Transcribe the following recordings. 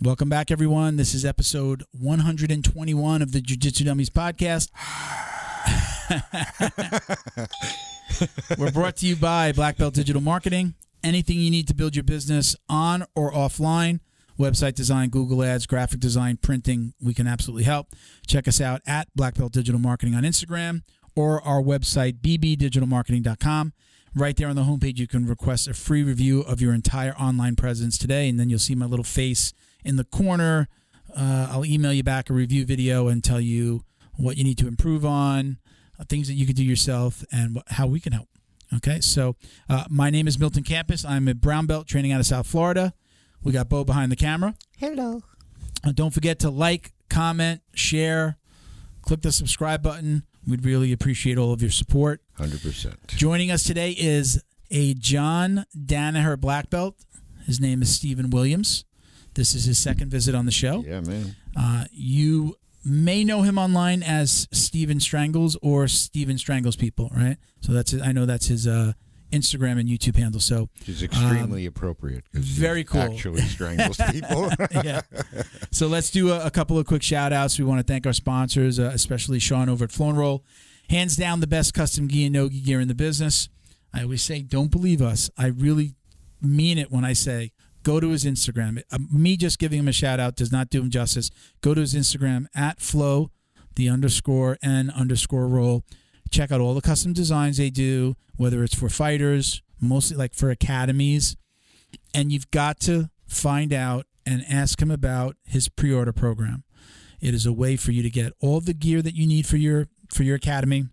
Welcome back, everyone. This is episode 121 of the Jiu-Jitsu Dummies podcast. We're brought to you by Black Belt Digital Marketing. Anything you need to build your business on or offline, website design, Google Ads, graphic design, printing, we can absolutely help. Check us out at Black Belt Digital Marketing on Instagram or our website, bbdigitalmarketing.com. Right there on the homepage, you can request a free review of your entire online presence today, and then you'll see my little face in the corner. I'll email you back a review video and tell you what you need to improve on, things that you could do yourself, and how we can help. Okay, so my name is Milton Campus. I'm a brown belt training out of South Florida. We got Bo behind the camera. Hello. Don't forget to like, comment, share, click the subscribe button. We'd really appreciate all of your support. 100%. Joining us today is a John Danaher black belt. His name is Stephen Williams. This is his second visit on the show. Yeah, man. You may know him online as Steven Strangles or Steven Strangles People, right? So that's I know that's his Instagram and YouTube handle. So which is extremely appropriate. Very cool. Actually strangles people. Yeah. So let's do a couple of quick shout outs. We want to thank our sponsors, especially Sean over at Flow and Roll. Hands down the best custom gi and no-gi gear in the business. I always say, don't believe us. I really mean it when I say, go to his Instagram. Me just giving him a shout out does not do him justice. Go to his Instagram at Flow, _N_roll. Check out all the custom designs they do, whether it's for fighters, mostly like for academies. And you've got to find out and ask him about his pre-order program. It is a way for you to get all the gear that you need for your academy,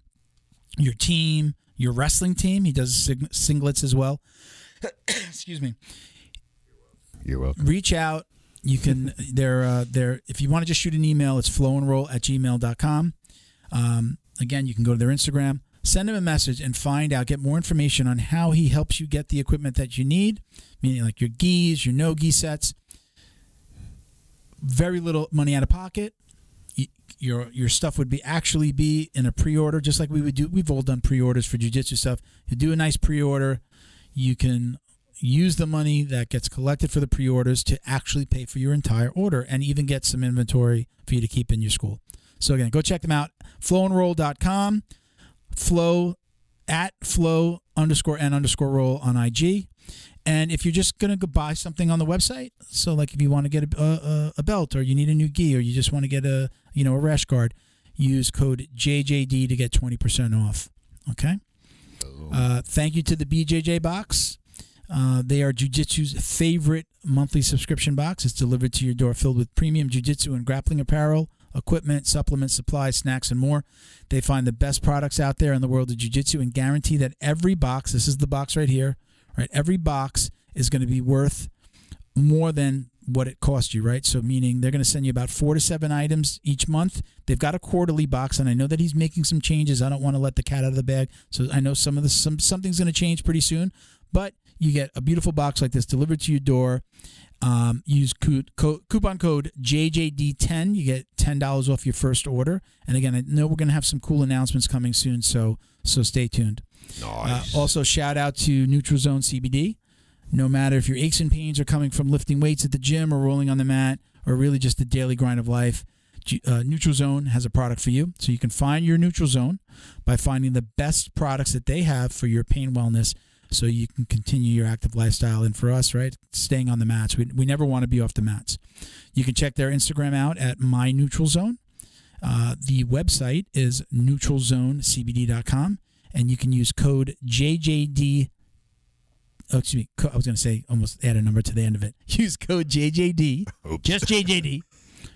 your team, your wrestling team. He does singlets as well. Excuse me. You're welcome. Reach out. You can. If you want to just shoot an email, it's flowandroll@gmail.com. Again, you can go to their Instagram, send him a message, and find out, get more information on how he helps you get the equipment that you need, meaning like your gis, your no-gi sets. Very little money out of pocket. Your stuff would actually be in a pre-order, just like we would do. We've all done pre-orders for jiu-jitsu stuff. You do a nice pre-order, you can use the money that gets collected for the pre-orders to actually pay for your entire order and even get some inventory for you to keep in your school. So again, go check them out. Flowandroll.com, flow at flow_n_roll on IG. And if you're just going to go buy something on the website, so like if you want to get a belt, or you need a new gi, or you just want to get a rash guard, use code JJD to get 20% off. Okay? Thank you to the BJJ box. They are Jiu-Jitsu's favorite monthly subscription box. It's delivered to your door filled with premium Jiu-Jitsu and grappling apparel, equipment, supplements, supplies, snacks, and more. They find the best products out there in the world of jiu-jitsu and guarantee that every box, this is the box right here, right? Every box is going to be worth more than what it cost you, right? So meaning they're going to send you about 4 to 7 items each month. They've got a quarterly box, and I know that he's making some changes. I don't want to let the cat out of the bag. So I know something's going to change pretty soon, but you get a beautiful box like this delivered to your door. Use coupon code JJD10. You get $10 off your first order. And again, I know we're going to have some cool announcements coming soon, so stay tuned. Nice. Also, shout out to Neutral Zone CBD. No matter if your aches and pains are coming from lifting weights at the gym or rolling on the mat, or really just the daily grind of life, Neutral Zone has a product for you. So you can find your Neutral Zone by finding the best products that they have for your pain wellness, so you can continue your active lifestyle. And for us, right, staying on the mats. We never want to be off the mats. You can check their Instagram out at My Neutral Zone. The website is neutralzonecbd.com, and you can use code JJD. Oh, excuse me. I was going to say, almost add a number to the end of it. Use code JJD, just JJD,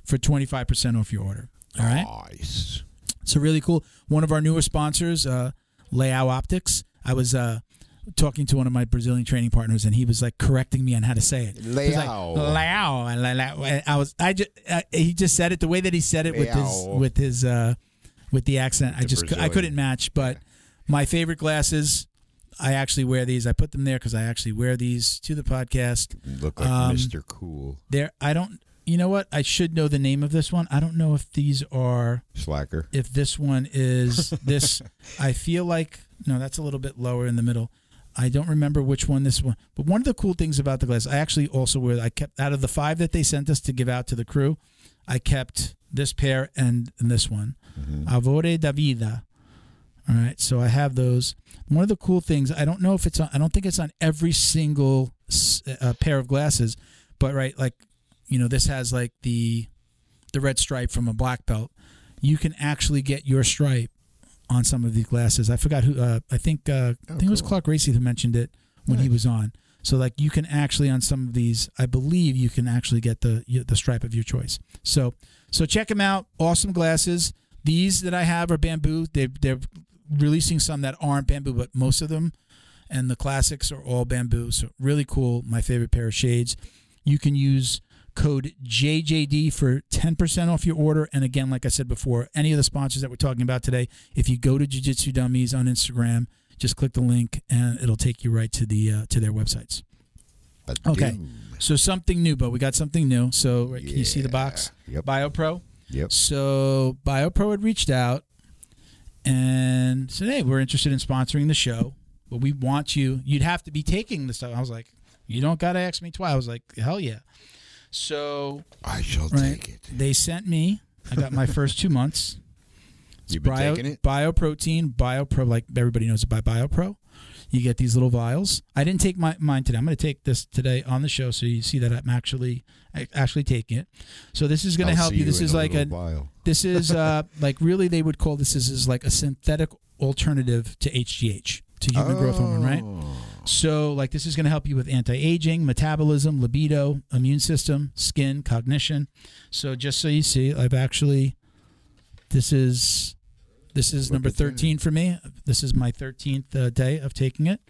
for 25% off your order. All right? Nice. So really cool. One of our newer sponsors, Leao Optics. I was talking to one of my Brazilian training partners, and he was like correcting me on how to say it. Leao. He just said it the way that he said it with the accent. I couldn't match. But my favorite glasses, I actually wear these. I put them there because I actually wear these to the podcast. Look like Mr. Cool. You know what? I should know the name of this one. I don't know if these are Slacker. If this one is this, I feel like no, that's a little bit lower in the middle. I don't remember which one this one, but one of the cool things about the glass, I actually also I kept out of the 5 that they sent us to give out to the crew, I kept this pair and this one, Avore da Vida. All right, so I have those. One of the cool things, I don't know if it's on, I don't think it's on every single pair of glasses, but right, like, you know, this has like the red stripe from a black belt. You can actually get your stripe on some of these glasses. I forgot who. I think it was Clark Racy who mentioned it when he was on. So like you can actually on some of these, I believe you can actually get the stripe of your choice. So check them out. Awesome glasses. These that I have are bamboo. They're releasing some that aren't bamboo, but most of them and the classics are all bamboo. So really cool. My favorite pair of shades. You can use code JJD for 10% off your order. And again, like I said before, any of the sponsors that we're talking about today, if you go to Jiu-Jitsu Dummies on Instagram, just click the link and it'll take you right to the to their websites. Okay, so something new, but we got something new. So can you see the box? Yep. BioPro. Yep. So BioPro had reached out and said, hey, we're interested in sponsoring the show, but we want you. You'd have to be taking the stuff. I was like, you don't got to ask me twice. I was like, hell yeah. So I shall take it. They sent me. I got my first 2 months. You've been taking it? BioProtein, BioPro, like everybody knows it by BioPro. You get these little vials. I didn't take mine today. I'm going to take this today on the show, so you see that I'm actually taking it. So this is going to help you. This is like this is like really they would call this is like a synthetic alternative to HGH, to human growth hormone, right? So like this is going to help you with anti-aging, metabolism, libido, immune system, skin, cognition. So just so you see, I've actually this is number 13 for me. This is my 13th day of taking it.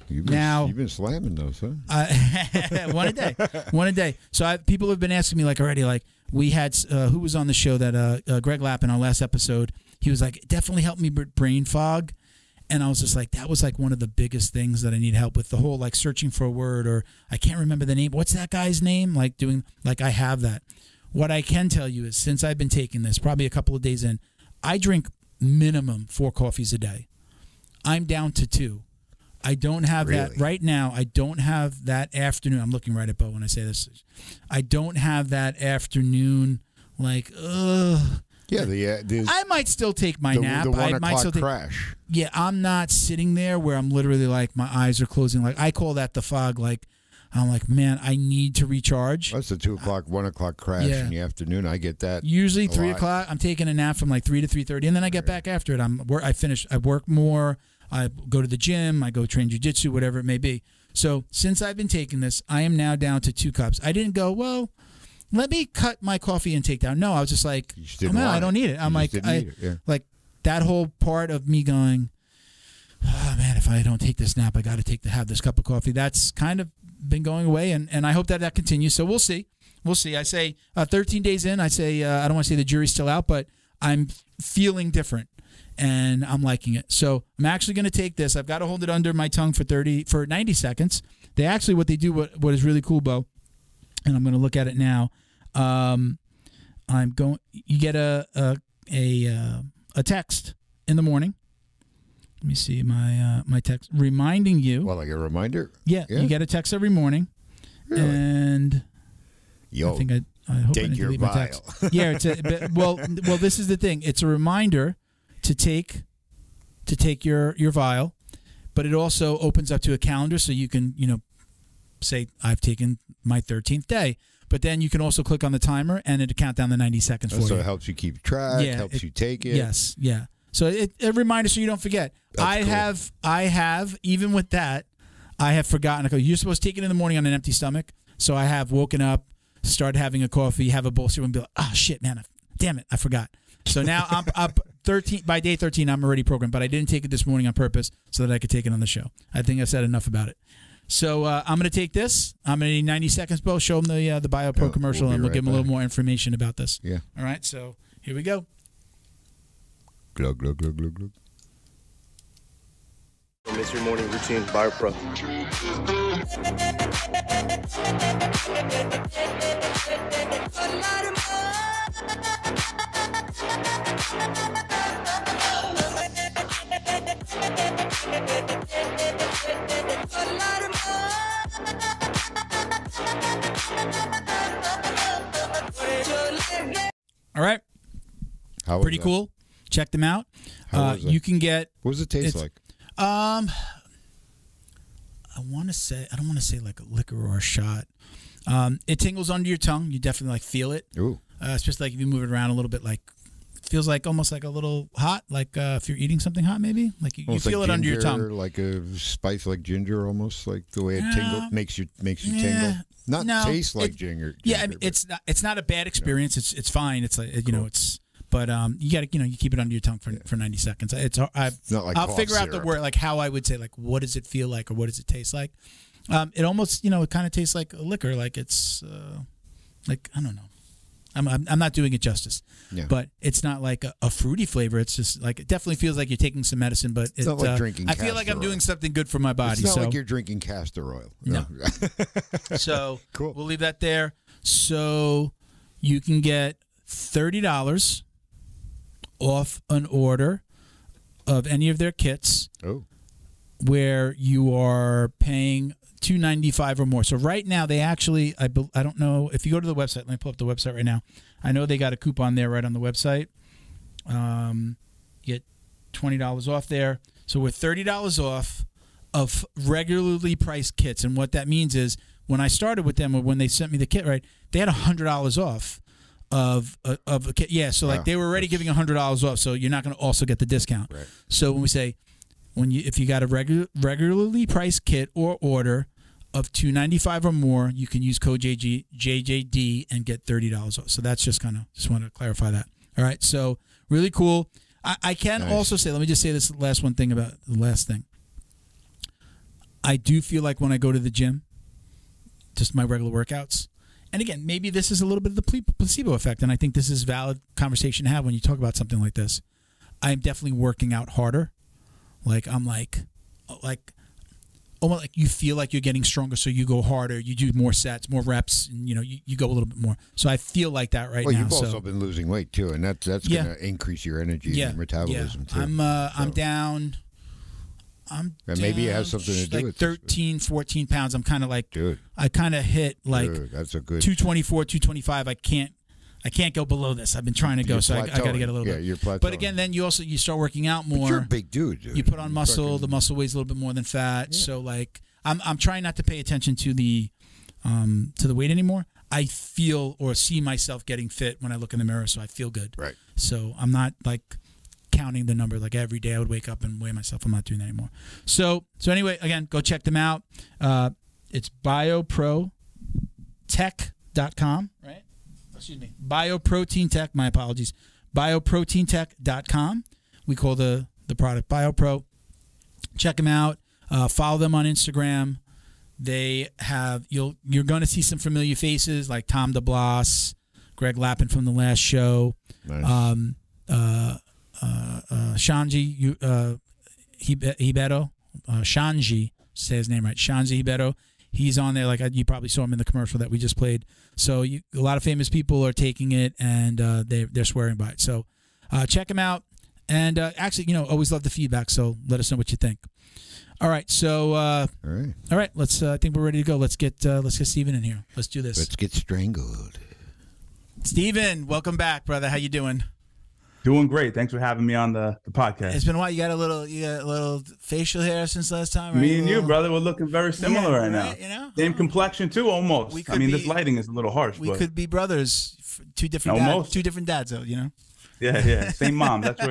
You've been slamming those, huh? One a day. So people have been asking me like already, like we had who was on the show that Greg Lappin, our last episode. He was like, it definitely helped me with brain fog. And I was just like, that was like one of the biggest things that I need help with, the whole like searching for a word, or I can't remember the name. What's that guy's name? Like doing, like I have that. What I can tell you is since I've been taking this, probably a couple of days in, I drink minimum 4 coffees a day. I'm down to 2. I don't have that right now. I don't have that afternoon. I'm looking right at Bo when I say this. I don't have that afternoon like, ugh. Yeah, I might still take my nap. The 1 I might still crash. Yeah, I'm not sitting there where I'm literally like my eyes are closing. Like I call that the fog. Like I'm like, man, I need to recharge. That's the 2 o'clock, 1 o'clock crash in the afternoon. I get that. Usually 3 o'clock. I'm taking a nap from like 3 to 3:30, and then I get back after it. I finish. I work more. I go to the gym. I go train jiu-jitsu, whatever it may be. So since I've been taking this, I am now down to 2 cups. I didn't go, well, let me cut my coffee intake down. No, I was just like, oh, man, I don't need it. I'm like, like that whole part of me going, oh, man, if I don't take this nap, I got to have this cup of coffee. That's kind of been going away, and I hope that continues. So we'll see. We'll see. I say 13 days in, I say I don't want to say the jury's still out, but I'm feeling different, and I'm liking it. So I'm actually going to take this. I've got to hold it under my tongue for 90 seconds. They actually, what they do, what is really cool, Bo, and I'm going to look at it now. You get a text in the morning. Let me see my text reminding you. Well, like a reminder? Yeah, you get a text every morning. Really? And yo, I think I hope take I didn't your delete my vial. text. Yeah, well, this is the thing. It's a reminder to take your vial, but it also opens up to a calendar so you can, say I've taken my 13th day. But then you can also click on the timer and it'll count down the 90 seconds for you. So it helps you keep track, helps you take it. Yes, yeah. So a reminder so you don't forget. I have, even with that, I have forgotten. You're supposed to take it in the morning on an empty stomach. So I have woken up, started having a coffee, have a bowl cereal, and be like, oh, shit, man, damn it, I forgot. So now I'm up 13. By day 13, I'm already programmed, but I didn't take it this morning on purpose so that I could take it on the show. I think I said enough about it. So I'm going to take this. I'm going to need 90 seconds, Bo. Show them the BioPro commercial, and we'll give them a little more information about this. Yeah. All right, so here we go. Glug, glug, glug, glug, glug. Miss your morning routine, BioPro. Pretty cool. Check them out. You can get. What does it taste like? I don't want to say like a liquor or a shot. It tingles under your tongue. You definitely like feel it. Ooh. Especially like if you move it around a little bit, like feels like almost like a little hot, like if you're eating something hot, maybe like you feel like it under your tongue, like a spice, like ginger, almost like the way it tingle makes you tingle. Not taste like ginger. Yeah, I mean, it's not a bad experience. It's fine. It's like But you got to you keep it under your tongue for 90 seconds. It's not like I'll figure out the word, like how I would say, like what does it feel like or what does it taste like. It almost it kind of tastes like a liquor, like it's like I don't know. I'm not doing it justice, but it's not like a fruity flavor. It's just like it definitely feels like you're taking some medicine, but it's not like drinking. I feel like I'm doing something good for my body. It's not like you're drinking castor oil. No. So cool. We'll leave that there. So you can get $30 off an order of any of their kits. Oh. Where you are paying $295 or more. So right now they actually, I don't know if you go to the website. Let me pull up the website right now. I know they got a coupon there right on the website. You get $20 off there. So we're $30 off of regularly priced kits, and what that means is when I started with them, or when they sent me the kit, right, they had $100 off of a kit. Yeah, so like they were already giving $100 off. So you're not going to also get the discount. Right. So when we say if you got a regularly priced kit or order of $295 or more, you can use code JJD and get $30 off. So that's just want to clarify that. All right. So really cool. I can also say, let me just say this last one thing about the last thing. I do feel like when I go to the gym, just my regular workouts, and again, maybe this is a little bit of the placebo effect, and I think this is a valid conversation to have when you talk about something like this. I'm definitely working out harder. Like I'm like almost like you feel like you're getting stronger, so you go harder, you do more sets, more reps, and you go a little bit more. So I feel like that now. Well, you've also been losing weight too, and that's going to increase your energy and metabolism too. I'm down. And maybe it has something to do with 13, 14 pounds. I'm kind of like, dude. I kind of hit like that's a good 224, 225. I can't go below this. I've been trying to go, so I got to get a little bit. You're plateauing. But again, then you start working out more. But you're a big dude. You put on muscle. The muscle weighs a little bit more than fat. Yeah. So like, I'm trying not to pay attention to the weight anymore. I feel or see myself getting fit when I look in the mirror, so I feel good. Right. So I'm not like counting the number like every day I would wake up and weigh myself. I'm not doing that anymore. So anyway, again, go check them out. It's bioprotech.com, right? Excuse me, Bioprotein Tech. My apologies. Bioproteintech.com. We call the product BioPro. Check them out. Follow them on Instagram. They have you're going to see some familiar faces like Tom DeBlas, Greg Lappin from the last show, nice. Shanji Hibeto, Shanji, say his name right, Shanji Hibeto. He's on there, like you probably saw him in the commercial that we just played. So a lot of famous people are taking it, and they're swearing by it. So check them out. And actually, always love the feedback. So let us know what you think. All right. So all right. Let's. I think we're ready to go. Let's get Steven in here. Let's do this. Let's get strangled. Steven, welcome back, brother. How you doing? Doing great. Thanks for having me on the podcast. It's been a while. You got a little facial hair since last time, right? Me and you, brother, we're looking very similar right now. Same complexion too, almost. This lighting is a little harsh. We could be brothers, two different dads, though. Yeah. Same mom. That's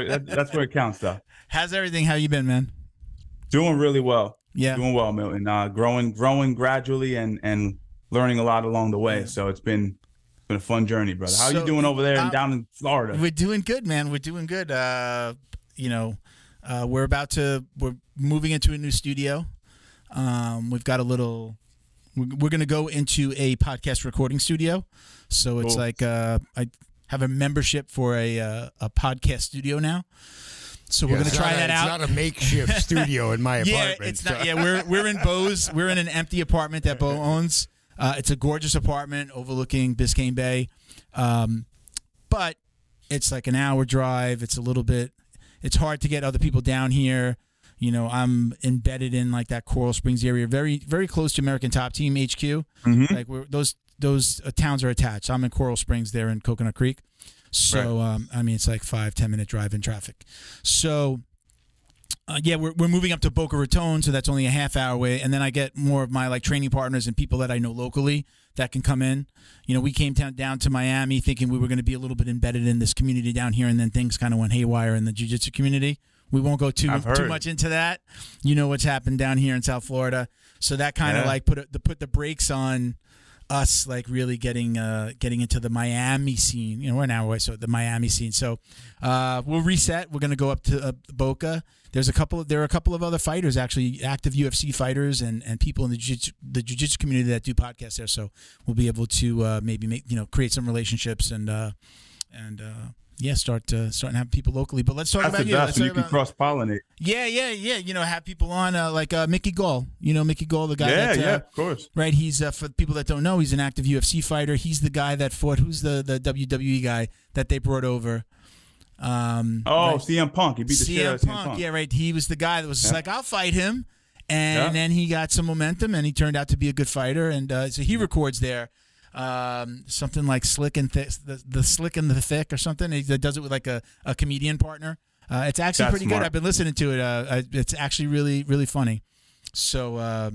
where it counts, though. How's everything? How you been, man? Doing really well. Yeah. Doing well, Milton. Growing gradually and learning a lot along the way. Yeah. So it's been a fun journey, brother. How are you doing over there and down in Florida? We're doing good, man. We're doing good. We're moving into a new studio. We've got we're going to go into a podcast recording studio. So it's like I have a membership for a podcast studio now. So we're going to try that out. It's not a makeshift studio in my apartment. Yeah, it's not. Yeah, we're in Bo's. We're in an empty apartment that Bo owns. It's a gorgeous apartment overlooking Biscayne Bay, but it's like an hour drive. It's it's hard to get other people down here. I'm embedded in like that Coral Springs area, very, very close to American Top Team HQ. Mm-hmm. Like those towns are attached. I'm in Coral Springs, there in Coconut Creek. So, I mean, it's like 5-10 minute drive in traffic. So, yeah, we're moving up to Boca Raton, so that's only a half hour away. And then I get more of my like training partners and people that I know locally that can come in. You know, we came down to Miami thinking we were going to be a little bit embedded in this community down here, and then things kind of went haywire in the jiu-jitsu community. We won't go too much into that. You know what's happened down here in South Florida. So that kind of like put the brakes on us, like really getting into the Miami scene. You know, we're an hour away, so the Miami scene. So we'll reset. We're going to go up to Boca. There are a couple of other fighters, actually, active UFC fighters and people in the jiu-jitsu community that do podcasts there. So we'll be able to maybe create some relationships and start having people locally. But let's talk about you. So you can cross-pollinate. Yeah. You know, have people on like Mickey Gall. You know Mickey Gall, the guy. Yeah, of course. Right. He's for people that don't know, he's an active UFC fighter. He's the guy that fought. Who's the WWE guy that they brought over? Right? CM Punk. He beat the shit out of CM Punk. Yeah, right. He was the guy that was just like, I'll fight him, and then he got some momentum, and he turned out to be a good fighter. And so he records there. Something like Slick and the Slick and the Thick or something. He does it with like a comedian partner. It's actually pretty good. I've been listening to it. It's actually really, really funny. So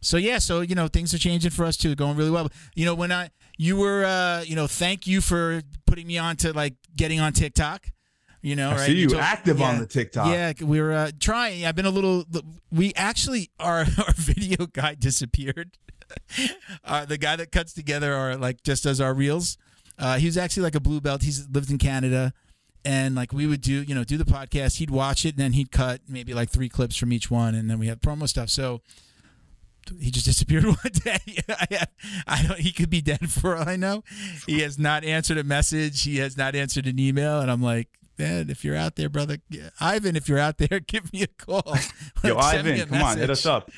you know, things are changing for us too, going really well. You know, when thank you for putting me on to like getting on TikTok. You know, I see you active on the TikTok. Yeah, we were trying. I've been a little. We actually our video guy disappeared. The guy that cuts together our like just does our reels. He was actually like a blue belt. He's lived in Canada, and like we would do the podcast. He'd watch it and then he'd cut maybe like 3 clips from each one, and then we had promo stuff. So he just disappeared one day. He could be dead for all I know. He has not answered a message. He has not answered an email, and I'm like, man, if you're out there, brother, Ivan, if you're out there, give me a call. Yo, Ivan, come on, hit us up.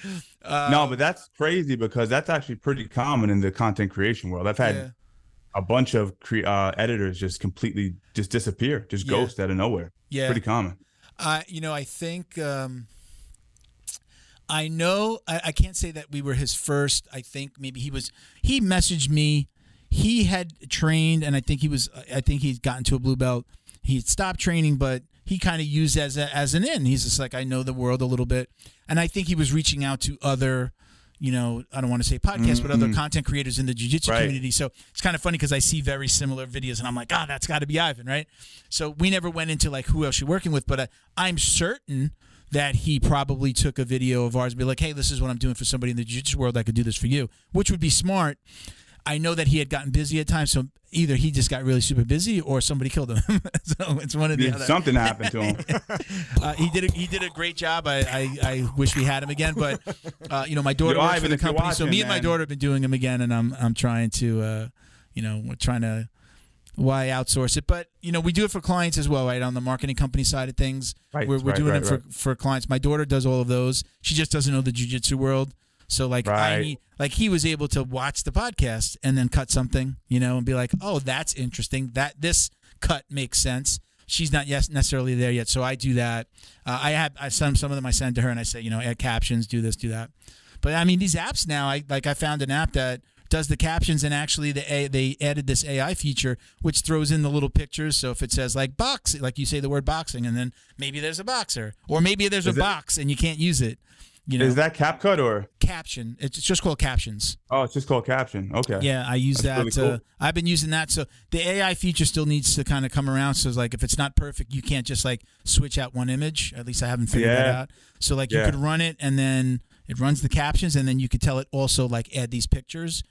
No, but that's crazy because that's actually pretty common in the content creation world. I've had a bunch of editors just completely just disappear, just ghost out of nowhere. Yeah, pretty common. I think I know I can't say that we were his first. I think maybe he messaged me. He had trained, and I think he'd gotten to a blue belt. He had stopped training, but he kind of used as an in. He's just like, I know the world a little bit. And I think he was reaching out to other, I don't want to say podcasts, but other content creators in the jiu-jitsu community. So it's kind of funny because I see very similar videos and I'm like, that's got to be Ivan, right? So we never went into like who else you're working with, but I'm certain that he probably took a video of ours and be like, hey, this is what I'm doing for somebody in the jiu-jitsu world. I could do this for you, which would be smart. I know that he had gotten busy at times, so either he just got really super busy or somebody killed him. So it's one of the other. Something happened to him. He did a great job. I wish we had him again, but my daughter works for the company, so me and my daughter have been doing him again, and I'm trying to, we're trying to why outsource it, but we do it for clients as well, right? On the marketing company side of things, we're doing it for clients. My daughter does all of those. She just doesn't know the jiu-jitsu world. So he was able to watch the podcast and then cut something, and be like, oh, that's interesting. That this cut makes sense. She's not necessarily there yet, so I do that. I some of them I send to her and I say, add captions, do this, do that. But I mean, these apps now, I found an app that does the captions, and actually they added this AI feature which throws in the little pictures. So if it says like box, like you say the word boxing, and then maybe there's a boxer, or maybe there's a box and you can't use it. Is that CapCut or Caption? It's just called Captions. Oh, it's just called Caption. Okay. Yeah, I use that. Really cool. I've been using that. So the AI feature still needs to kind of come around. So it's like if it's not perfect, you can't just like switch out one image. At least I haven't figured that out. So like you could run it, and then it runs the captions, and then you could tell it also like add these pictures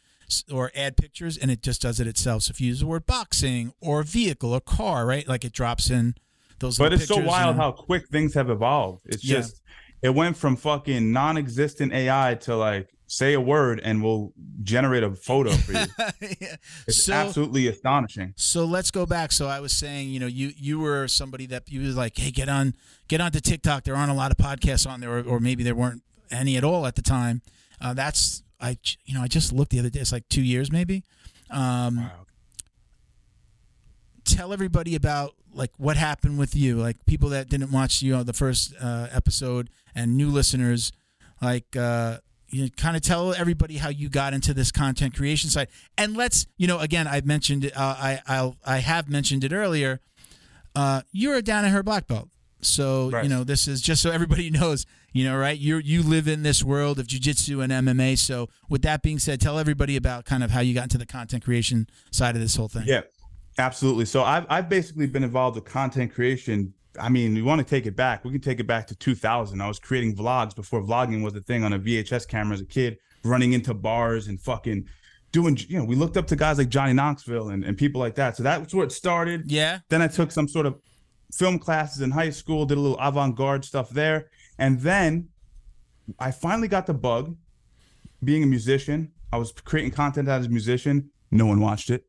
or add pictures, and it just does it itself. So if you use the word boxing or vehicle or car, right, like it drops in those. But it's pictures so wild how quick things have evolved. It's just. It went from fucking non-existent AI to like say a word and we'll generate a photo for you. It's absolutely astonishing. So let's go back. So I was saying, you were somebody that you was like, hey, get on to TikTok. There aren't a lot of podcasts on there, or maybe there weren't any at all at the time. I just looked the other day. It's like 2 years maybe. Wow. Tell everybody about like what happened with you, like people that didn't watch the first episode and new listeners, like you kind of tell everybody how you got into this content creation side. And let's, again, I've mentioned it. I have mentioned it earlier. You're a Danaher black belt. So, right. This is just so everybody knows, right? You live in this world of jiu-jitsu and MMA. So with that being said, tell everybody about kind of how you got into the content creation side of this whole thing. Yeah, absolutely. So I've basically been involved with content creation. I mean, we want to take it back. We can take it back to 2000. I was creating vlogs before vlogging was a thing on a VHS camera as a kid, running into bars and fucking doing, we looked up to guys like Johnny Knoxville and people like that. So that's where it started. Yeah. Then I took some sort of film classes in high school, did a little avant-garde stuff there. And then I finally got the bug being a musician. I was creating content as a musician. No one watched it.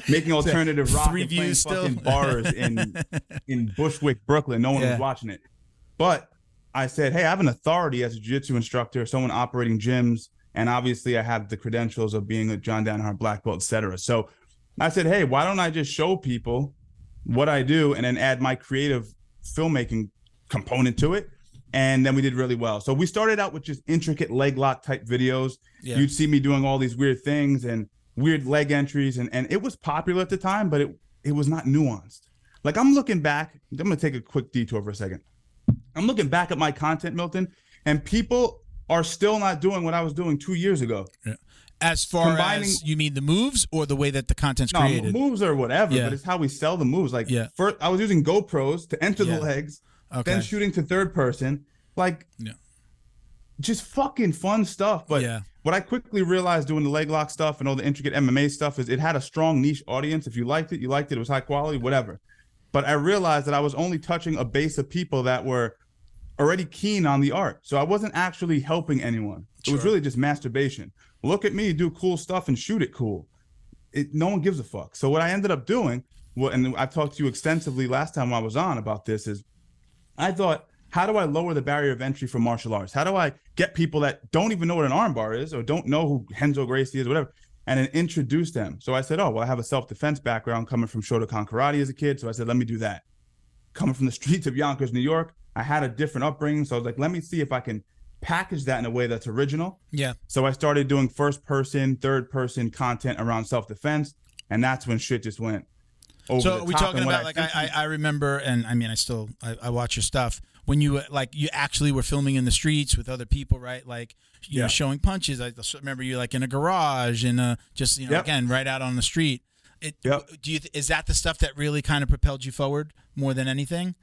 Making alternative rock and playing fucking bars in Bushwick, Brooklyn. No one was watching it. But I said, hey, I have an authority as a jiu-jitsu instructor, someone operating gyms, and obviously I have the credentials of being a John Danaher black belt, etc. So I said, hey, why don't I just show people what I do and then add my creative filmmaking component to it? And then we did really well. So we started out with just intricate leg lock type videos. Yeah. You'd see me doing all these weird things and weird leg entries. And it was popular at the time, but it was not nuanced. Like I'm looking back, I'm going to take a quick detour for a second. I'm looking back at my content, Milton, and people are still not doing what I was doing 2 years ago. Yeah. As far as you mean the moves or the way that the content's created? Moves or whatever, but it's how we sell the moves. Like first, I was using GoPros to enter the legs, then shooting to third person, just fucking fun stuff. But what I quickly realized doing the leg lock stuff and all the intricate MMA stuff is it had a strong niche audience. If you liked it, you liked it. It was high quality, whatever. But I realized that I was only touching a base of people that were already keen on the art. So I wasn't actually helping anyone. It was really just masturbation. Look at me do cool stuff and shoot it cool. No one gives a fuck. So what I ended up doing, and I've talked to you extensively last time I was on about this, is I thought, how do I lower the barrier of entry for martial arts? How do I get people that don't even know what an armbar is or don't know who Renzo Gracie is, whatever, and then introduce them? So I said, oh, well, I have a self-defense background coming from Shotokan karate as a kid. So I said, let me do that. Coming from the streets of Yonkers, New York, I had a different upbringing. So I was like, let me see if I can package that in a way that's original. Yeah. So I started doing first person, third person content around self-defense. And that's when shit just went over the top. So are we talking about, like, I remember, and I mean, I watch your stuff when you you actually were filming in the streets with other people, right? Like, you know, showing punches. I remember you like in a garage and just, again, right out on the street. Is that the stuff that really kind of propelled you forward more than anything?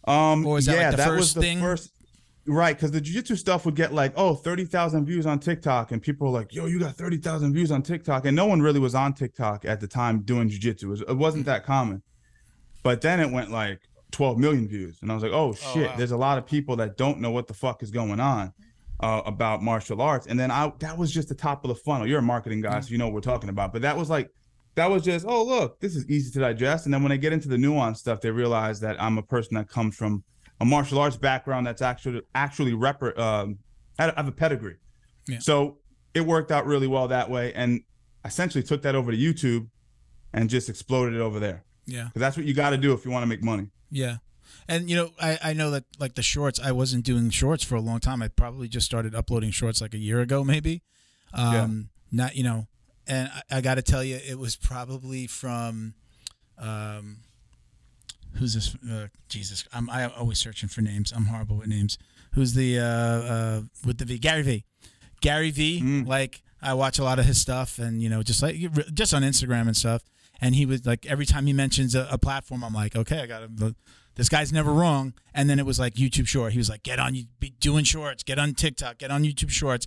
Or is that like the first thing? Right, because the jiu-jitsu stuff would get like, 30,000 views on TikTok, and people were like, yo, you got 30,000 views on TikTok, and no one really was on TikTok at the time doing jiu-jitsu. It wasn't that common. But then it went like 12 million views, and I was like, oh shit, wow. There's a lot of people that don't know what the fuck is going on about martial arts. And then that was just the top of the funnel. You're a marketing guy, so you know what we're talking about. But that was just, oh, look, this is easy to digest. And then when they get into the nuanced stuff, they realize that I'm a person that comes from a martial arts background that's actually have a pedigree. Yeah. So it worked out really well that way, and essentially took that over to YouTube and just exploded it over there. Yeah, because that's what you got to do if you want to make money. Yeah, and I know that like the shorts, I wasn't doing shorts for a long time. I probably just started uploading shorts like a year ago, maybe. Not and I got to tell you, it was probably from. Who's this? Jesus, I'm always searching for names. I'm horrible with names. Who's the with the V? Gary V. Gary V. Like, I watch a lot of his stuff, and just on Instagram and stuff. And he was like, every time he mentions a platform, I'm like, okay, I got him. This guy's never wrong. And then it was like YouTube Short. He was like, be doing shorts. Get on TikTok. Get on YouTube Shorts.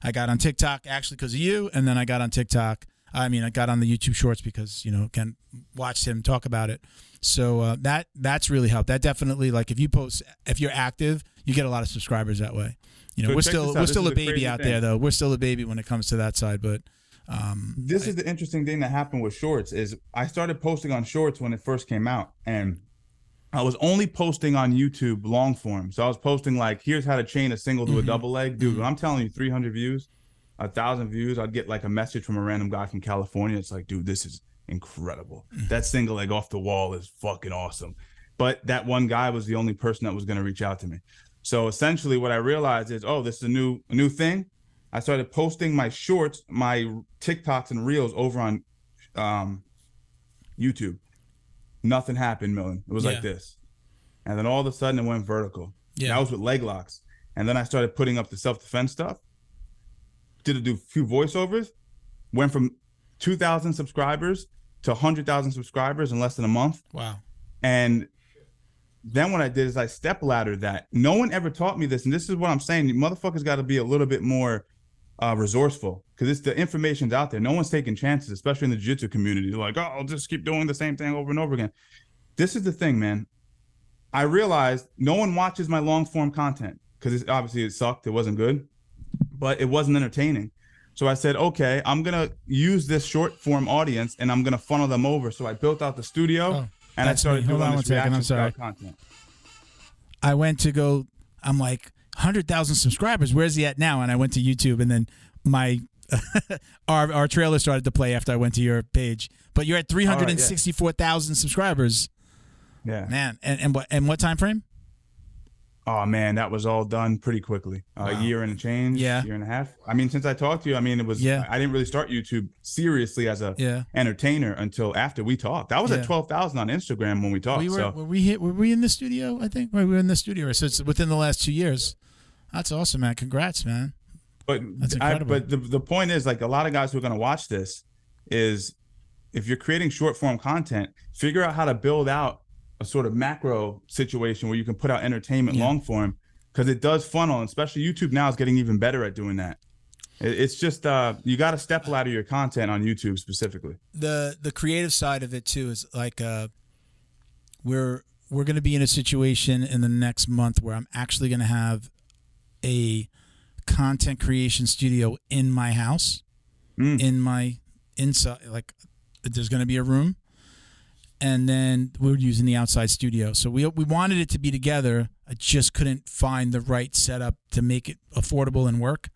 I got on TikTok actually because of you, and then I got on TikTok. I got on the YouTube Shorts because Ken watched him talk about it. So that's really helped. That definitely, like, if you're active, you get a lot of subscribers that way. We're still a baby out there though. We're still a baby when it comes to that side. But this is the interesting thing that happened with shorts is I started posting on shorts when it first came out, and I was only posting on YouTube long form. So I was posting like, here's how to chain a single to a double leg, dude. When I'm telling you 300 views, 1,000 views, I'd get like a message from a random guy from California. It's like, dude, this is incredible. That single leg off the wall is fucking awesome. But that one guy was the only person that was going to reach out to me. So essentially what I realized is, oh, this is a new thing. I started posting my shorts, my TikToks and reels over on YouTube. Nothing happened, Millen. It was like this. And then all of a sudden it went vertical. Yeah. That was with leg locks. And then I started putting up the self-defense stuff. Did a few voiceovers. Went from 2,000 subscribers to 100,000 subscribers in less than a month. Wow. And then what I did is I step laddered that. No one ever taught me this. And this is what I'm saying. You motherfuckers got to be a little bit more resourceful, because the information's out there. No one's taking chances, especially in the jiu-jitsu community. They're like, oh, I'll just keep doing the same thing over and over again. This is the thing, man. I realized no one watches my long form content because obviously it sucked. It wasn't good, but it wasn't entertaining. So I said, okay, I'm going to use this short form audience and I'm going to funnel them over. So I built out the studio and I started doing this reaction style content. I went to go, I'm like, 100,000 subscribers. Where's he at now? And I went to YouTube, and then my our trailer started to play after I went to your page. But you're at 364,000 subscribers. Yeah, man. And what time frame? Oh man, that was all done pretty quickly. A year and a change, year and a half. I mean, since I talked to you, I mean, it was. I didn't really start YouTube seriously as a entertainer until after we talked. I was at 12,000 on Instagram when we talked. Were we in the studio? I think we were in the studio. So it's within the last 2 years. That's awesome, man. Congrats, man. But that's incredible. But the point is, like, a lot of guys who are going to watch this is, if you're creating short form content, figure out how to build out a sort of macro situation where you can put out entertainment long form, because it does funnel, and especially YouTube now is getting even better at doing that. It's just you got to step ladder your content on YouTube specifically. The creative side of it too is like we're going to be in a situation in the next month where I'm actually going to have a content creation studio in my house, in my inside, like there's going to be a room, and then we're using the outside studio. So we wanted it to be together. I just couldn't find the right setup to make it affordable and work.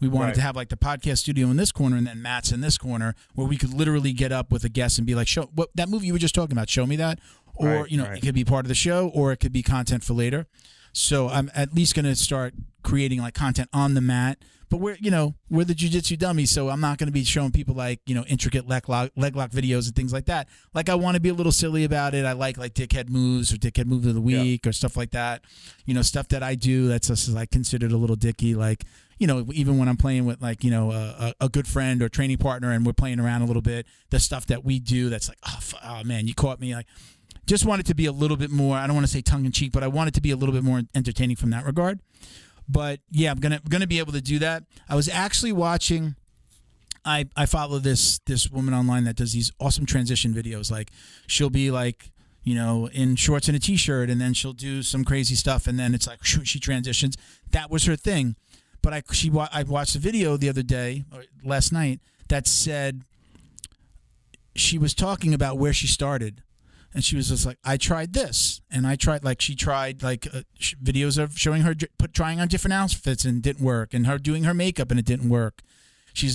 We wanted to have like the podcast studio in this corner and then Matt's in this corner, where we could literally get up with a guest and be like, "Show what that movie you were just talking about. Show me that." Or it could be part of the show, or it could be content for later. So I'm at least going to start creating like content on the mat. But we're the jiu-jitsu dummies, so I'm not going to be showing people like, intricate leg lock videos and things like that. Like, I want to be a little silly about it. I like dickhead moves or dickhead move of the week or stuff like that. Stuff that I do that's just like considered a little dicky. Like, even when I'm playing with like, a good friend or training partner and we're playing around a little bit, the stuff that we do that's like, oh man, you caught me. Like, just want it to be a little bit more, I don't want to say tongue-in-cheek, but I want it to be a little bit more entertaining from that regard. But yeah, I'm gonna be able to do that. I was actually watching, I follow this woman online that does these awesome transition videos. Like, she'll be like, in shorts and a t-shirt, and then she'll do some crazy stuff, and then it's like she transitions. That was her thing. But I watched a video the other day, or last night, that said she was talking about where she started. And she was just like, I tried this, and she tried videos of showing her trying on different outfits and it didn't work, and her doing her makeup and it didn't work. She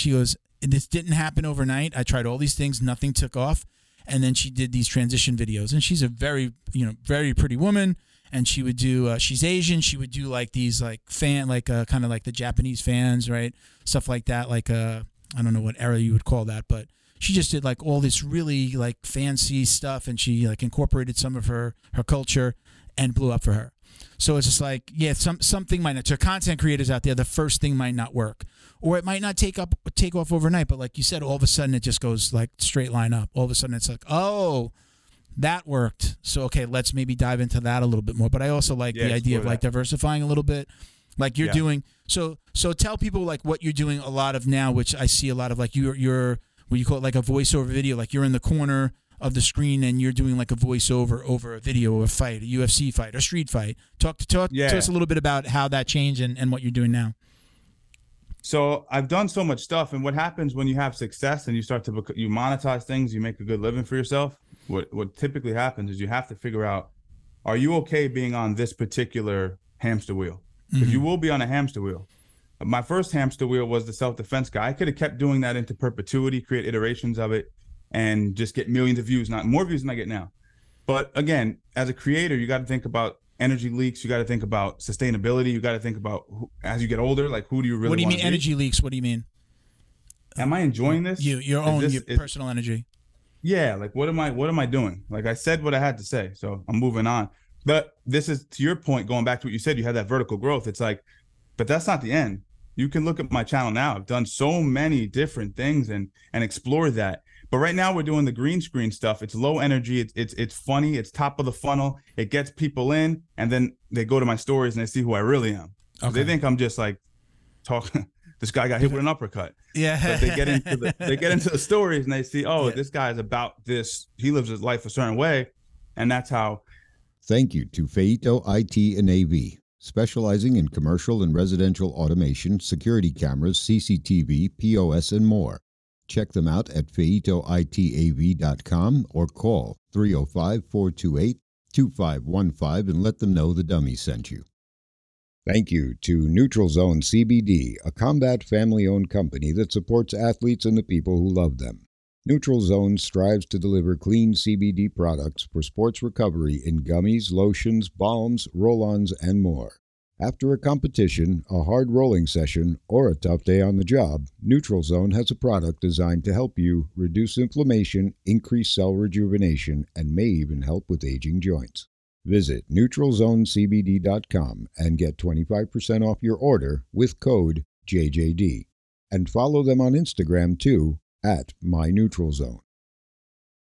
goes, this didn't happen overnight. I tried all these things, nothing took off, and then she did these transition videos. And she's a very very pretty woman, and she would do she's Asian. She would do like these like kind of like the Japanese fans, right? Stuff like that. Like I don't know what era you would call that, but she just did like all this really like fancy stuff, and she like incorporated some of her culture and blew up for her. So it's just like, yeah, something might not, to content creators out there, the first thing might not work, or it might not take off overnight. But like you said, all of a sudden it just goes like straight line up. All of a sudden it's like, oh, that worked. So okay, let's maybe dive into that a little bit more. But I also like the idea of like diversifying a little bit, like you're doing. So tell people like what you're doing a lot of now, which I see a lot of, like you're what you call it, like a voiceover video, like you're in the corner of the screen and you're doing like a voiceover over a video of a fight, a UFC fight, a street fight. Talk to us a little bit about how that changed and what you're doing now. So I've done so much stuff, and what happens when you have success and you start to you monetize things, you make a good living for yourself, what typically happens is you have to figure out, are you okay being on this particular hamster wheel? Because you will be on a hamster wheel. My first hamster wheel was the self-defense guy. I could have kept doing that into perpetuity, create iterations of it, and just get millions of views, not more views than I get now. But again, as a creator, you got to think about energy leaks. You got to think about sustainability. You got to think about as you get older, like who do you really want to be? What do you mean energy leaks? What do you mean? Am I enjoying this? Your personal energy. Yeah, like what am I doing? Like I said what I had to say, so I'm moving on. But this is, to your point, going back to what you said, you had that vertical growth. It's like, but that's not the end. You can look at my channel now. I've done so many different things and explore that. But right now we're doing the green screen stuff. It's low energy. It's funny. It's top of the funnel. It gets people in, and then they go to my stories and they see who I really am. Okay. They think I'm just like talking. This guy got hit with an uppercut. Yeah. But they get into the stories and they see, oh, this guy is about this. He lives his life a certain way, and that's how. Thank you to Feito IT and AV, specializing in commercial and residential automation, security cameras, CCTV, POS, and more. Check them out at feitoitav.com or call 305-428-2515 and let them know the dummy sent you. Thank you to Neutral Zone CBD, a combat family-owned company that supports athletes and the people who love them. Neutral Zone strives to deliver clean CBD products for sports recovery in gummies, lotions, balms, roll-ons, and more. After a competition, a hard rolling session, or a tough day on the job, Neutral Zone has a product designed to help you reduce inflammation, increase cell rejuvenation, and may even help with aging joints. Visit NeutralZoneCBD.com and get 25% off your order with code JJD. And follow them on Instagram too, at MyNeutralZone.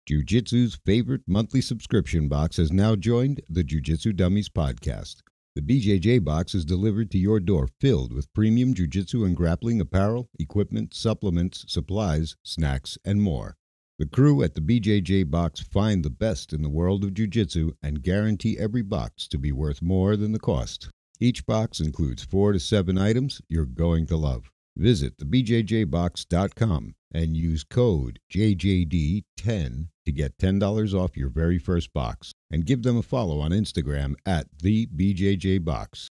Jiu-Jitsu's favorite monthly subscription box has now joined the Jiu-Jitsu Dummies podcast. The BJJ box is delivered to your door filled with premium jiu-jitsu and grappling apparel, equipment, supplements, supplies, snacks, and more. The crew at the BJJ box find the best in the world of jiu-jitsu and guarantee every box to be worth more than the cost. Each box includes 4 to 7 items you're going to love. Visit thebjjbox.com and use code JJD10 to get $10 off your very first box. And give them a follow on Instagram at thebjjbox.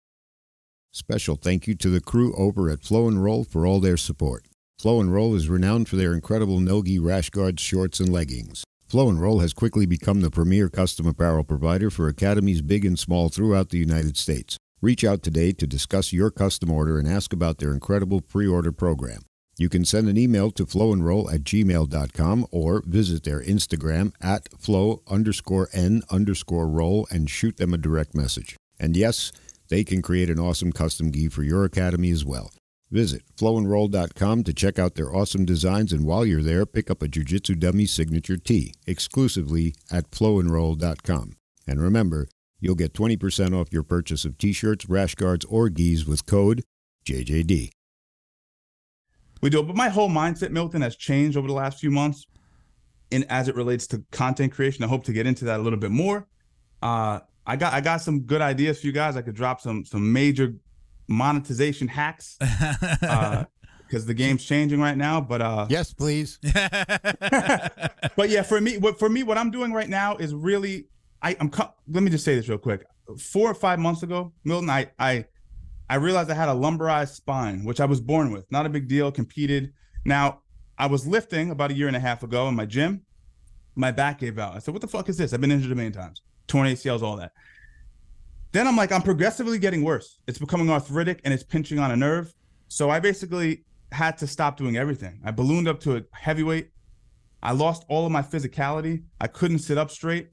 Special thank you to the crew over at Flow and Roll for all their support. Flow and Roll is renowned for their incredible no-gi rash guards, shorts, and leggings. Flow and Roll has quickly become the premier custom apparel provider for academies big and small throughout the United States. Reach out today to discuss your custom order and ask about their incredible pre-order program. You can send an email to flowandroll@gmail.com or visit their Instagram at flow_n_roll and shoot them a direct message. And yes, they can create an awesome custom gi for your academy as well. Visit flowandroll.com to check out their awesome designs, and while you're there, pick up a Jiu-Jitsu Dummy signature tee exclusively at flowandroll.com. And remember, you'll get 20% off your purchase of t-shirts, rash guards, or gis with code JJD. We do it, but my whole mindset, Milton, has changed over the last few months as it relates to content creation. I hope to get into that a little bit more. I got some good ideas for you guys. I could drop some major monetization hacks because the game's changing right now. But yes, please. But yeah, for me, what I'm doing right now is really, let me just say this real quick. 4 or 5 months ago, Milton, I realized I had a lumbarized spine, which I was born with. Not a big deal, competed. Now, I was lifting about 1.5 years ago in my gym. My back gave out. I said, what the fuck is this? I've been injured a million times. Torn ACLs, all that. Then I'm like, I'm progressively getting worse. It's becoming arthritic and it's pinching on a nerve. So I basically had to stop doing everything. I ballooned up to a heavyweight. I lost all of my physicality. I couldn't sit up straight.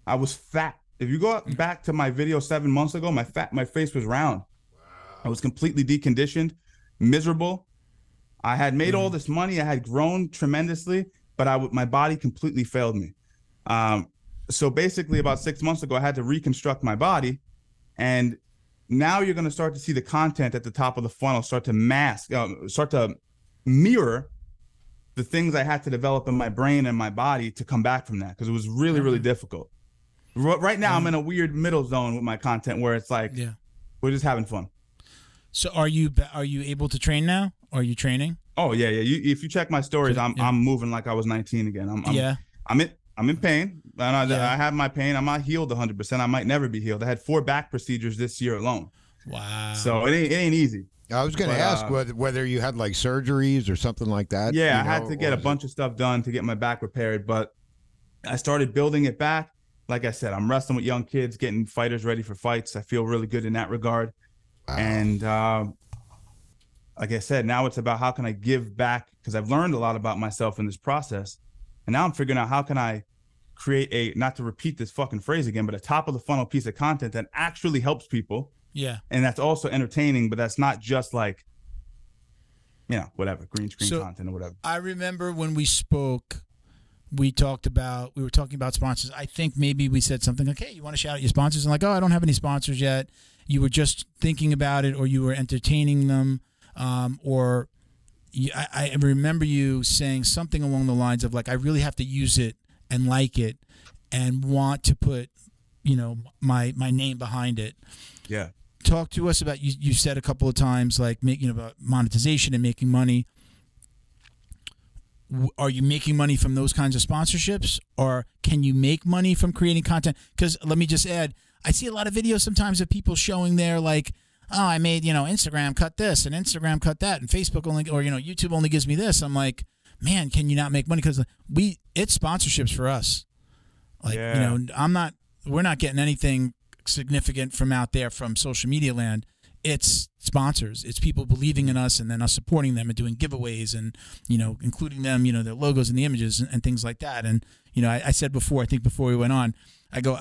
I was fat. If you go back to my video 7 months ago, my face was round. I was completely deconditioned, miserable. I had made all this money. I had grown tremendously, but my body completely failed me. So basically about 6 months ago, I had to reconstruct my body. And now you're going to start to see the content at the top of the funnel start to mirror the things I had to develop in my brain and my body to come back from that, because it was really, really difficult. Right now, I'm in a weird middle zone with my content where it's like, we're just having fun. So are you able to train now? Are you training? Oh yeah. If you check my stories, I'm moving like I was 19 again. I'm in pain. And I have my pain. I'm not healed 100%. I might never be healed. I had 4 back procedures this year alone. Wow. So it ain't easy. I was going to ask whether you had like surgeries or something like that. Yeah, I had to get a bunch of stuff done to get my back repaired, but I started building it back. like I said, I'm wrestling with young kids, getting fighters ready for fights. I feel really good in that regard. Wow. And like I said, now it's about how can I give back, because I've learned a lot about myself in this process. And now I'm figuring out how can I create a, not to repeat this fucking phrase again, but a top of the funnel piece of content that actually helps people. Yeah. And that's also entertaining, but that's not just like, you know, whatever, green screen content or whatever. I remember when we spoke, we were talking about sponsors. I think maybe we said something like, hey, you want to shout out your sponsors? And like, oh, I don't have any sponsors yet. You were just thinking about it, or you were entertaining them. I remember you saying something along the lines of like, I really have to use it and like it and want to put, you know, my name behind it. Yeah. Talk to us about, you said a couple of times, like making about monetization and making money. Are you making money from those kinds of sponsorships, or can you make money from creating content? Because let me just add, I see a lot of videos sometimes of people showing their like, oh, I made, you know, Instagram cut this and Instagram cut that and Facebook only, or, you know, YouTube only gives me this. I'm like, man, can you not make money? Because it's sponsorships for us. Like, you know, we're not getting anything significant from out there from social media land. It's sponsors. It's people believing in us and then us supporting them and doing giveaways and, you know, including them, you know, their logos and the images and things like that. And, you know, I said before, I think before we went on, I go,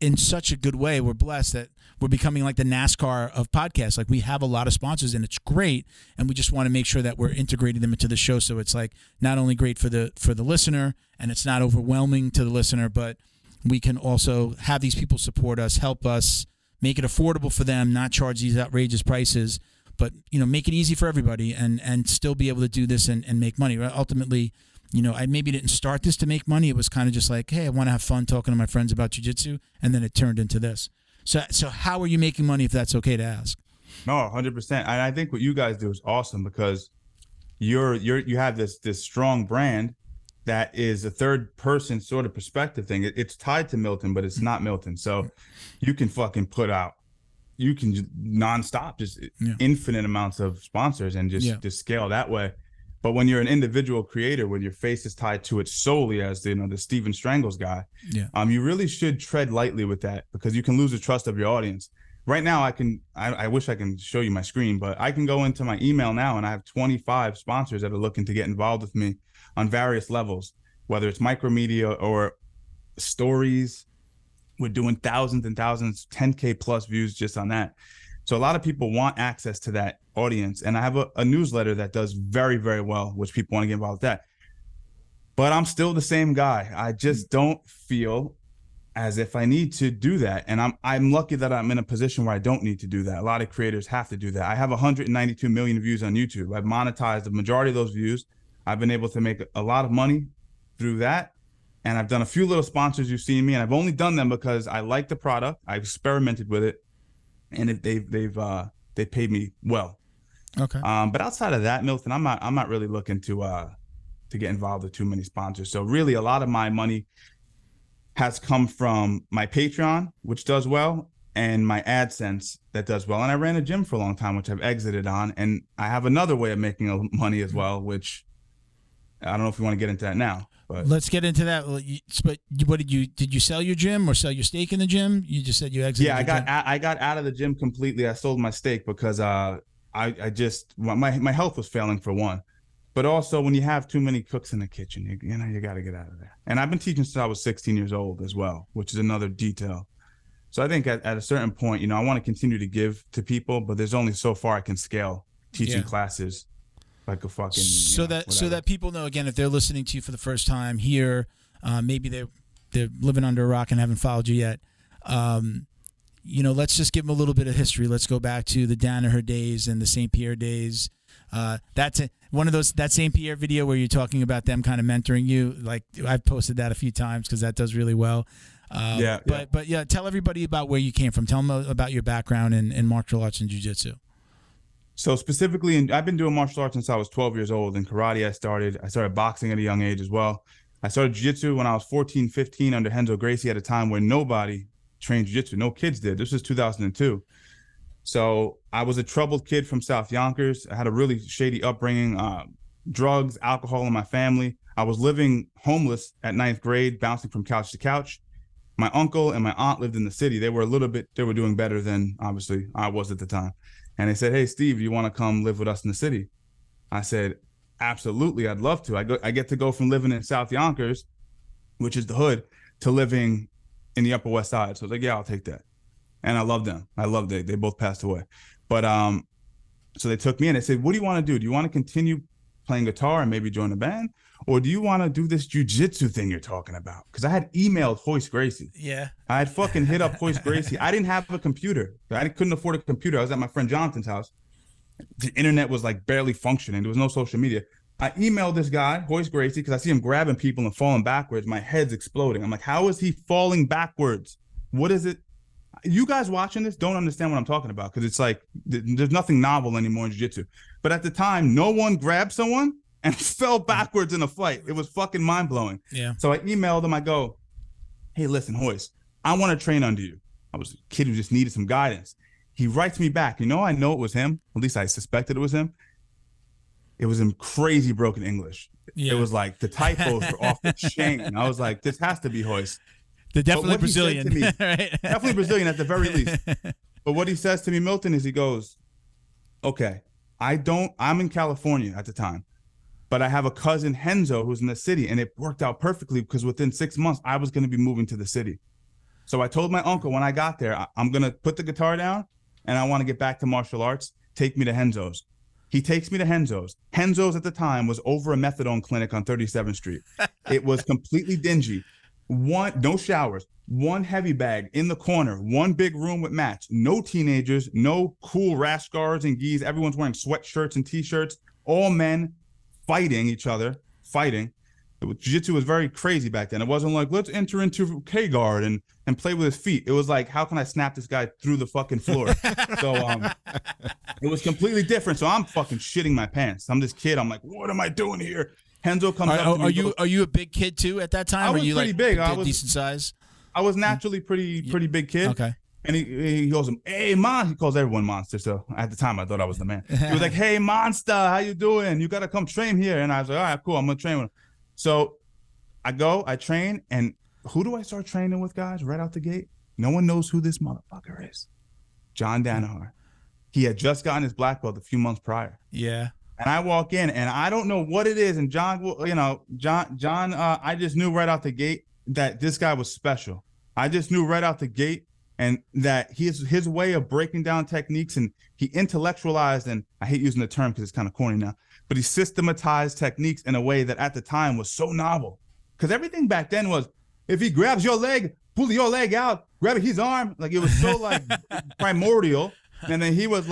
in such a good way, we're blessed that we're becoming like the NASCAR of podcasts. Like, we have a lot of sponsors and it's great. And we just want to make sure that we're integrating them into the show. So it's like not only great for the listener and it's not overwhelming to the listener, but we can also have these people support us, help us, make it affordable for them, not charge these outrageous prices, but, you know, make it easy for everybody and still be able to do this and make money. Ultimately, you know, I maybe didn't start this to make money. It was kind of just like, hey, I want to have fun talking to my friends about jiu-jitsu, and then it turned into this. So how are you making money, if that's okay to ask? No, 100%. And I think what you guys do is awesome, because you have this strong brand that is a third person sort of perspective thing. It's tied to Milton, but it's not Milton. So you can fucking put out, you can nonstop, just infinite amounts of sponsors and just scale that way. But when you're an individual creator, when your face is tied to it solely as the Steven Strangles guy, you really should tread lightly with that, because you can lose the trust of your audience. Right now, I wish I can show you my screen, but I can go into my email now and I have 25 sponsors that are looking to get involved with me on various levels, whether it's micromedia or stories. We're doing thousands and thousands, 10K plus views just on that. So a lot of people want access to that audience. And I have a newsletter that does very, very well, which people want to get involved with that. But I'm still the same guy. I just don't feel as if I need to do that. And I'm lucky that I'm in a position where I don't need to do that. A lot of creators have to do that. I have 192 million views on YouTube. I've monetized the majority of those views. I've been able to make a lot of money through that. And I've done a few little sponsors you've seen me, and I've only done them because I like the product. I've experimented with it, and they've paid me well. Okay. But outside of that, Milton, I'm not really looking to get involved with too many sponsors. So really, a lot of my money has come from my Patreon, which does well, and my AdSense that does well. And I ran a gym for a long time, which I've exited on, and I have another way of making money as well, which I don't know if you want to get into that now. But let's get into that. But what did you sell your gym or sell your stake in the gym? You just said you exited. Yeah, I got out of the gym completely. I sold my stake because I just my health was failing, for one, but also when you have too many cooks in the kitchen, you got to get out of there. And I've been teaching since I was 16 years old as well, which is another detail. So I think at a certain point, I want to continue to give to people, but there's only so far I can scale teaching classes. Like a fucking so that people know, again, if they're listening to you for the first time here, maybe they're living under a rock and haven't followed you yet. Let's just give them a little bit of history. Let's go back to the Danaher days and the St. Pierre days. That's one of those, that St. Pierre video where you're talking about them kind of mentoring you. Like, I've posted that a few times because that does really well. But tell everybody about where you came from. Tell them about your background in martial arts and jiu-jitsu. So specifically, I've been doing martial arts since I was 12 years old. In karate, I started boxing at a young age as well. I started jiu-jitsu when I was 14, 15 under Renzo Gracie at a time where nobody trained jiu-jitsu. No kids did. This was 2002. So I was a troubled kid from South Yonkers. I had a really shady upbringing, drugs, alcohol in my family. I was living homeless at 9th grade, bouncing from couch to couch. My uncle and my aunt lived in the city. They were doing better than obviously I was at the time. And they said, hey, Steve, you want to come live with us in the city? I said, absolutely, I'd love to. I get to go from living in South Yonkers, which is the hood, to living in the Upper West Side. So I was like, yeah, I'll take that. And I loved them. I loved it. They both passed away. But so they took me in. They said, what do you want to do? Do you want to continue playing guitar and maybe join a band? Or do you want to do this jujitsu thing you're talking about? Because I had emailed Hoist Gracie. Yeah. I had fucking hit up Hoist Gracie. I didn't have a computer. I couldn't afford a computer. I was at my friend Jonathan's house. The internet was like barely functioning. There was no social media. I emailed this guy, Hoist Gracie, because I see him grabbing people and falling backwards. My head's exploding. I'm like, how is he falling backwards? What is it? You guys watching this don't understand what I'm talking about, because it's like there's nothing novel anymore in jiu-jitsu. But at the time, no one grabbed someone and fell backwards in a fight. It was fucking mind-blowing. Yeah. So I emailed him. I go, hey, listen, Hoist, I want to train under you. I was a kid who just needed some guidance. He writes me back. I know it was him. At least I suspected it was him. It was in crazy broken English. Yeah. It was like the typos were off the chain. I was like, this has to be Hoist. They're definitely Brazilian. Me, right? Definitely Brazilian at the very least. But what he says to me, Milton, is he goes, okay, I'm in California at the time, but I have a cousin, Henzo, who's in the city, and it worked out perfectly because within 6 months, I was going to be moving to the city. So I told my uncle when I got there, I'm going to put the guitar down and I want to get back to martial arts. Take me to Henzo's. He takes me to Henzo's. Henzo's at the time was over a methadone clinic on 37th Street. It was completely dingy. No showers, one heavy bag in the corner, one big room with mats, no teenagers, no cool rash guards and gis. Everyone's wearing sweatshirts and t-shirts, all men fighting each other, fighting. Jiu-jitsu was very crazy back then. It wasn't like, let's enter into K-guard and play with his feet. It was like, how can I snap this guy through the fucking floor? So it was completely different. So I'm fucking shitting my pants. I'm this kid. I'm like, what am I doing here? Henzo comes up to me. Are you a big kid too at that time? I was pretty big. I was decent size. I was naturally pretty big kid. Okay. And he goes, hey, man. He calls everyone monster. So at the time, I thought I was the man. He was like, hey, monster, how you doing? You got to come train here. And I was like, all right, cool. I'm going to train with him. So I train. And who do I start training with, guys, right out the gate? No one knows who this motherfucker is. John Danaher. He had just gotten his black belt a few months prior. Yeah. And I walk in, and I don't know what it is. And John, I just knew right out the gate that this guy was special. I just knew right out the gate, and that his way of breaking down techniques, and he intellectualized, and I hate using the term because it's kind of corny now, but he systematized techniques in a way that at the time was so novel. Because everything back then was, if he grabs your leg, pull your leg out, grab his arm. Like, it was so like primordial. And then he was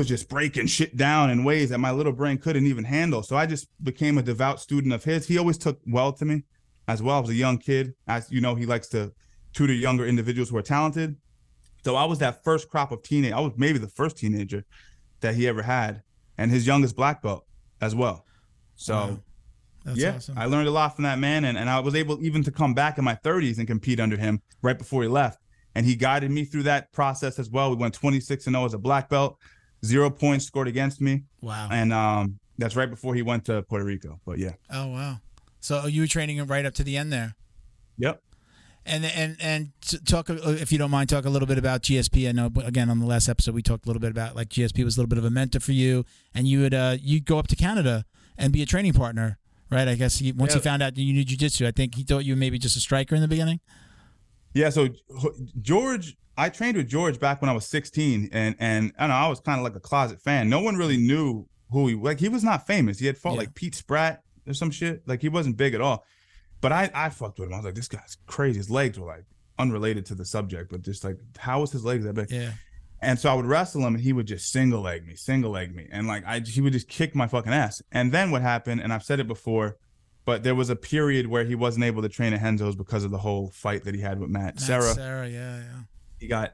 just breaking shit down in ways that my little brain couldn't even handle. So I just became a devout student of his. He always took well to me as well. I was a young kid. As you know, he likes to tutor younger individuals who are talented. So I was that first crop of teenage. I was maybe the first teenager that he ever had, and his youngest black belt as well. So wow. That's awesome. I learned a lot from that man. And I was able even to come back in my 30s and compete under him right before he left. And he guided me through that process as well. We went 26-0 as a black belt, 0 points scored against me. Wow. And that's right before he went to Puerto Rico. But yeah. Oh, wow. So you were training him right up to the end there. Yep. And talk, if you don't mind, talk a little bit about GSP. I know, again, on the last episode, we talked a little bit about, like, GSP was a little bit of a mentor for you, and you'd go up to Canada and be a training partner, right? I guess once he found out that you knew jiu-jitsu, I think he thought you were maybe just a striker in the beginning. Yeah, so George, I trained with George back when I was 16, and I don't know, I was kind of like a closet fan. No one really knew who he was not famous. He had fought like Pete Spratt or some shit. Like, he wasn't big at all. But I fucked with him. I was like, this guy's crazy. His legs were like unrelated to the subject, but just like, how was his legs that big? Yeah. And so I would wrestle him, and he would just single leg me. And like, he would just kick my fucking ass. And then what happened, and I've said it before, but there was a period where he wasn't able to train at Henzo's because of the whole fight that he had with Matt Serra. Yeah. He got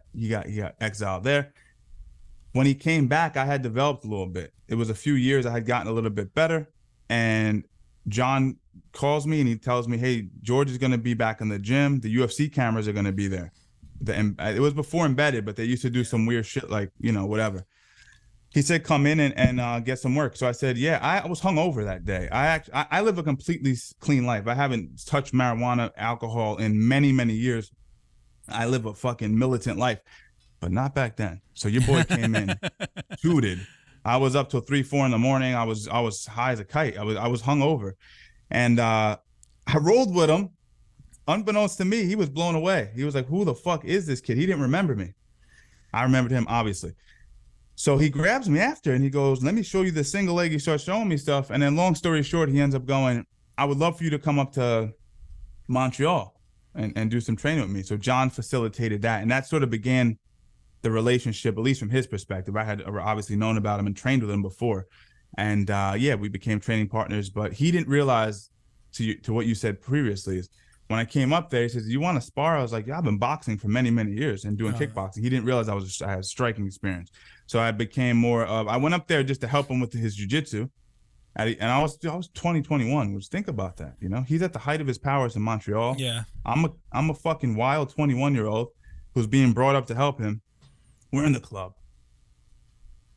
exiled there. When he came back, I had developed a little bit. It was a few years I had gotten a little bit better. And John calls me and he tells me, hey, George is going to be back in the gym. The UFC cameras are going to be there. It was before Embedded, but they used to do some weird shit like, whatever. he said, come in and get some work. So I said, yeah, I was hungover that day. I live a completely clean life. I haven't touched marijuana, alcohol in many, many years. I live a fucking militant life, but not back then. So your boy came in, tooted. I was up till 3, 4 in the morning. I was high as a kite. I was hungover, and I rolled with him. Unbeknownst to me, he was blown away. He was like, who the fuck is this kid? He didn't remember me. I remembered him, obviously. So he grabs me after and he goes, let me show you the single leg. He starts showing me stuff. And then long story short, he ends up going, I would love for you to come up to Montreal and do some training with me. So John facilitated that. And that sort of began the relationship, at least from his perspective. I had obviously known about him and trained with him before. And yeah, we became training partners. But he didn't realize, to what you said previously, is when I came up there, he says, you want to spar? I was like, yeah, I've been boxing for many, many years and doing kickboxing. He didn't realize I had striking experience. So I became more of, I went up there just to help him with his jiu-jitsu. And I was 20, 21, which think about that. You know, he's at the height of his powers in Montreal. Yeah. I'm a fucking wild 21-year-old who's being brought up to help him. We're in the club.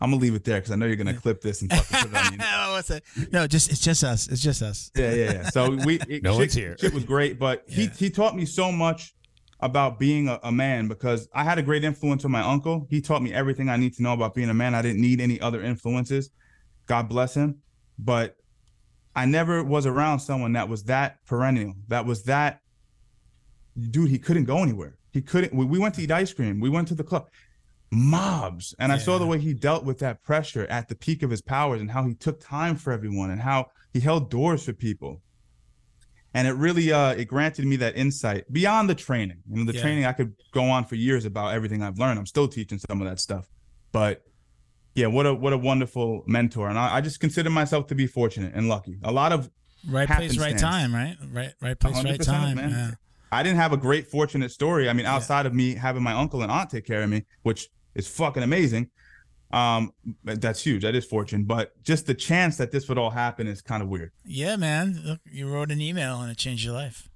I'm gonna leave it there because I know you're gonna clip this and fucking put it on you. What's it? No, it's just us. It's just us. Yeah. So no one's here. Shit was great, but he taught me so much about being a man, because I had a great influence on my uncle. He taught me everything I need to know about being a man. I didn't need any other influences. God bless him. But I never was around someone that was that perennial. That was that dude. He couldn't go anywhere. He couldn't. We went to eat ice cream. We went to the club. Mobs. And I saw the way he dealt with that pressure at the peak of his powers, and how he took time for everyone, and how he held doors for people. And it really it granted me that insight beyond the training. You know, the training, I could go on for years about everything I've learned. I'm still teaching some of that stuff. But yeah, what a wonderful mentor. And I just consider myself to be fortunate and lucky. A lot of right place, right time, right place, right time. Man. Yeah. I didn't have a great fortunate story. I mean, outside of me having my uncle and aunt take care of me, which is fucking amazing. That's huge. That is fortune. But just the chance that this would all happen is kind of weird. Yeah, man. Look, you wrote an email and it changed your life,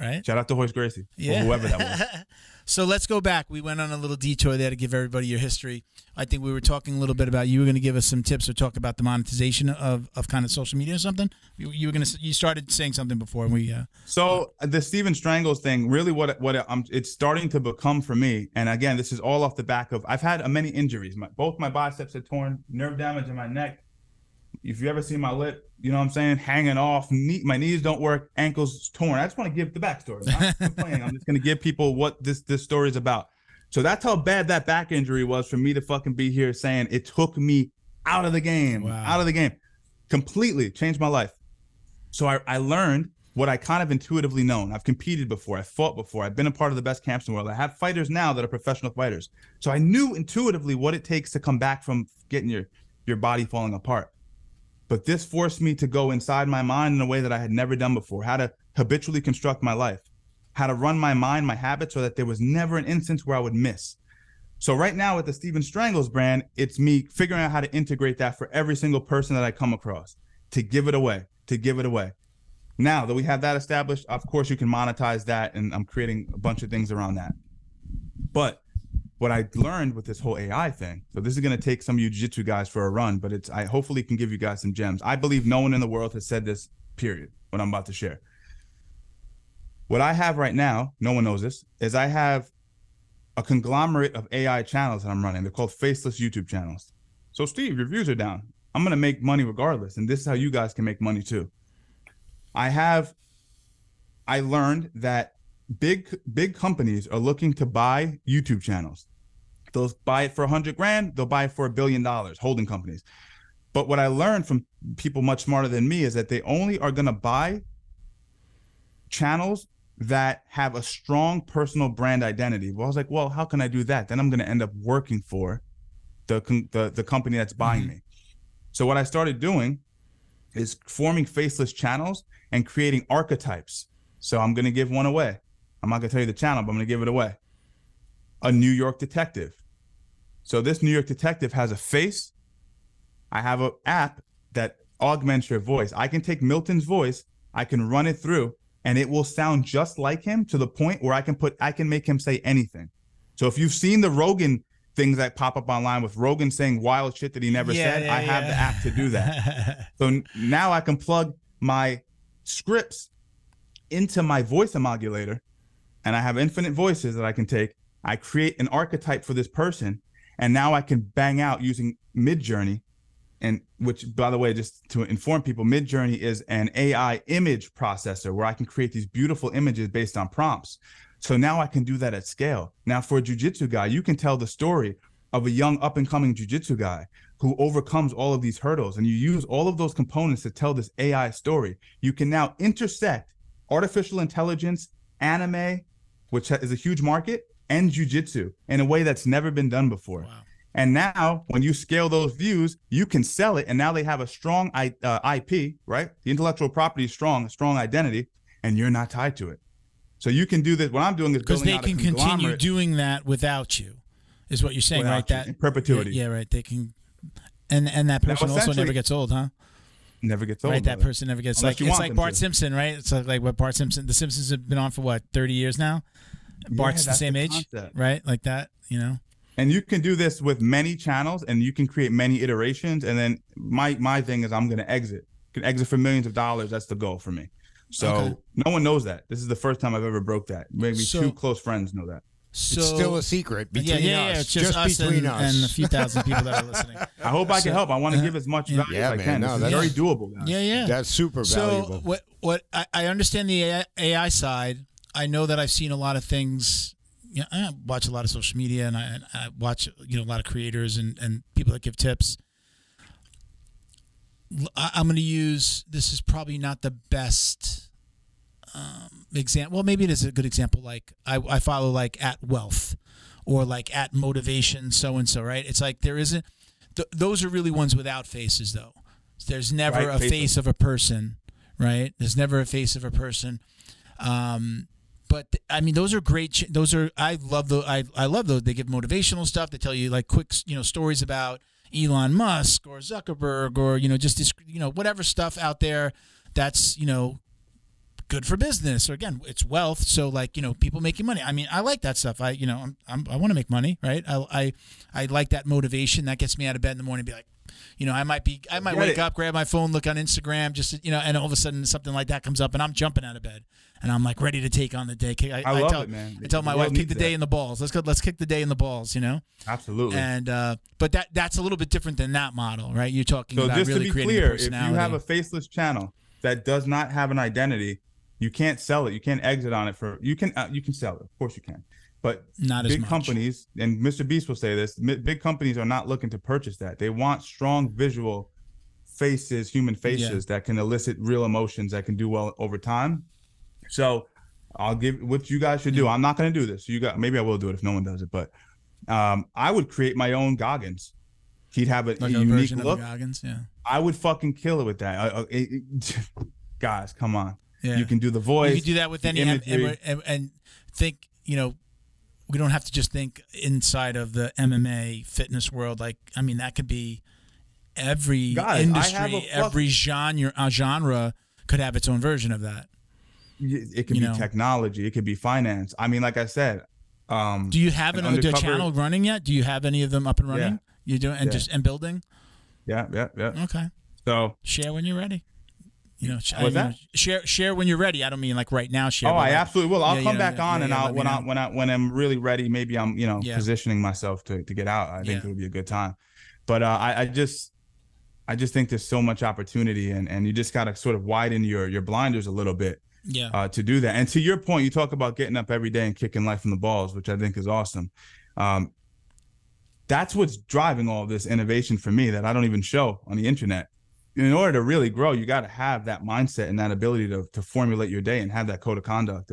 right? Shout out to Hoist Gracie, or whoever that was. So let's go back. We went on a little detour there to give everybody your history. I think we were talking a little bit about, you were going to give us some tips or talk about the monetization of kind of social media or something. You started saying something before, and we. So the Steven Strangles thing, really, it's starting to become for me. And again, this is all off the back of, I've had many injuries. Both my biceps are torn, nerve damage in my neck. If you ever see my lip, you know what I'm saying, hanging off, my knees don't work, ankles torn. I just want to give the backstory. I'm not complaining. I'm just going to give people what this story is about. So that's how bad that back injury was for me to fucking be here saying it took me out of the game, completely changed my life. So I learned what I kind of intuitively known. I've competed before. I've fought before. I've been a part of the best camps in the world. I have fighters now that are professional fighters. So I knew intuitively what it takes to come back from getting your body falling apart. But this forced me to go inside my mind in a way that I had never done before, how to habitually construct my life, how to run my mind, my habits, so that there was never an instance where I would miss. So right now with the Steven Strangles brand, it's me figuring out how to integrate that for every single person that I come across, to give it away. Now that we have that established, of course you can monetize that, and I'm creating a bunch of things around that. But what I learned with this whole AI thing, so this is going to take some of you jiu-jitsu guys for a run, but I hopefully can give you guys some gems. I believe no one in the world has said this, period, what I'm about to share. What I have right now, no one knows this, is I have a conglomerate of AI channels that I'm running. They're called faceless YouTube channels. So Steve, your views are down. I'm going to make money regardless, and this is how you guys can make money too. I learned that big companies are looking to buy YouTube channels. They'll buy it for $100 grand. They'll buy it for $1 billion, holding companies. But what I learned from people much smarter than me is that they only are going to buy channels that have a strong personal brand identity. Well, I was like, well, how can I do that? Then I'm going to end up working for the company that's buying me. So what I started doing is forming faceless channels and creating archetypes. So I'm going to give one away. I'm not going to tell you the channel, but I'm going to give it away. A New York detective. So this New York detective has a face. I have an app that augments your voice. I can take Milton's voice, I can run it through, and it will sound just like him, to the point where I can make him say anything. So if you've seen the Rogan things that pop up online with Rogan saying wild shit that he never said. I have the app to do that. So now I can plug my scripts into my voice emulator, and I have infinite voices that I can take. I create an archetype for this person, and now I can bang out using Midjourney, and which, by the way, just to inform people, Midjourney is an AI image processor where I can create these beautiful images based on prompts. So now I can do that at scale. Now for a jiu-jitsu guy, you can tell the story of a young up-and-coming jiu-jitsu guy who overcomes all of these hurdles, and you use all of those components to tell this AI story. You can now intersect artificial intelligence, anime, which is a huge market, and jiu-jitsu in a way that's never been done before. Wow. And now when you scale those views, you can sell it, and now they have a strong IP, right? The intellectual property is strong, a strong identity, and you're not tied to it. So you can do this. What I'm doing is because they can continue doing that without you, is what you're saying, right? That in perpetuity. Yeah, right. They can, and that person also never gets old, huh? Never gets old. Right, that person never gets like it's like Bart Simpson, right? It's like what Bart Simpson. The Simpsons have been on for what, 30 years now. Bart's the same age, right? Like that, you know. And you can do this with many channels, and you can create many iterations. And then my thing is, I'm going to exit. Can exit for millions of dollars. That's the goal for me. So no one knows that. This is the first time I've ever broke that. Maybe two close friends know that. So, it's still a secret between us. Yeah, it's just us between us and a few thousand people that are listening. I hope I can help. I want to give as much value as I can. No, that's very doable, guys. Yeah. That's super valuable. So what I understand the AI side. I know that I've seen a lot of things. You know, I watch a lot of social media, and I watch a lot of creators and people that give tips. I'm going to use, this is probably not the best example. Well, maybe it is a good example. Like I follow like @wealth or like @motivation so-and-so, right? It's like there isn't, those are really ones without faces though. There's never a face of a person, right? There's never a face of a person. But I mean, those are great. I love those. I love those. They give motivational stuff. They tell you like quick, stories about Elon Musk or Zuckerberg or, just this, whatever stuff out there that's, good for business. Or again, it's wealth. So like, people making money. I mean, I like that stuff. I want to make money, right? I like that motivation that gets me out of bed in the morning and be like, I might wake up, grab my phone, look on Instagram, just, and all of a sudden something like that comes up and I'm jumping out of bed and I'm like ready to take on the day. I love it, man. I tell my wife, kick the day in the balls. Let's kick the day in the balls, Absolutely. And, but that's a little bit different than that model, right? You're talking about just really to be creating clear, a personality. if you have a faceless channel that does not have an identity, you can't sell it. You can't exit on it you can sell it. Of course you can. But not big as much. Companies, and Mr. Beast will say this, big companies are not looking to purchase that. They want strong visual faces, human faces that can elicit real emotions, that can do well over time. So I'll give what you guys should do. I'm not going to do this. Maybe I will do it if no one does it, but I would create my own Goggins. He'd have a unique look. Of Goggins, yeah. I would fucking kill it with that. Guys, come on. Yeah. You can do the voice. You can do that with any and think, we don't have to just think inside of the MMA fitness world. Like, I mean, that could be every industry, every genre could have its own version of that. It could be technology. It could be finance. I mean, like I said, do you have a channel running yet? Do you have any of them up and running? Yeah. You doing and building? Yeah. Okay. So share when you're ready. What's that? Share when you're ready. I don't mean like right now. Share. Oh, I absolutely will. I'll come back on, and I'll when I'm really ready. Maybe I'm positioning myself to get out. I think it would be a good time. But I just think there's so much opportunity, and you just got to sort of widen your blinders a little bit. Yeah. To do that. And to your point, you talk about getting up every day and kicking life in the balls, which I think is awesome. That's what's driving all this innovation for me that I don't even show on the internet. In order to really grow, you got to have that mindset and that ability to formulate your day and have that code of conduct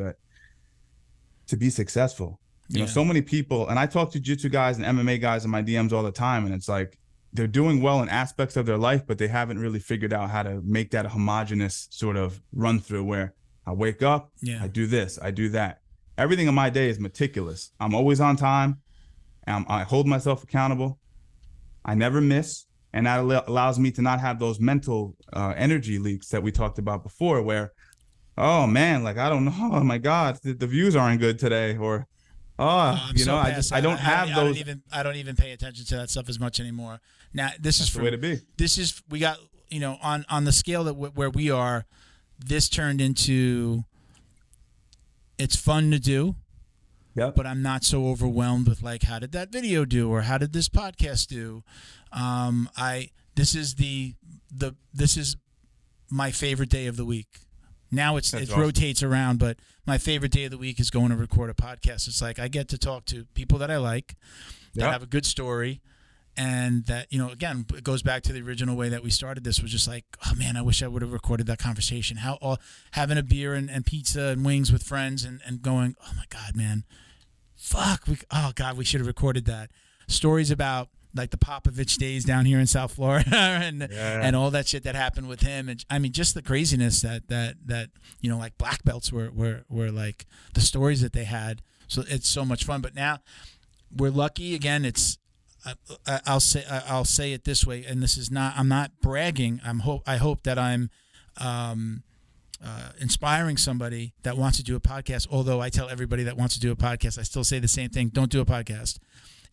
to be successful. So many people, and I talk to jiu-jitsu guys and MMA guys in my DMs all the time, and it's like they're doing well in aspects of their life, but they haven't really figured out how to make that a homogenous sort of run through where I wake up, I do this, I do that. Everything in my day is meticulous. I'm always on time. I hold myself accountable. I never miss. And that allows me to not have those mental energy leaks that we talked about before, where, oh man, like, I don't know, oh my God, the views aren't good today, or You know, I don't have those. I don't even pay attention to that stuff as much anymore. Now this is the way to be. This is, we got, you know, on the scale that where we are, this turned into, it's fun to do. Yep. But I'm not so overwhelmed with like, how did that video do, or how did this podcast do? This is my favorite day of the week. Now it awesome. Rotates around, but my favorite day of the week is going to record a podcast. It's like I get to talk to people that I like, that have a good story, and that, you know, again, it goes back to the original way that we started this, was just like, oh man, I wish I would have recorded that conversation. Having a beer and pizza and wings with friends and going, oh my God, man, fuck, we should have recorded that. Stories about like the Popovich days down here in South Florida and all that shit that happened with him. And I mean, just the craziness that you know, like black belts were like the stories that they had. So it's so much fun. But now we're lucky. Again, it's I'll say it this way, and this is not, I'm not bragging. I hope that I'm inspiring somebody that wants to do a podcast. Although I tell everybody that wants to do a podcast, I still say the same thing: don't do a podcast.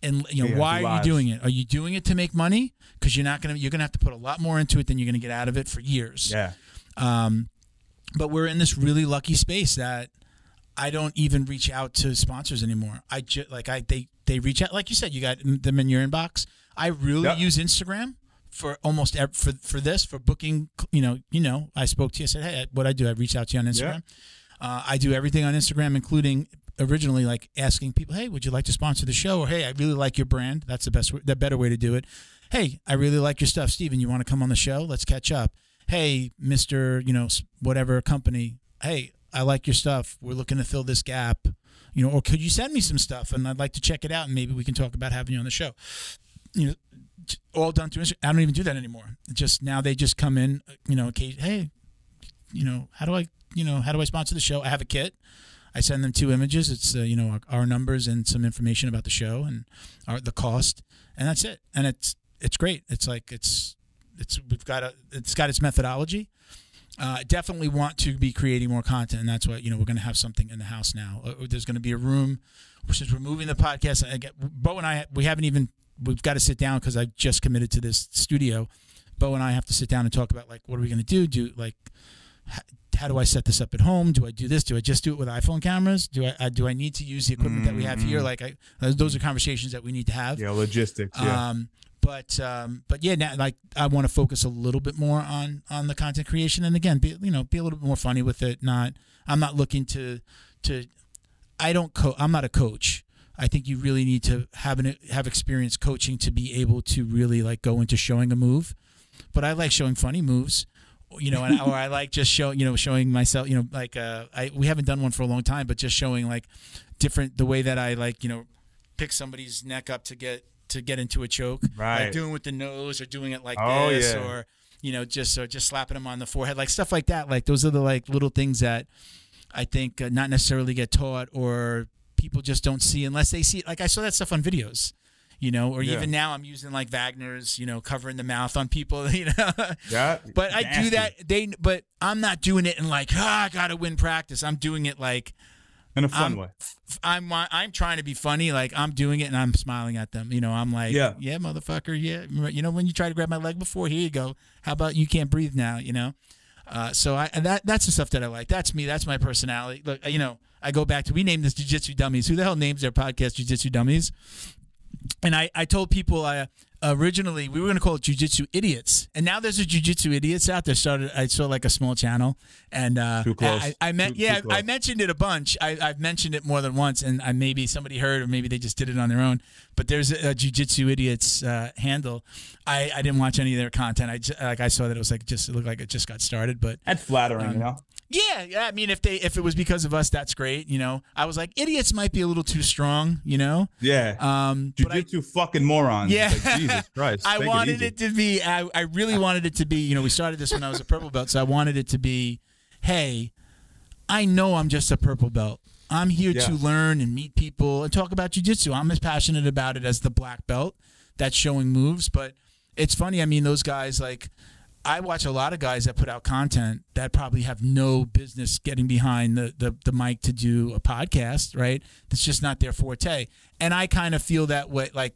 And you know, why are you doing it? Are you doing it to make money? Because you're gonna have to put a lot more into it than you're gonna get out of it for years. Yeah. But we're in this really lucky space that I don't even reach out to sponsors anymore. They reach out, like you said, you got them in your inbox. I really use Instagram for almost for booking. You know, I spoke to you. I said, hey, what I do, I reach out to you on Instagram. I do everything on Instagram, including originally like asking people, hey, would you like to sponsor the show? Or hey, I really like your brand. That's the better way to do it. Hey, I really like your stuff, Steven. You want to come on the show? Let's catch up. Hey, Mr. You know, whatever company. Hey, I like your stuff. We're looking to fill this gap. You know, or could you send me some stuff and I'd like to check it out and maybe we can talk about having you on the show. You know, all done through Instagram. I don't even do that anymore. Just now they just come in, you know, hey, you know, how do I sponsor the show? I have a kit. I send them 2 images. It's you know, our numbers and some information about the show and the cost, and that's it. And it's great. It's like it's got its methodology. Definitely want to be creating more content, and that's what, you know, we're going to have something in the house now. There's going to be a room, since we're moving the podcast. Bo and I, we've got to sit down because I just committed to this studio. Bo and I have to sit down and talk about like, what are we going to do? How do I set this up at home? Do I do this? Do I just do it with iPhone cameras? Do I need to use the equipment that we have here? Like those are conversations that we need to have. Yeah, logistics. Yeah. But yeah, now, like, I want to focus a little bit more on the content creation, and again, be a little bit more funny with it. I'm not looking to. I'm not a coach. I think you really need to have experience coaching to be able to really like go into showing a move. But I like showing funny moves, you know, or I like just showing myself, you know, like we haven't done one for a long time, but just showing like the way that I like, you know, pick somebody's neck up to get into a choke, right? Like doing with the nose, or doing it like this, or you know, just slapping them on the forehead, like stuff like that. Like those are the like little things that I think not necessarily get taught, or people just don't see unless they see it. Like I saw that stuff on videos, you know, or even now I'm using like Wagner's, you know, covering the mouth on people, you know. Yeah. But I do that. But I'm not doing it in like, I gotta win practice. I'm doing it like in a fun way. I'm trying to be funny. Like I'm doing it and I'm smiling at them. You know, I'm like, yeah, motherfucker. Yeah. You know, when you tried to grab my leg before, here you go. How about you can't breathe now, you know? So that's the stuff that I like. That's me. That's my personality. Look, you know, I go back to, we named this Jiu-Jitsu Dummies. Who the hell names their podcast Jiu-Jitsu Dummies? And I told people originally we were going to call it Jiu-Jitsu Idiots, and now there's a Jiu-Jitsu Idiots out there. I saw like a small channel, and too close. I mentioned it a bunch. I've mentioned it more than once, and maybe somebody heard, or maybe they just did it on their own. But there's a Jiu-Jitsu Idiots handle. I didn't watch any of their content. I saw that it looked like it just got started. But that's flattering, you know. Yeah. I mean, if it was because of us, that's great. You know, I was like, idiots might be a little too strong. You know. Yeah. Jiu-Jitsu fucking morons. Yeah. Like, Jesus Christ. I wanted it to be. I really wanted it to be. You know, we started this when I was a purple belt, so I wanted it to be. Hey, I know I'm just a purple belt. I'm here to learn and meet people and talk about jiu-jitsu. I'm as passionate about it as the black belt that's showing moves. But it's funny. I mean, those guys like. I watch a lot of guys that put out content that probably have no business getting behind the mic to do a podcast, right? That's just not their forte. And I kind of feel that way. Like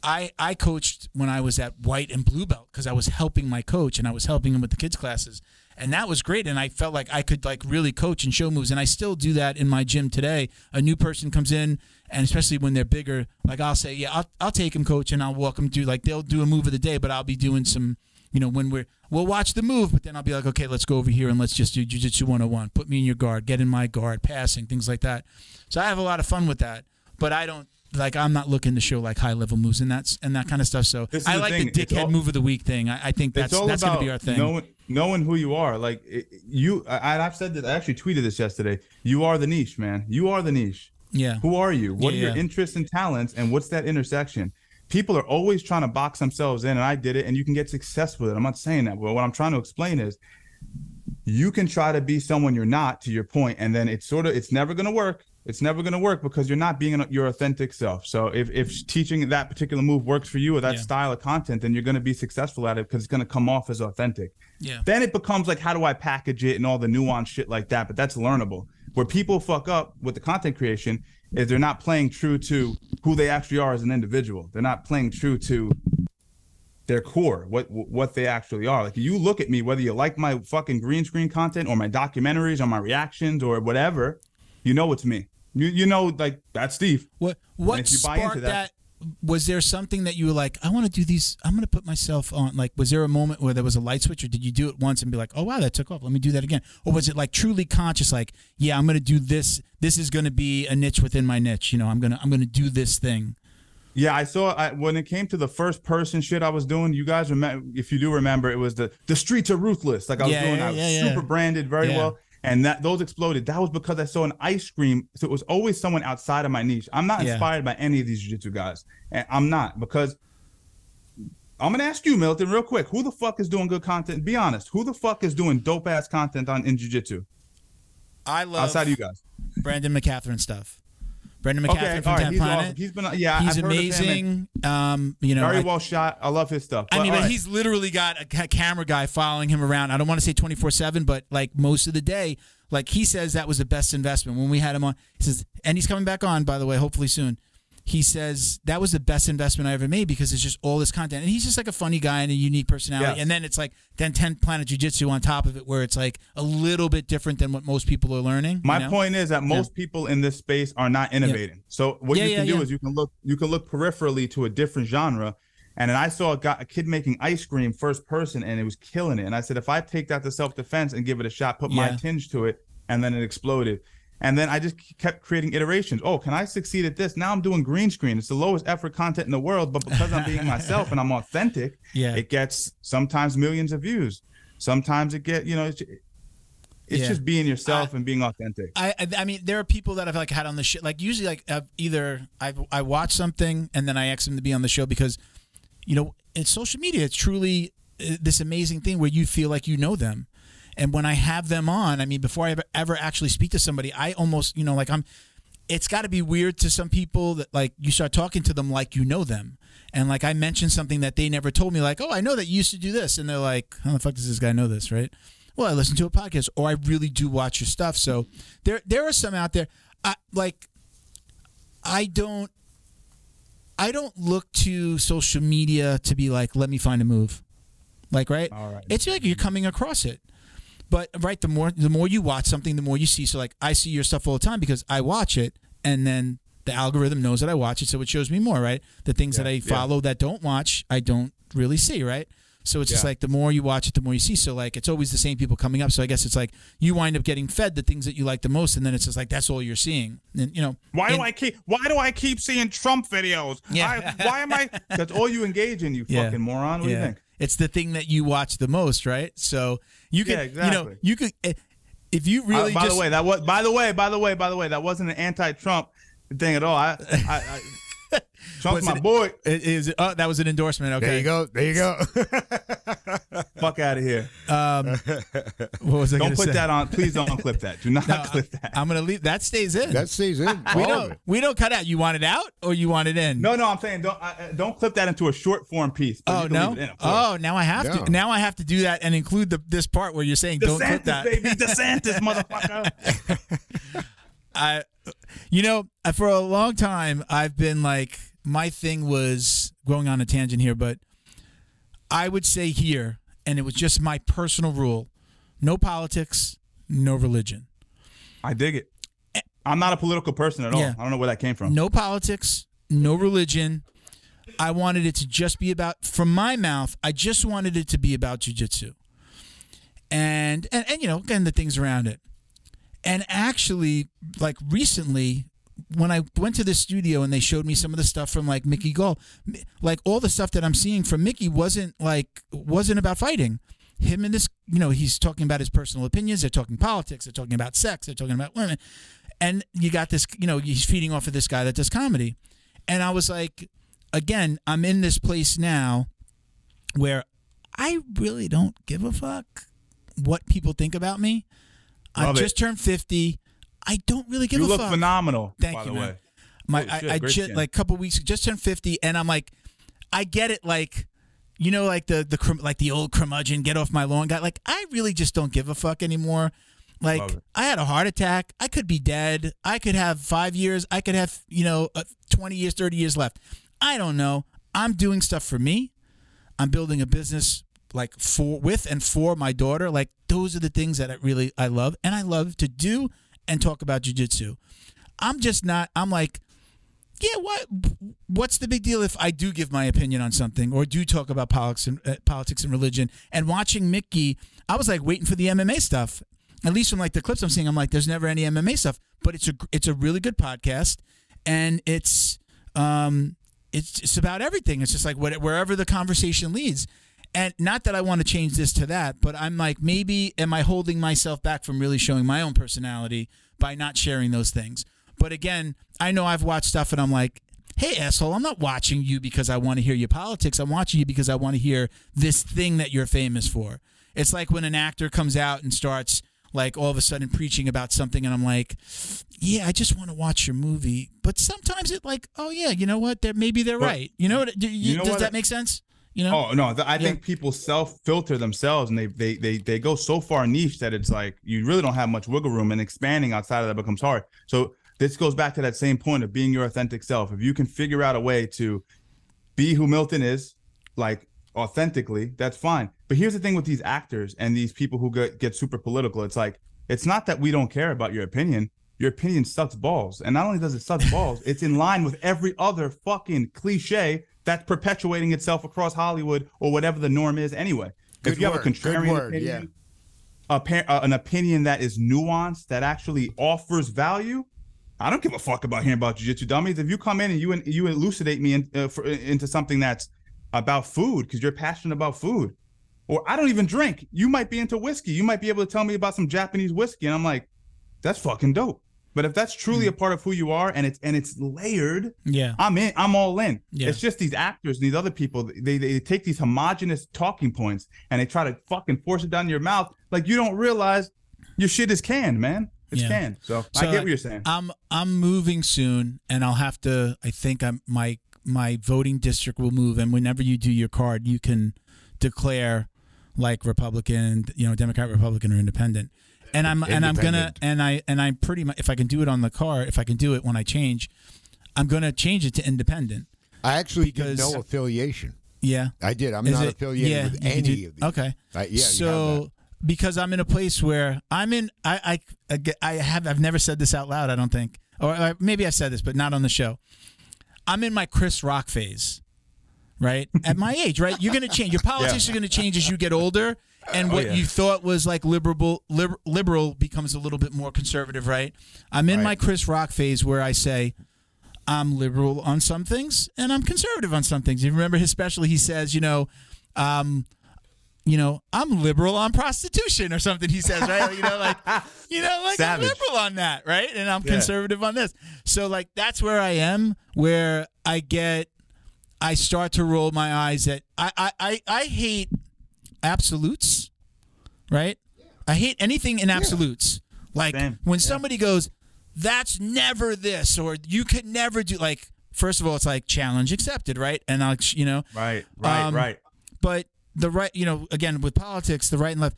I coached when I was at white and blue belt because I was helping my coach and I was helping him with the kids classes. And that was great. And I felt like I could like really coach and show moves. And I still do that in my gym today. A new person comes in, and especially when they're bigger, like I'll say, yeah, I'll take them, coach, and I'll walk them through. Like they'll do a move of the day, but I'll be doing some, you know, when we'll watch the move, but then I'll be like, okay, let's go over here and let's just do Jiu-Jitsu 101. Put me in your guard, get in my guard, passing, things like that. So I have a lot of fun with that. But I don't. Like I'm not looking to show like high level moves and that kind of stuff. So I like the dickhead move of the week thing. I think that's going to be our thing. Knowing who you are, like I've said that. I actually tweeted this yesterday. You are the niche, man. You are the niche. Yeah. Who are you? What are your interests and talents, and what's that intersection? People are always trying to box themselves in, and I did it, and you can get success with it. I'm not saying that, but what I'm trying to explain is you can try to be someone you're not, to your point, and then it's never going to work. It's never going to work because you're not being your authentic self. So if teaching that particular move works for you or that style of content, then you're going to be successful at it because it's going to come off as authentic. Yeah. Then it becomes like, how do I package it and all the nuanced shit like that? But that's learnable. Where people fuck up with the content creation is they're not playing true to who they actually are as an individual. They're not playing true to their core, what they actually are. Like you look at me, whether you like my fucking green screen content or my documentaries or my reactions or whatever, you know it's me. You know, like that's Steve. What sparked that? Was there something that you were like, I want to do these, I'm going to put myself on? Like, was there a moment where there was a light switch, or did you do it once and be like, oh wow, that took off, let me do that again? Or was it like truly conscious, like, yeah, I'm going to do this, this is going to be a niche within my niche, you know, I'm going to do this thing? Yeah, I saw when it came to the first person shit I was doing, you guys remember, if you do remember, it was the streets are ruthless. Like I was super branded very well. And those exploded. That was because I saw an ice cream. So it was always someone outside of my niche. I'm not inspired by any of these jiu-jitsu guys. And I'm not, because I'm going to ask you, Milton, real quick. Who the fuck is doing good content? Be honest. Who the fuck is doing dope-ass content in jiu-jitsu? I love outside of you guys. Brandon McCaffrey stuff. Brendan McCaffrey from 10 Planet. Awesome. He's been, he's amazing. You know, very well shot. I love his stuff. But he's literally got a camera guy following him around. I don't want to say 24/7, but like most of the day. Like he says that was the best investment when we had him on. He says, and he's coming back on, by the way, hopefully soon. He says that was the best investment I ever made because it's just all this content. And he's just like a funny guy and a unique personality. Yes. And then it's like 10 Planet Jiu-Jitsu on top of it, where it's like a little bit different than what most people are learning. My point is that most people in this space are not innovating. So what you can do is you can look peripherally to a different genre. And then I saw a kid making ice cream first person, and it was killing it. And I said, if I take that to self-defense and give it a shot, put my tinge to it, and then it exploded. And then I just kept creating iterations. Oh, can I succeed at this? Now I'm doing green screen. It's the lowest effort content in the world, but because I'm being myself and I'm authentic, it gets sometimes millions of views. Sometimes it get, it's just being yourself and being authentic. I mean, there are people that I've like had on the show. Like usually, like either I watch something and then I ask them to be on the show because, in social media, it's truly this amazing thing where you feel like you know them. And when I have them on, I mean, before I ever actually speak to somebody, I almost, it's got to be weird to some people that like you start talking to them like you know them. And like I mentioned something that they never told me, like, oh, I know that you used to do this. And they're like, how the fuck does this guy know this, right? Well, I listen to a podcast, or I really do watch your stuff. So there are some out there. I don't look to social media to be like, let me find a move. Like, right? All right. It's like you're coming across it. But right, the more you watch something, the more you see. So like I see your stuff all the time because I watch it, and then the algorithm knows that I watch it, so it shows me more, right? The things that I follow that don't watch, I don't really see, right? So it's just like the more you watch it, the more you see. So like it's always the same people coming up. So I guess it's like you wind up getting fed the things that you like the most, and then it's just like that's all you're seeing. And why do I keep seeing Trump videos? Yeah. Why am I? That's all you engage in, you fucking moron. What do you think? It's the thing that you watch the most, right? So you can, exactly. You could, if you really. By the way, that wasn't an anti-Trump thing at all. Trump's my boy. That was an endorsement. Okay, There you go. Fuck out of here. What was I Don't put say? that on. Please don't clip that. Do not clip that. I'm gonna leave. That stays in. That stays in. We don't cut out. You want it out or you want it in? No, I'm saying don't clip that into a short form piece. Oh no. Now I have to. Now I have to do that and include this part where you're saying don't clip that. Baby, DeSantis, motherfucker. For a long time, I've been like, my thing was going on a tangent here, but I would say here, and it was just my personal rule: no politics, no religion. I dig it. I'm not a political person at all. I don't know where that came from. No politics, no religion. I wanted it to just be about, from my mouth, I just wanted it to be about jiu-jitsu. And again, the things around it. And actually, like recently, when I went to the studio and they showed me some of the stuff from like Mickey Gall, like all the stuff that I'm seeing from Mickey wasn't about fighting. Him and this, he's talking about his personal opinions. They're talking politics. They're talking about sex. They're talking about women. And you got this, he's feeding off of this guy that does comedy. And I was like, again, I'm in this place now where I really don't give a fuck what people think about me. I just turned 50. I don't really give a fuck. You look phenomenal, Thank you, by the way. I just, like a couple weeks, just turned 50, and I'm like, I get it, like, like the old curmudgeon, get off my lawn guy. Like, I really just don't give a fuck anymore. Like, I had a heart attack. I could be dead. I could have 5 years. I could have, 20 years, 30 years left. I don't know. I'm doing stuff for me. I'm building a business like with and for my daughter. Like, those are the things that I love, and I love to do and talk about jiu-jitsu. I'm like, yeah, what's the big deal if I do give my opinion on something or do talk about politics and religion? And watching Mickey, I was like waiting for the MMA stuff. At least from like the clips I'm seeing, I'm like, there's never any MMA stuff, but it's a really good podcast, and it's about everything. It's just like wherever the conversation leads. And not that I want to change this to that, but I'm like, maybe am I holding myself back from really showing my own personality by not sharing those things? But again, I know I've watched stuff and I'm like, hey, asshole, I'm not watching you because I want to hear your politics. I'm watching you because I want to hear this thing that you're famous for. It's like when an actor comes out and starts like all of a sudden preaching about something and I'm like, yeah, I just want to watch your movie. But sometimes it's like, oh yeah, you know what? Maybe they're right. Does that make sense? Oh no, I think people self-filter themselves, and they go so far niche that it's like you really don't have much wiggle room, and expanding outside of that becomes hard. So this goes back to that same point of being your authentic self. If you can figure out a way to be who Milton is, like authentically, that's fine. But here's the thing with these actors and these people who get super political. It's like, it's not that we don't care about your opinion. Your opinion sucks balls. And not only does it suck balls, it's in line with every other fucking cliche that's perpetuating itself across Hollywood or whatever the norm is anyway. If you have a contrarian opinion, an opinion that is nuanced, that actually offers value, I don't give a fuck about hearing about jiu-jitsu dummies. If you come in and you elucidate me into something that's about food because you're passionate about food, or I don't even drink, you might be into whiskey. You might be able to tell me about some Japanese whiskey, and I'm like, that's fucking dope. But if that's truly a part of who you are and it's layered, I'm all in. Yeah. It's just these actors and these other people, they take these homogenous talking points and they try to fucking force it down your mouth. Like, you don't realize your shit is canned, man. It's canned. So I get what you're saying. I'm moving soon, and I'll have to, I think my voting district will move, and whenever you do your card, you can declare like Republican, Democrat, Republican, or Independent. And I'm pretty much, if I can do it on the card, if I can do it when I change, I'm gonna change it to independent. I actually did no affiliation. Yeah, I did. I'm not affiliated with any of these. Okay. So because I'm in a place where I'm in, I've never said this out loud. I don't think, or maybe I said this, but not on the show. I'm in my Chris Rock phase, right? At my age, right? You're gonna change. Your politics are gonna change as you get older. And what you thought was like liberal becomes a little bit more conservative, right? I'm in my Chris Rock phase where I say I'm liberal on some things and I'm conservative on some things. You remember his special? He says, I'm liberal on prostitution or something. He says, right? I'm liberal on that, right? And I'm conservative on this. So like that's where I am, where I start to roll my eyes at I hate absolutes, right? I hate anything in absolutes. Like when somebody goes, that's never this, or you could never do, like, first of all, it's like challenge accepted, right? And I'll, you know, right. But the right, you know, again with politics, the right and left,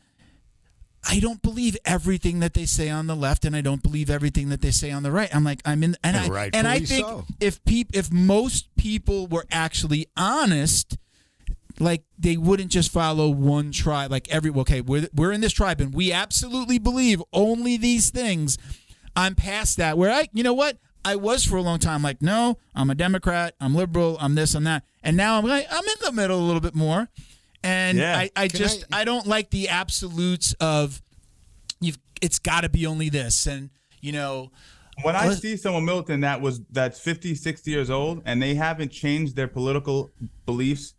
I don't believe everything that they say on the left, and I don't believe everything that they say on the right. I'm like, I'm in, and I think if most people were actually honest, like they wouldn't just follow one tribe. Like we're in this tribe, and we absolutely believe only these things. I'm past that. Where you know what? I was for a long time like, no, I'm a Democrat, I'm liberal, I'm this, I'm that, and now I'm like, I'm in the middle a little bit more. And I don't like the absolutes of it's got to be only this, and you know. When I see someone, Milton, that's 50, 60 years old, and they haven't changed their political beliefs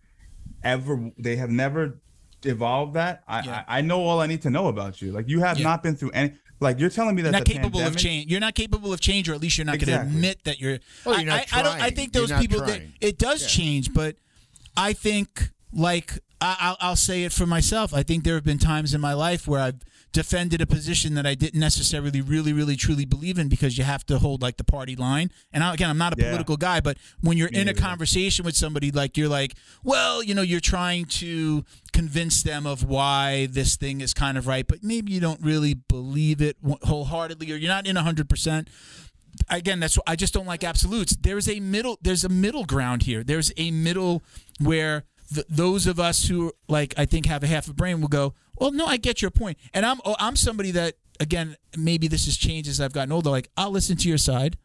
ever, they have never evolved that. I know all I need to know about you. Like you have not been through any. Like you're telling me that you're not capable of change. You're not capable of change, or at least you're not going to admit that you're. Well, you're not trying. I think those people it does change, but I think like I'll say it for myself. I think there have been times in my life where I've defended a position that I didn't necessarily really truly believe in, because you have to hold like the party line. And I'm not a political guy, but when you're in a conversation with somebody, like you're like, well, you know, you're trying to convince them of why this thing is kind of right, but maybe you don't really believe it wholeheartedly, or you're not in 100%. Again, that's I just don't like absolutes. There's a middle ground here. There's a middle where those of us who, like, I think have a half a brain will go, well, no, I get your point. And I'm somebody that, again, maybe this has changed as I've gotten older. Like, I'll listen to your side.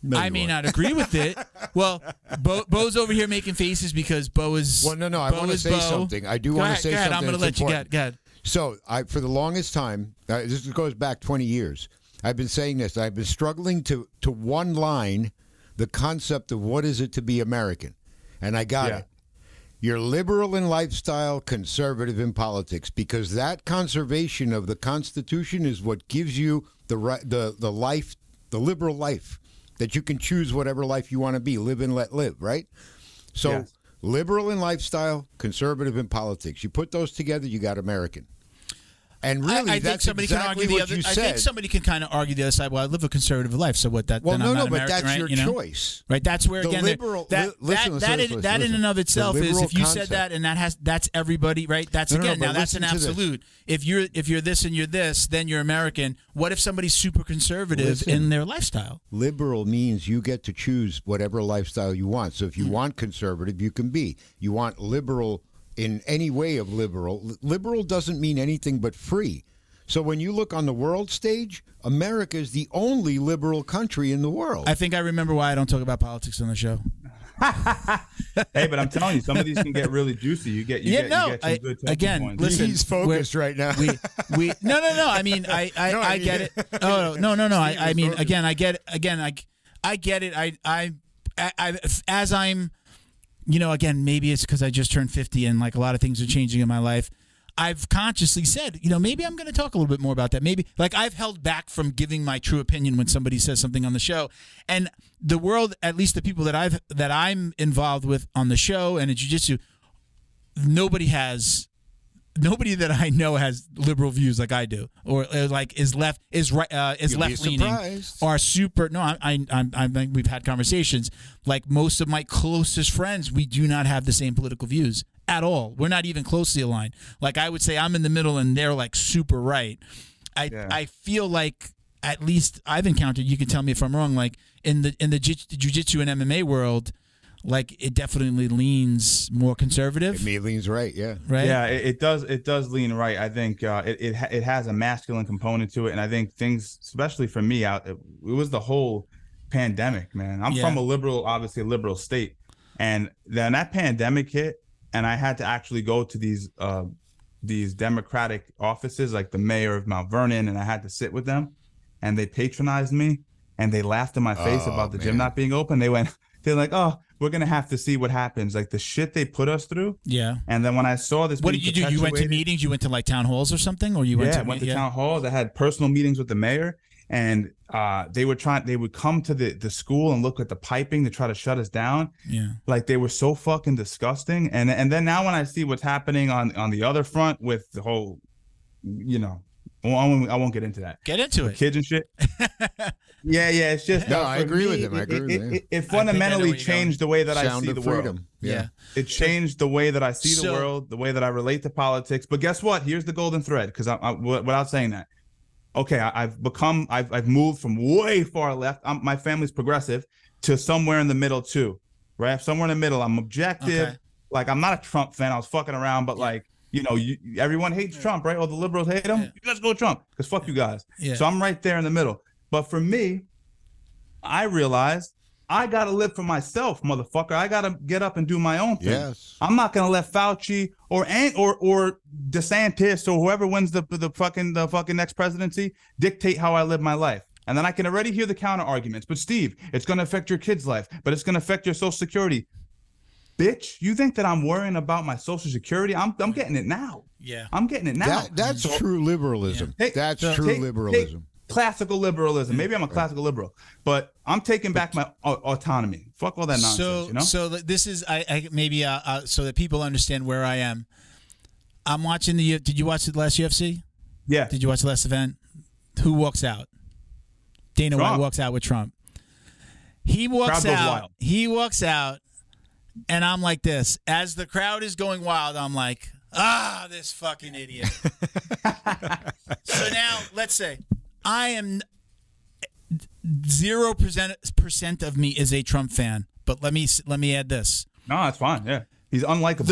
No, I may not agree with it. Well, Bo's over here making faces because Bo is. Well, no. I want to say something. I do want to say something. I'm going to let you go ahead. So, for the longest time, this goes back 20 years. I've been saying this. I've been struggling to one line the concept of what is it to be American, and I got it. You're liberal in lifestyle, conservative in politics, because that conservation of the Constitution is what gives you the life, the liberal life, that you can choose whatever life you want to be, live and let live, right? So liberal in lifestyle, conservative in politics. You put those together, you got American. And really, I think somebody can argue the other. I think somebody can kind of argue the other side. Well, I live a conservative life, so what? Well, no, but that's your choice, right? That's where again, that in and of itself is, if you said that, and that's everybody, right? That's that's an absolute. If you're this and you're this, then you're American. What if somebody's super conservative in their lifestyle? Liberal means you get to choose whatever lifestyle you want. So if you want conservative, you can be. You want liberal. In any way of liberal doesn't mean anything but free. So when you look on the world stage, America is the only liberal country in the world. I think I remember why I don't talk about politics on the show. Hey, but I'm telling you, some of these can get really juicy. You get some good again. Listen, he's focused right now. No. I mean, I get it. Oh no. I mean, again, I get it. I get it. I as I'm. You know, again, maybe it's because I just turned 50 and like a lot of things are changing in my life. I've consciously said, you know, maybe I'm going to talk a little bit more about that. Maybe like I've held back from giving my true opinion when somebody says something on the show. And the world, at least the people that I'm involved with on the show and in jiu-jitsu, nobody that I know has liberal views like I do, or like is left leaning, or super. No, we've had conversations. Like most of my closest friends, we do not have the same political views at all. We're not even closely aligned. Like I would say, I'm in the middle, and they're like super right. I feel like at least I've encountered. You can tell me if I'm wrong. Like in the jiu-jitsu and MMA world. Like it definitely leans more conservative. It leans right, yeah. Right. Yeah, it does. It does lean right. I think it has a masculine component to it, and I think things, especially for me, it was the whole pandemic, man. I'm from obviously a liberal state, and then that pandemic hit, and I had to actually go to these Democratic offices, like the mayor of Mount Vernon, and I had to sit with them, and they patronized me, and they laughed in my face about the gym not being open. They're like, oh, we're going to have to see what happens. Like the shit they put us through. Yeah. And then when I saw this. What did you do? You went to meetings? You went to like town halls or something? Or you went to town halls. I had personal meetings with the mayor. and they would come to the school and look at the piping to try to shut us down. Yeah, like they were so fucking disgusting. And then now when I see what's happening on the other front with the whole, you know, I won't get into that. Get into it, kids and shit. Yeah, it's just no. I agree with him. I agree with him. It fundamentally changed the way that I see the world. Yeah, it changed the way that I see the world, the way that I relate to politics. But guess what? Here's the golden thread. Because without saying that, okay, I've moved from way far left. My family's progressive to somewhere in the middle too, right? Somewhere in the middle. I'm objective. Okay. Like I'm not a Trump fan. I was fucking around, but like. You know, everyone hates Trump, right? All the liberals hate him. Yeah. Let's go Trump, because fuck you guys. Yeah. So I'm right there in the middle. But for me, I realized I got to live for myself, motherfucker. I got to get up and do my own thing. Yes. I'm not going to let Fauci or DeSantis or whoever wins the fucking next presidency dictate how I live my life. And then I can already hear the counter arguments. But Steve, it's going to affect your kid's life, but it's going to affect your Social Security. Bitch, you think that I'm worrying about my Social Security? I'm getting it now. Yeah, I'm getting it now. That's true liberalism. Yeah. That's true liberalism. Classical liberalism. Maybe I'm a classical liberal, but I'm taking back my autonomy. Fuck all that nonsense. You know? So this is I maybe so that people understand where I am. I'm watching the. Did you watch the last UFC? Yeah. Did you watch the last event? Who walks out? Dana White walks out with Trump. He walks out. He walks out. And I'm like this. As the crowd is going wild, I'm like, this fucking idiot. So now, let's say, I am 0% of me is a Trump fan. But let me add this. No, that's fine. Yeah. He's unlikable.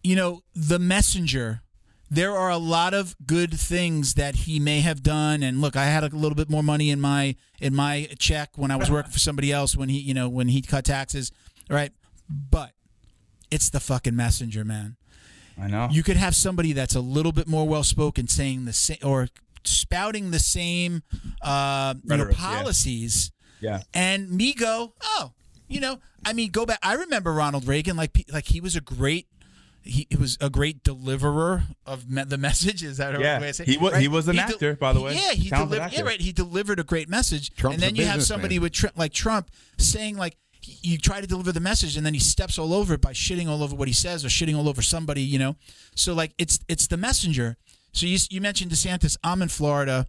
The messenger, there are a lot of good things that he may have done. And look, I had a little bit more money in my check when I was working for somebody else when he cut taxes, right? But it's the fucking messenger, man. I know. You could have somebody that's a little bit more well spoken, saying the same or spouting the same policies. Yeah. And me go, go back. I remember Ronald Reagan, like he was a great. He was a great deliverer of the message. Is that a way I say? He was an actor, by the way. Yeah, he delivered. Yeah, right. He delivered a great message. Trump's and then you have somebody with like Trump saying like you try to deliver the message, and then he steps all over it by shitting all over what he says or shitting all over somebody. You know, so like it's the messenger. So you mentioned DeSantis. I'm in Florida.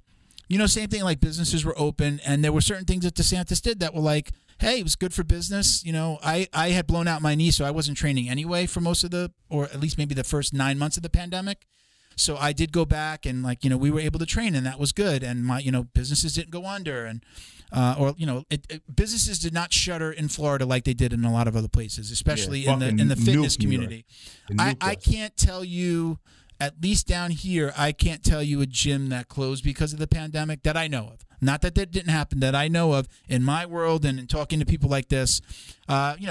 Same thing. Like businesses were open, and there were certain things that DeSantis did that were like, hey, it was good for business. I had blown out my knee, so I wasn't training anyway for most of or at least maybe the first 9 months of the pandemic. So I did go back and we were able to train, and that was good. And my, businesses didn't go under, and businesses did not shutter in Florida like they did in a lot of other places, especially in the fitness community. I can't tell you. At least down here, I can't tell you a gym that closed because of the pandemic that I know of. Not that didn't happen, that I know of in my world and in talking to people like this.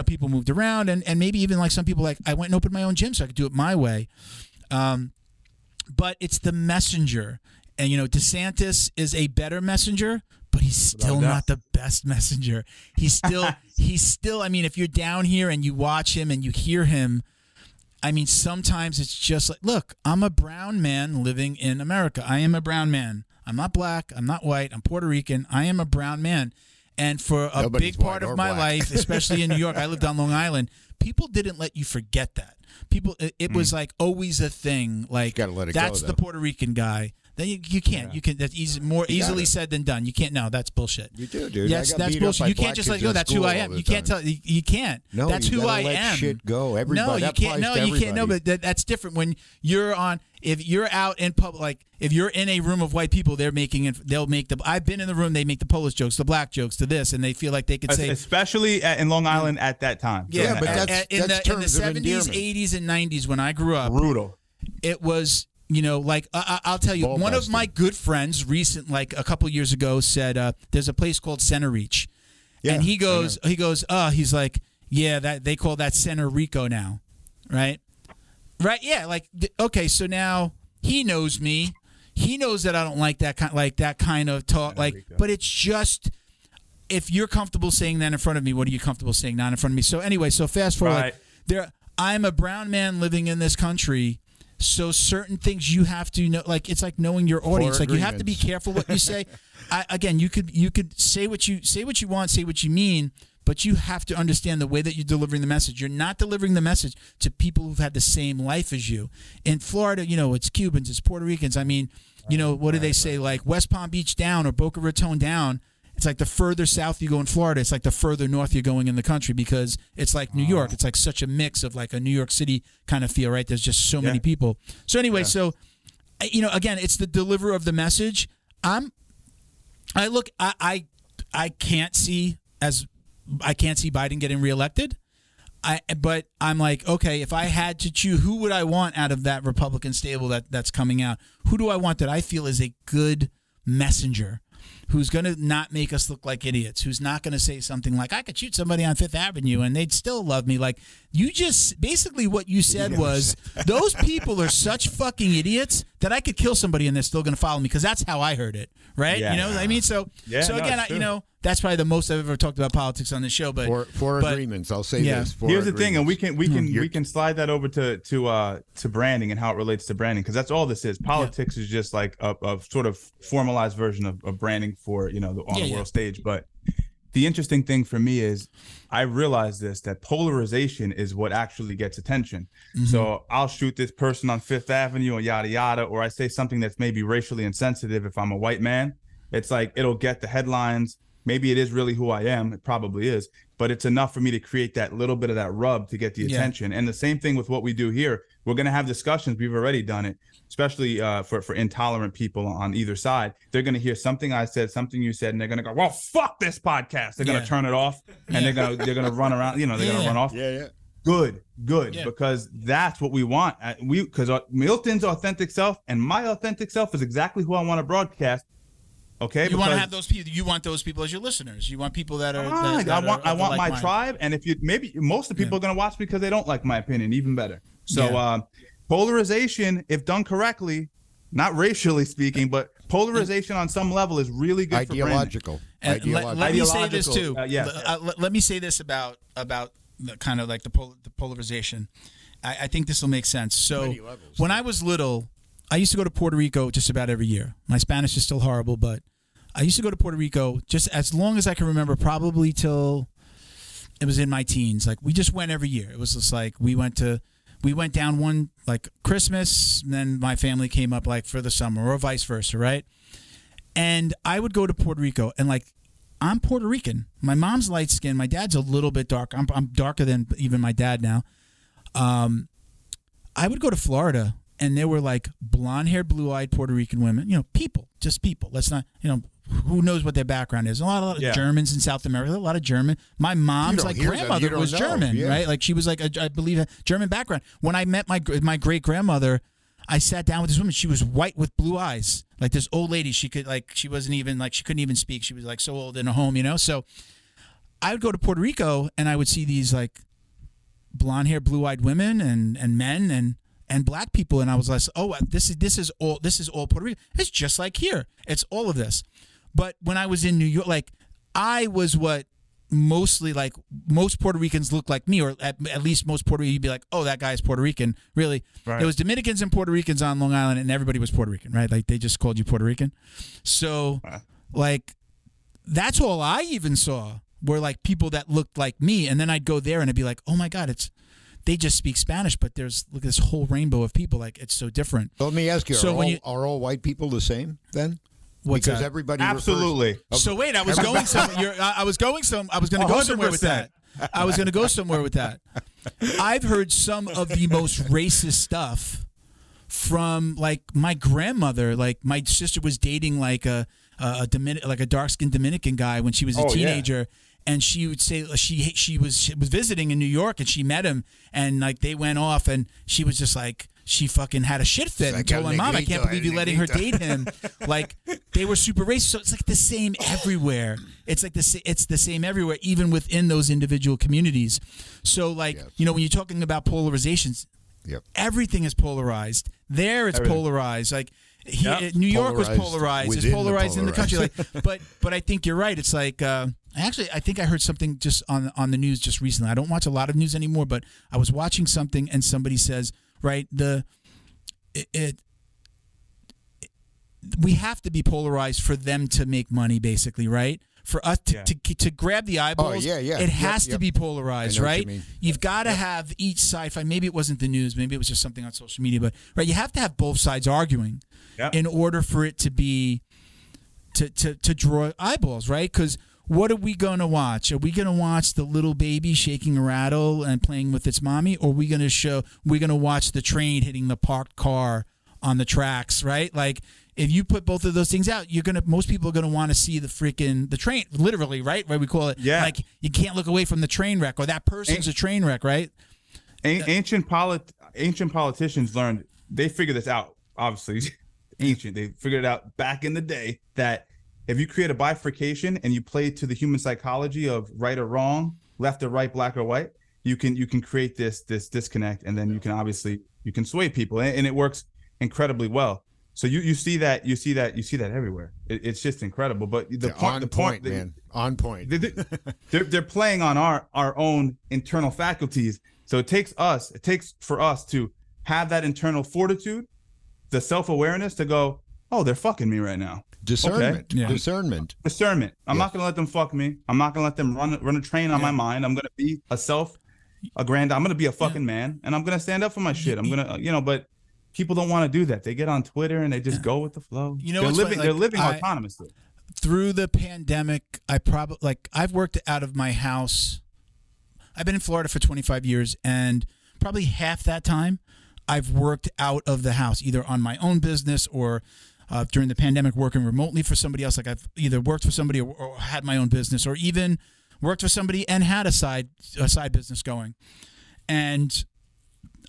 People moved around, and maybe even like some people like, I went and opened my own gym so I could do it my way. But it's the messenger. And, DeSantis is a better messenger, but he's still not the best messenger. He's still, I mean, if you're down here and you watch him and you hear him, I mean, sometimes it's just like, look, I'm a brown man living in America. I am a brown man. I'm not black. I'm not white. I'm Puerto Rican. I am a brown man. And for a big part of my life, especially in New York, I lived on Long Island, people didn't let you forget that. It was like always a thing. Like, that's the Puerto Rican guy. Then you can't. You can. That's more easily said than done. You can't. No, that's bullshit. You do, dude. Yes, that's bullshit. You can't just let go. That's who I am. You can't tell. You can't. No, that's who I let am. Shit go. Everybody. No, you can't. No, you can't. No, but that's different when you're on. If you're out in public, like if you're in a room of white people, they'll make the. I've been in the room. They make the Polish jokes, the black jokes, to this, and they feel like they could say, especially in Long Island at that time. Yeah, but that's in the 70s, 80s, and 90s when I grew up, brutal. It was. I'll tell you, one of my good friends like a couple years ago said, there's a place called Center Reach. Yeah, and he goes, he's like, yeah, that they call that Center Rico now. Right. Right. Yeah. Like, okay. So now he knows me. He knows that I don't like that kind of talk. Like, but it's just, if you're comfortable saying that in front of me, what are you comfortable saying not in front of me? So anyway, so fast forward, I'm a brown man living in this country So certain things you have to know, like it's like knowing your audience. Like you have to be careful what you say. Again, you could say what you want, say what you mean, but you have to understand the way that you're delivering the message. You're not delivering the message to people who've had the same life as you. In Florida, it's Cubans, it's Puerto Ricans. I mean, what do they say? Like West Palm Beach down or Boca Raton down. It's like the further south you go in Florida, it's like the further north you're going in the country, because it's like New York. It's like such a mix of like a New York City kind of feel, right? There's just so many people. So anyway, again, it's the deliverer of the message. I can't see Biden getting reelected. But I'm like, okay, if I had to choose, who would I want out of that Republican stable that's coming out? Who do I want that I feel is a good messenger? Who's going to not make us look like idiots, who's not going to say something like, I could shoot somebody on Fifth Avenue and they'd still love me. Like, you just, basically what you said was, those people are such fucking idiots that I could kill somebody and they're still going to follow me, because that's how I heard it, right? Yeah. You know what I mean? So again, that's probably the most I've ever talked about politics on this show. But for agreements, I'll say this. Here's the thing, and we can slide that over to branding and how it relates to branding, because that's all this is. Politics is just like a sort of formalized version of branding for the world stage. But the interesting thing for me is I realize that polarization is what actually gets attention. Mm-hmm. So I'll shoot this person on Fifth Avenue or yada yada, or I say something that's maybe racially insensitive if I'm a white man. It's like it'll get the headlines. Maybe it is really who I am. It probably is. But it's enough for me to create that little bit of that rub to get the attention. And the same thing with what we do here. We're going to have discussions. We've already done it, especially for intolerant people on either side. They're going to hear something I said, something you said, and they're going to go, well, fuck this podcast. They're going to turn it off, and they're going to run around. They're going to run off. Yeah. Good. Because that's what we want. Because Milton's authentic self and my authentic self is exactly who I want to broadcast. Okay, you want to have those people. You want those people as your listeners. You want people that are. I want my tribe, and if maybe most of the people are going to watch because they don't like my opinion. Even better. So polarization, if done correctly, not racially speaking, but polarization on some level is really good. Ideological. Let me say this too. Let me say this about the kind of like the polarization. I think this will make sense. So when I was little, I used to go to Puerto Rico just about every year. My Spanish is still horrible, but I used to go to Puerto Rico just as long as I can remember, probably till it was in my teens. Like, we just went every year. It was just like we went down one like Christmas, and then my family came up like for the summer, or vice versa, right? And I would go to Puerto Rico, and like, I'm Puerto Rican. My mom's light skinned. My dad's a little bit dark. I'm darker than even my dad now. I would go to Florida, and there were like blonde-haired, blue-eyed Puerto Rican women. People, just people. Let's not, who knows what their background is. A lot of Germans in South America. A lot of German. My mom's like grandmother was German, right? Like, she was like I believe a German background. When I met my great grandmother, I sat down with this woman. She was white with blue eyes, like this old lady. She wasn't even like, she couldn't even speak. She was like so old in a home, So I would go to Puerto Rico, and I would see these like blonde-haired, blue-eyed women and men and black people, and I was like, oh, this is all Puerto Rico. It's just like here. It's all of this. But when I was in New York, like, I was what mostly like most Puerto Ricans look like me, or at least most Puerto Ricans, you'd be like, oh, that guy's Puerto Rican. Really, right. There was Dominicans and Puerto Ricans on Long Island, and everybody was Puerto Rican, right? Like, they just called you Puerto Rican. So, like, that's all I even saw were like people that looked like me, and then I'd go there and I'd be like, oh my God, they just speak Spanish, but there's this whole rainbow of people. Like, it's so different. Let me ask you: are all white people the same then? Because everybody absolutely. So wait, I was going somewhere. I was going to go somewhere with that. I was going to go somewhere with that. I've heard some of the most racist stuff from like my grandmother. Like, my sister was dating like a dark-skinned Dominican guy when she was a teenager. Yeah. And she would say she was visiting in New York, and she met him, and like they went off, and she was just like, she fucking had a shit fit and told my mom, I can't believe you're letting her date him. Like, they were super racist. So it's like the same everywhere. It's like it's the same everywhere, even within those individual communities. So like, when you're talking about polarizations, everything is polarized. There it's polarized. Like, New York was polarized. It's polarized in the country. Like, but I think you're right. It's like, actually, I think I heard something just on the news just recently. I don't watch a lot of news anymore, but I was watching something, and somebody says, right, we have to be polarized for them to make money, basically, right? For us to grab the eyeballs, it has to be polarized, right? You've got to have each side. Maybe it wasn't the news, maybe it was just something on social media, but right, you have to have both sides arguing in order for it to be to draw eyeballs, right? Because what are we going to watch? Are we going to watch the little baby shaking a rattle and playing with its mommy, or are we going to watch the train hitting the parked car on the tracks, right? Like, if you put both of those things out, most people are gonna want to see the train, literally, right? Where we call it, like, you can't look away from the train wreck, or that person's a train wreck, right? Ancient politicians learned, they figured this out. Obviously, they figured it out back in the day that if you create a bifurcation and you play to the human psychology of right or wrong, left or right, black or white, you can create this disconnect, and then you can sway people, and it works incredibly well. So you see that everywhere. It's just incredible. But the point, man, on point. They're playing on our own internal faculties. So it takes for us to have that internal fortitude, the self-awareness to go, oh, they're fucking me right now. Discernment. Okay? Yeah. Discernment. I'm not gonna let them fuck me. I'm not gonna let them run a train on my mind. I'm gonna be I'm gonna be a fucking man, and I'm gonna stand up for my shit. I'm gonna, but people don't want to do that. They get on Twitter and they just go with the flow. They're living autonomously. Through the pandemic, I've worked out of my house. I've been in Florida for 25 years, and probably half that time I've worked out of the house, either on my own business or during the pandemic working remotely for somebody else. Like, I've either worked for somebody or had my own business, or even worked for somebody and had a side business going. And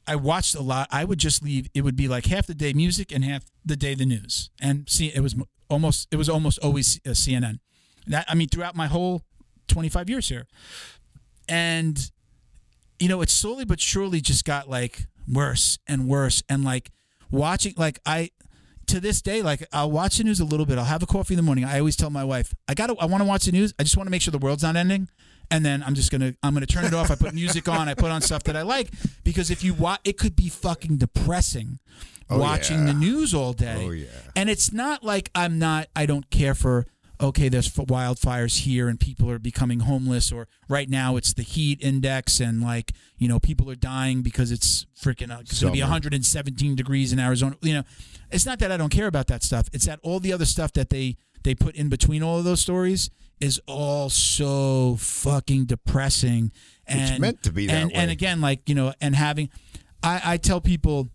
I watched a lot. I would just leave. It would be like half the day music and half the day the news. And see, it was almost always CNN. Throughout my whole 25 years here. And it slowly but surely just got like worse and worse. And like watching, like to this day, like I'll watch the news a little bit. I'll have a coffee in the morning. I always tell my wife, I want to watch the news. I just want to make sure the world's not ending. And then I'm gonna turn it off. I put music on. I put on stuff that I like, because if you watch, it could be fucking depressing watching the news all day. Oh yeah. And it's not like I don't care for, okay, there's wildfires here and people are becoming homeless, or right now it's the heat index and like, people are dying because it's freaking it's gonna be 117 degrees in Arizona. It's not that I don't care about that stuff. It's that all the other stuff that they put in between all of those stories is all so fucking depressing. And it's meant to be that way. And again, like, and having, I tell people,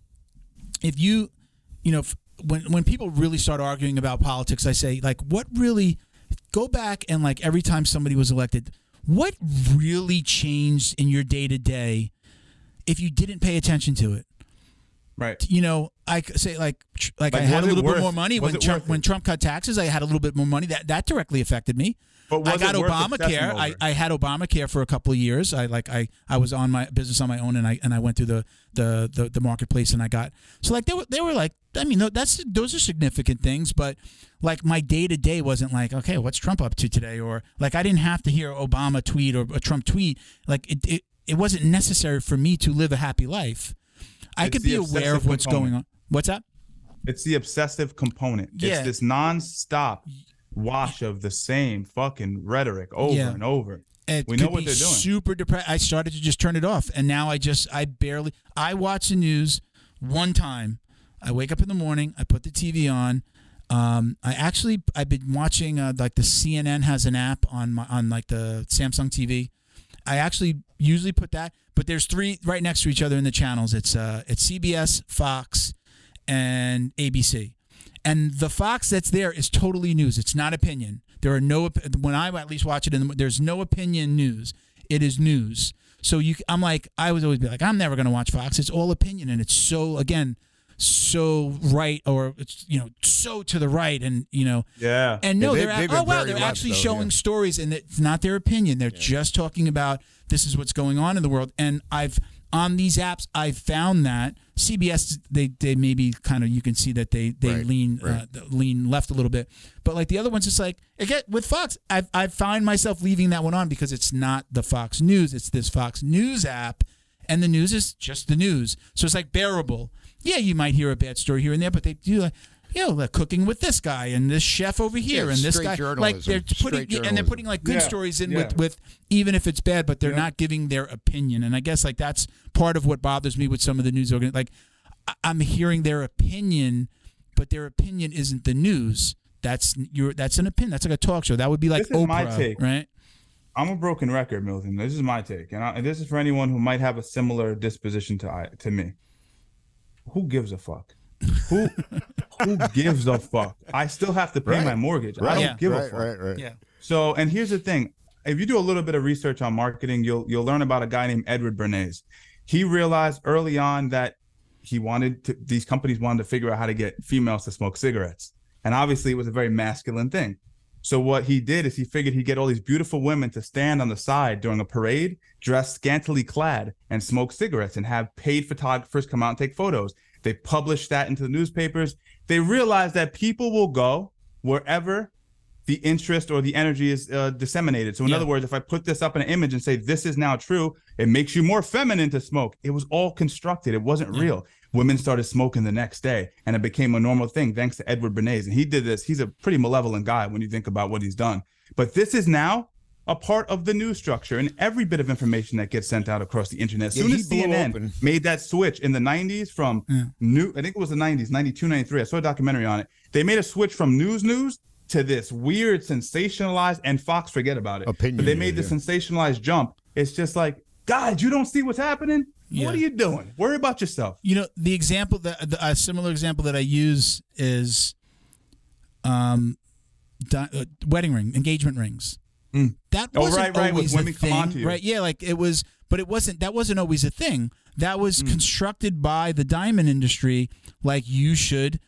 if when people really start arguing about politics, I say, like, what really, go back and like every time somebody was elected, what really changed in your day to day if you didn't pay attention to it? Right. I say like I had a little bit more money when Trump cut taxes. I had a little bit more money. That directly affected me. But I got Obamacare. I had Obamacare for a couple of years. I was on my business on my own, and I went through the marketplace, and I got, so like they were like, those are significant things, but like my day to day wasn't like, okay, what's Trump up to today, or like I didn't have to hear Obama tweet or a Trump tweet. Like it wasn't necessary for me to live a happy life. I could be aware of what's going on. What's that? It's the obsessive component. Yeah. It's this nonstop wash of the same fucking rhetoric over and over. We know what they're doing. Super depressed. I started to just turn it off, and now I watch the news one time. I wake up in the morning. I put the TV on. I've been watching like the CNN has an app on like the Samsung TV. I actually usually put that, but there's three right next to each other in the channels. It's CBS, Fox, and ABC. And the Fox that's there is totally news. It's not opinion. There are no, when I at least watch it, there's no opinion news. It is news. So I would always be like, I'm never going to watch Fox. It's all opinion, and it's so, again, so right, or it's so to the right, and and no, they're actually showing stories, and it's not their opinion. They're just talking about this is what's going on in the world. And on these apps, I've found that CBS, they maybe kind of, you can see that they lean left a little bit, but like the other ones, it's like, again with Fox, I find myself leaving that one on because it's not the Fox News, it's this Fox News app, and the news is just the news, so it's like bearable. yeah, you might hear a bad story here and there, but they do like, they're cooking with this guy and this chef over here and this guy. Like they're putting like good stories in with even if it's bad, but they're not giving their opinion. And I guess like that's part of what bothers me with some of the news organizations. Like I'm hearing their opinion, but their opinion isn't the news. That's an opinion. That's like a talk show. That would be like Oprah, my take. Right? I'm a broken record, Milton. This is my take, and this is for anyone who might have a similar disposition to me. Who gives a fuck? Who gives a fuck? I still have to pay my mortgage. I don't give a fuck. Right. Yeah. So, and here's the thing: if you do a little bit of research on marketing, you'll learn about a guy named Edward Bernays. He realized early on that these companies wanted to figure out how to get females to smoke cigarettes, and obviously it was a very masculine thing. So what he did is he figured he'd get all these beautiful women to stand on the side during a parade, dressed scantily clad, and smoke cigarettes, and have paid photographers come out and take photos. They published that into the newspapers. They realized that people will go wherever the interest or the energy is disseminated. So in other words, if I put this up in an image and say, this is now true, it makes you more feminine to smoke. It was all constructed. It wasn't real. Women started smoking the next day, and it became a normal thing thanks to Edward Bernays. And he did this. He's a pretty malevolent guy when you think about what he's done. But this is now a part of the news structure, and every bit of information that gets sent out across the internet. As soon as CNN made that switch in the 90s from I think it was the 90s, 92, 93. I saw a documentary on it. They made a switch from news to this weird sensationalized, and Fox, forget about it. Opinion, but they made the sensationalized jump. It's just like, guys, you don't see what's happening? Yeah. What are you doing? Worry about yourself. The example a similar example that I use is wedding ring, engagement rings. That wasn't always a thing, right? Yeah, like it was, but it wasn't. That wasn't always a thing. That was constructed by the diamond industry. Like, you should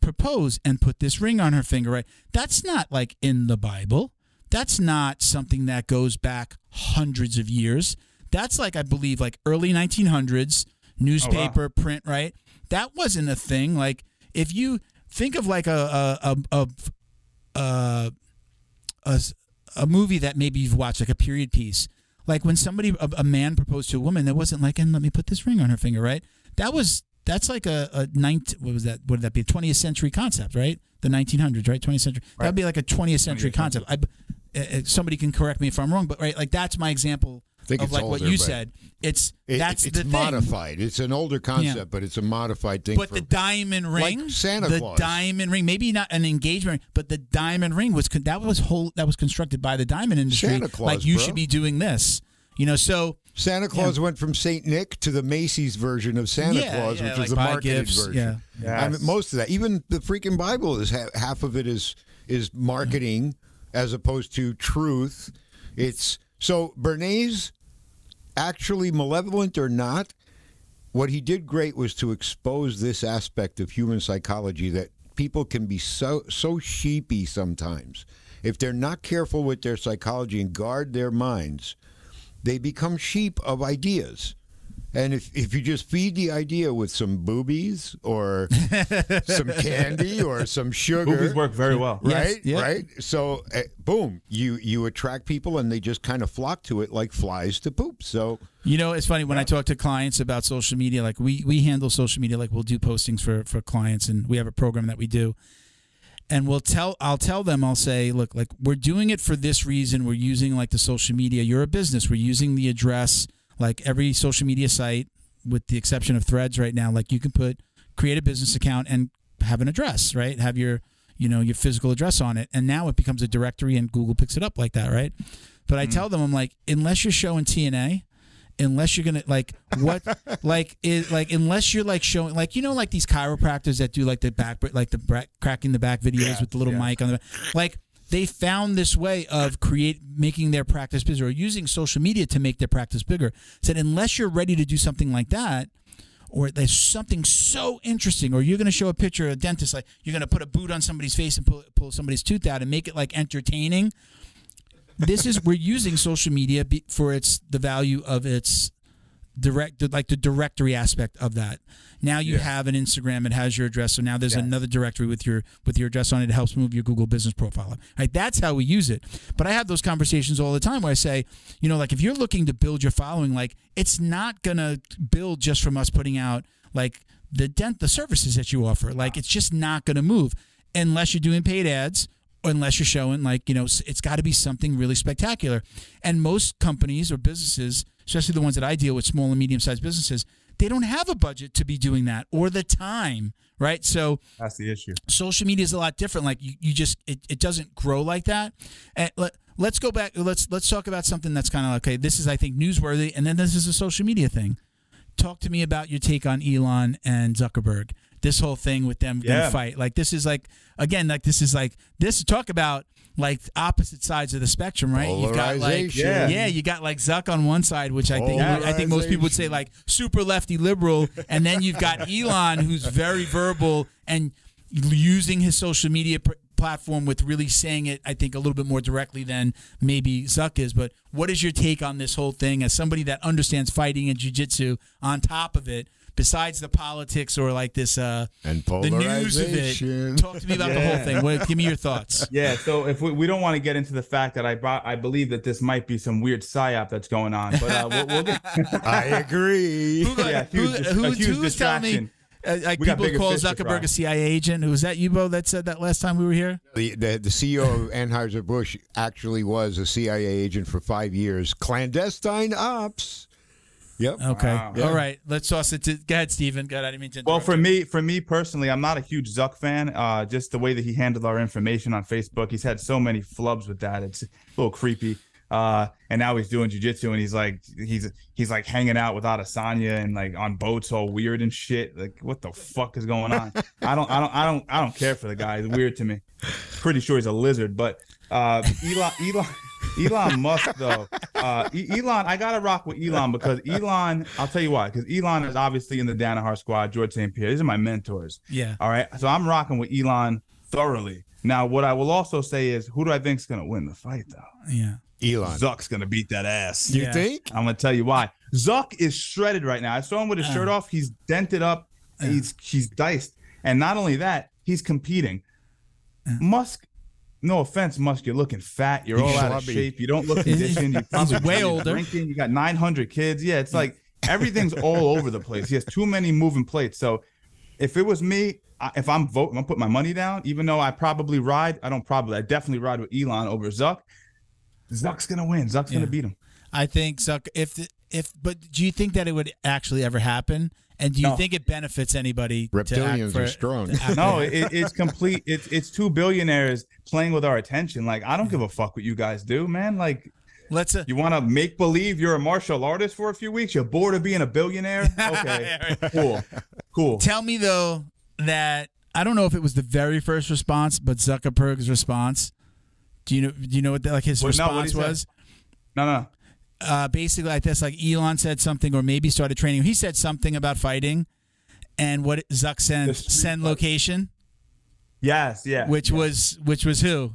propose and put this ring on her finger, right? That's not like in the Bible. That's not something that goes back hundreds of years. That's like, I believe, like early 1900s newspaper print, right? That wasn't a thing. Like, if you think of like a movie that maybe you've watched, like a period piece, like when a man proposed to a woman, that wasn't like, and let me put this ring on her finger, right? That's like what was that? What would that be? A 20th century concept, right? The 1900s, right? 20th century. Right. That'd be like a 20th century concept. Somebody can correct me if I'm wrong, but right, like that's my example of like older, what you said. It's modified. It's an older concept, but it's a modified thing. But the diamond ring, like Santa Claus. The diamond ring, maybe not an engagement ring, but the diamond ring was constructed by the diamond industry. Santa Claus, like you should be doing this, So Santa Claus went from Saint Nick to the Macy's version of Santa Claus, which was the marketed version. Yeah. I mean, most of that, even the freaking Bible, is half of it is marketing as opposed to truth. So Bernays, actually malevolent or not, what he did great was to expose this aspect of human psychology that people can be so sheepy sometimes. If they're not careful with their psychology and guard their minds, they become sheep of ideas. And if you just feed the idea with some boobies or some candy or some sugar. Boobies work very well. Right? Yes. Right? So, boom, you attract people and they just kind of flock to it like flies to poop. So, it's funny when I talk to clients about social media, like we handle social media, like we'll do postings for clients, and we have a program that we do. And I'll tell them, I'll say, look, like we're doing it for this reason. We're using like the social media. You're a business. We're using the address. Like every social media site, with the exception of Threads right now, like you can create a business account and have an address, right? Have your physical address on it. And now it becomes a directory and Google picks it up like that, right? But I tell them, I'm like, unless you're showing TNA, unless you're going to unless you're like showing, like, like these chiropractors that do like the back, like the cracking the back videos with the little mic on the back, like, they found this way of making their practice bigger, or using social media to make their practice bigger. Said, unless you're ready to do something like that, or there's something so interesting, or you're going to show a picture of a dentist, like you're going to put a boot on somebody's face and pull somebody's tooth out and make it like entertaining. We're using social media for the value of its like the directory aspect of that. Now you have an Instagram, it has your address, so now there's another directory with your address on it. It helps move your Google business profile up. Right? That's how we use it. But I have those conversations all the time where I say, like if you're looking to build your following, like it's not gonna build just from us putting out like the services that you offer. Like, it's just not going to move unless you're doing paid ads, or unless you're showing, like, you know, it's got to be something really spectacular. And most companies or businesses, especially the ones that I deal with, small and medium-sized businesses, they don't have a budget to be doing that or the time, right? So that's the issue. Social media is a lot different. Like, you just it doesn't grow like that. And let's go back. Let's talk about something that's kind of like, okay, this is, I think, newsworthy, and then this is a social media thing. Talk to me about your take on Elon and Zuckerberg. This whole thing with them going to fight. Like, this is like, again, like, this talk about like opposite sides of the spectrum, right? You've got like, you got like Zuck on one side, which I think most people would say like super lefty liberal, and then you've got Elon, who's very verbal and using his social media platform with really saying it, I think, a little bit more directly than maybe Zuck is. But what is your take on this whole thing as somebody that understands fighting and jiu-jitsu on top of it, besides the politics or like this and the news of it? Talk to me about the whole thing. Give me your thoughts. Yeah, so if we don't want to get into the fact that I believe that this might be some weird psyop that's going on, but we'll get I agree. Who's telling me? Like, people call Zuckerberg a CIA agent. Was that you, Bo, that said that last time we were here? The CEO of Anheuser-Busch actually was a CIA agent for 5 years. Clandestine ops. Yep. Okay. Wow. All right. Let's toss it to. Go ahead, Steven. Go ahead. I didn't mean to Well, interrupt. for me personally, I'm not a huge Zuck fan. Just the way that he handled our information on Facebook, he's had so many flubs with that. It's a little creepy. And now he's doing jiu-jitsu, and he's like hanging out with Adesanya and like on boats all weird and shit. Like, what the fuck is going on? I don't care for the guy. It's weird to me. Pretty sure he's a lizard, but Elon Musk, though. Elon, I gotta rock with Elon because Elon, I'll tell you why. Because Elon is obviously in the Danaher squad, George St. Pierre. These are my mentors. Yeah. All right. So I'm rocking with Elon thoroughly. Now, what I will also say is, who do I think is gonna win the fight, though? Yeah. Elon. Zuck's gonna beat that ass. You think? I'm gonna tell you why. Zuck is shredded right now. I saw him with his shirt off. He's dented up. He's diced. And not only that, he's competing. Musk. No offense, Musk, you're looking fat. You're all out of shape. You don't look conditioned. You He's way older. Drinking. You got 900 kids. Yeah, it's like everything's all over the place. He has too many moving plates. So if it was me, if I'm voting, I'm putting my money down, even though I definitely ride with Elon over Zuck. Zuck's going to win. Zuck's going to beat him. I think Zuck, but do you think that it would actually ever happen? And do you think it benefits anybody? Reptilians are strong. No, it's complete. It's two billionaires playing with our attention. Like, I don't give a fuck what you guys do, man. Like, you want to make believe you're a martial artist for a few weeks? You're bored of being a billionaire? Okay, cool. Tell me, though, that I don't know if it was the very first response, but Zuckerberg's response. Do you know what his response was? No. Basically, like this, like Elon said something, or maybe started training. He said something about fighting, and what Zuck send location. Yes, yeah. Which was who?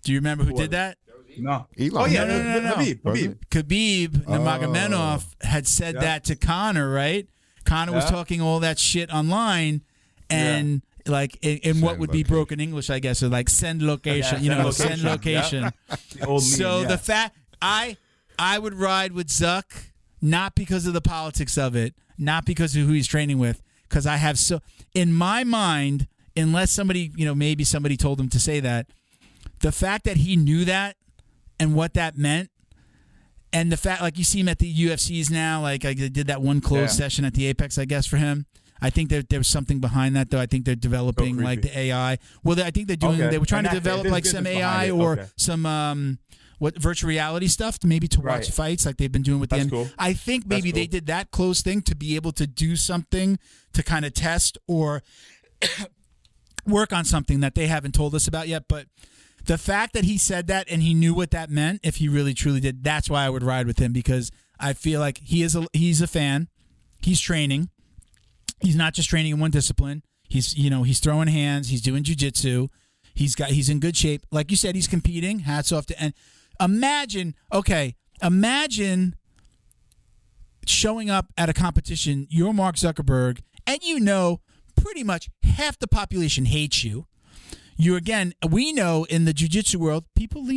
Do you remember who did that? No. Elon. Oh yeah, no. Khabib Nurmagomedov had said that to Conor, right? Conor was talking all that shit online, and like in what would be broken English, I guess, or like send location, send location. The fact I would ride with Zuck, not because of the politics of it, not because of who he's training with, because I have in my mind, unless somebody, maybe somebody told him to say that, the fact that he knew that and what that meant, and the fact, like, you see him at the UFCs now, like they did that one closed session at the Apex, I guess, for him. I think there was something behind that, though. I think they're developing like the AI. Well, I think they're doing. They were trying to develop like some AI or some virtual reality stuff, maybe to watch fights, like they've been doing with the. Cool. I think maybe they did that close thing to be able to do something to kind of test or work on something that they haven't told us about yet. But the fact that he said that and he knew what that meant, if he really truly did, that's why I would ride with him, because I feel like he's a fan. He's training. He's not just training in one discipline. He's throwing hands. He's doing jiu-jitsu. He's in good shape. Like you said, he's competing. Hats off to. And imagine showing up at a competition. You're Mark Zuckerberg, and pretty much half the population hates you. We know in the jiu-jitsu world, people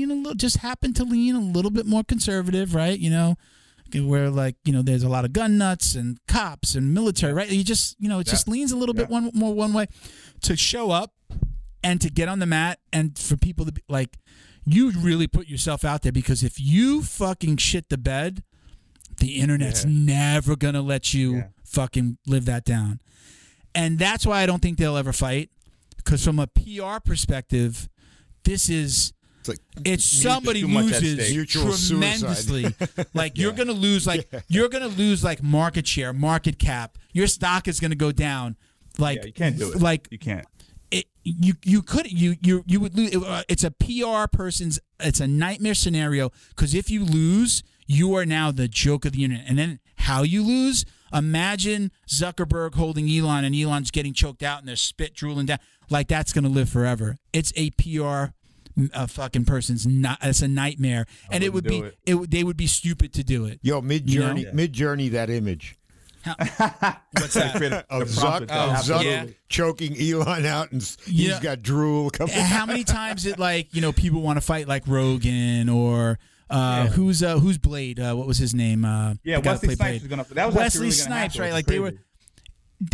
happen to lean a little bit more conservative, right? where like, there's a lot of gun nuts and cops and military, right? You just, it just leans a little bit one way to show up and to get on the mat and for people to be like, you really put yourself out there, because if you fucking shit the bed, the internet's never going to let you fucking live that down. And that's why I don't think they'll ever fight, because from a PR perspective, this is... It's somebody loses tremendously. Like you're gonna lose, like market share, market cap. Your stock is gonna go down. Like you can't do it. Like you can't. You would lose. It's a PR person's. It's a nightmare scenario, because if you lose, you are now the joke of the internet. And then how you lose? Imagine Zuckerberg holding Elon, and Elon's getting choked out, and there's spit drooling down. Like that's gonna live forever. It's a PR. A fucking person's not. It's a nightmare, and it would be. They would be stupid to do it. Yo, Mid-Journey, that image. What's that? Of Zuck choking Elon out, and he's got drool coming. How many times people want to fight like Rogan or who's Blade? What was his name? Wesley Snipes was gonna. That was Wesley Snipes, right? Like they were.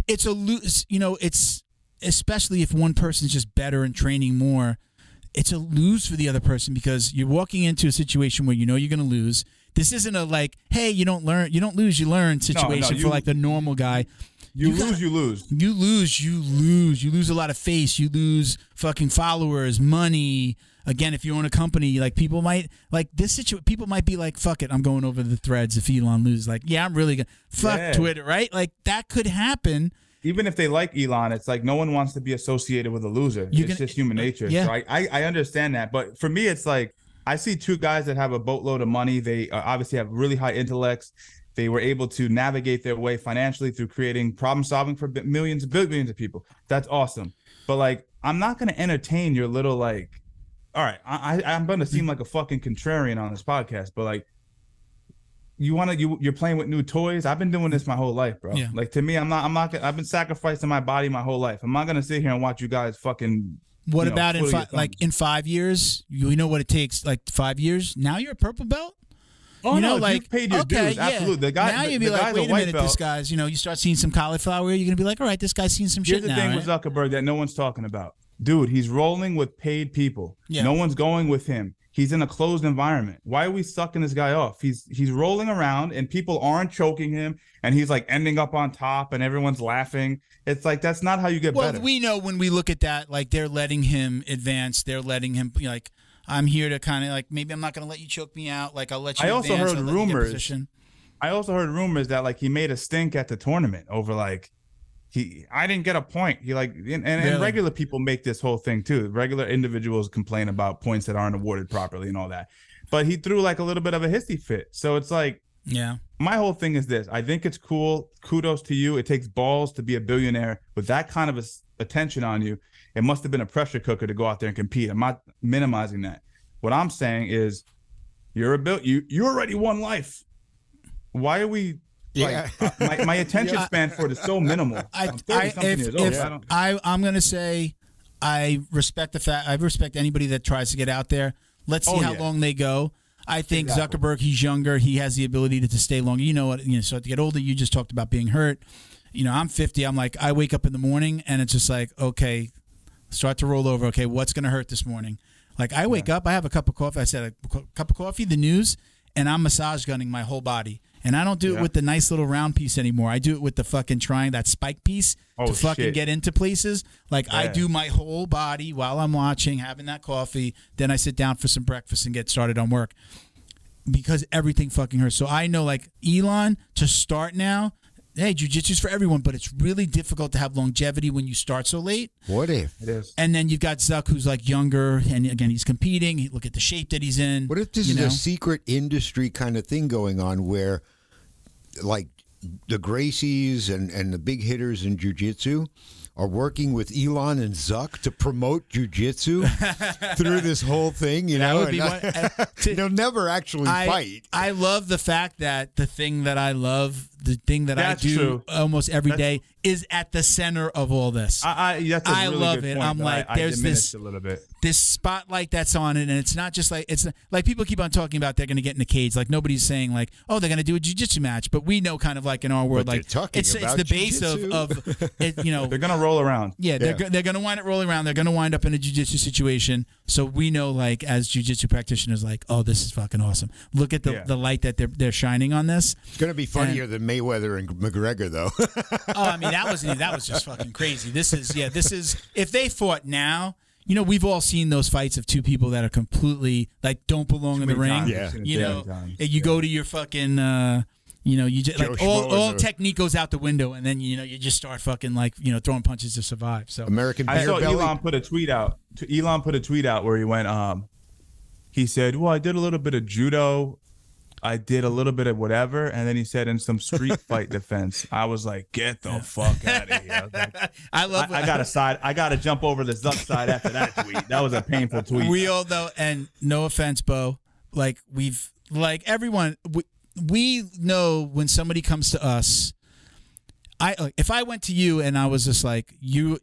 It's a lose. It's especially if one person's just better and training more. It's a lose for the other person, because you're walking into a situation where you're going to lose. This isn't a like, hey, you don't lose, you learn situation for like the normal guy. You lose. You lose a lot of face. You lose fucking followers, money. Again, if you own a company, like people might like this situation. People might be like, fuck it, I'm going over the threads if Elon loses. Like, yeah, I'm really gonna fuck Twitter, right? Like that could happen. Even if they like Elon, it's like no one wants to be associated with a loser. It's just human nature. Yeah. So I understand that. But for me, it's like I see two guys that have a boatload of money. They obviously have really high intellects. They were able to navigate their way financially through creating problem solving for millions and billions of people. That's awesome. But like, I'm not going to entertain your little like, all right, I'm going to seem like a fucking contrarian on this podcast, but like, you're playing with new toys. I've been doing this my whole life, bro. Yeah. Like to me, I've been sacrificing my body my whole life. I'm not gonna sit here and watch you guys fucking. What about in 5 years? You know what it takes? Like 5 years. Now you're a purple belt. Oh no, like you paid your dues. Absolutely. The guy. Now you'd be like, wait a minute, this guy's. You start seeing some cauliflower. You're gonna be like, all right, this guy's seen some shit now. Here's the thing with Zuckerberg that no one's talking about, dude. He's rolling with paid people. Yeah. No one's going with him. He's in a closed environment. Why are we sucking this guy off? He's rolling around and people aren't choking him, and he's like ending up on top and everyone's laughing. It's like that's not how you get better. Well, we know when we look at that, like they're letting him advance. They're letting him like, I'm here to kind of like, maybe I'm not going to let you choke me out. Like I'll let you. I also heard rumors. I also heard rumors that like he made a stink at the tournament over like. I didn't get a point. He like, and regular people make this whole thing too. Regular individuals complain about points that aren't awarded properly and all that. But he threw like a little bit of a hissy fit. So it's like, my whole thing is this. I think it's cool. Kudos to you. It takes balls to be a billionaire with that kind of attention on you. It must have been a pressure cooker to go out there and compete. I'm not minimizing that. What I'm saying is, you already won life. Why are we? Yeah, like, my attention span for it is so minimal. I'm going to say I respect the fact. I respect anybody that tries to get out there. Let's see how long they go. I think Zuckerberg, he's younger. He has the ability to stay longer. You know what? So to get older, you just talked about being hurt. I'm 50. I'm like, I wake up in the morning and it's just like, okay, start to roll over. Okay, what's going to hurt this morning? Like I wake up, I have a cup of coffee. I said a cup of coffee, the news, and I'm massage gunning my whole body. And I don't do it with the nice little round piece anymore. I do it with the fucking trying that spike piece to fucking get into places. Like I do my whole body while I'm watching, having that coffee. Then I sit down for some breakfast and get started on work because everything fucking hurts. So I know like Elon to start now. Hey, jiu-jitsu's for everyone, but it's really difficult to have longevity when you start so late. What if? It is. And then you've got Zuck, who's like younger, and again, he's competing. Look at the shape that he's in. What if this is a secret industry kind of thing going on where, like, the Gracies and the big hitters in jiu-jitsu are working with Elon and Zuck to promote jiu-jitsu through this whole thing, they'll never actually fight. I love the fact that the thing that I love the thing that I do almost every day is at the center of all this. I really love good it. point, I'm like, there's this a little bit. This spotlight that's on it, and it's not just like it's like people keep on talking about they're going to get in the cage. Like nobody's saying like, oh, they're going to do a jiu-jitsu match, but we know kind of like in our world, like it's the base of it. You know, they're going to roll around. Yeah, they're going to wind up rolling around. They're going to wind up in a jiu-jitsu situation. So we know, like as jiu-jitsu practitioners, like, oh, this is fucking awesome. Look at the light that they're shining on this. It's going to be funnier than Mayweather and McGregor, though. Oh, I mean that was just fucking crazy. This is if they fought now. You know, we've all seen those fights of two people that are completely like don't belong in the ring. Yeah. You know, you go to your fucking, you know, you just like all technique goes out the window, and then you know you just start fucking like throwing punches to survive. So American beer I saw belly. Elon put a tweet out. Elon put a tweet out where he went. He said, "Well, I did a little bit of judo. I did a little bit of whatever," and then he said, "In some street fight defense." I was like, "Get the fuck out of here!" I was like, I got to jump over this other side after that tweet. That was a painful tweet. We all know, and no offense, Bo. Like everyone, we know when somebody comes to us. If I went to you and I was just like you're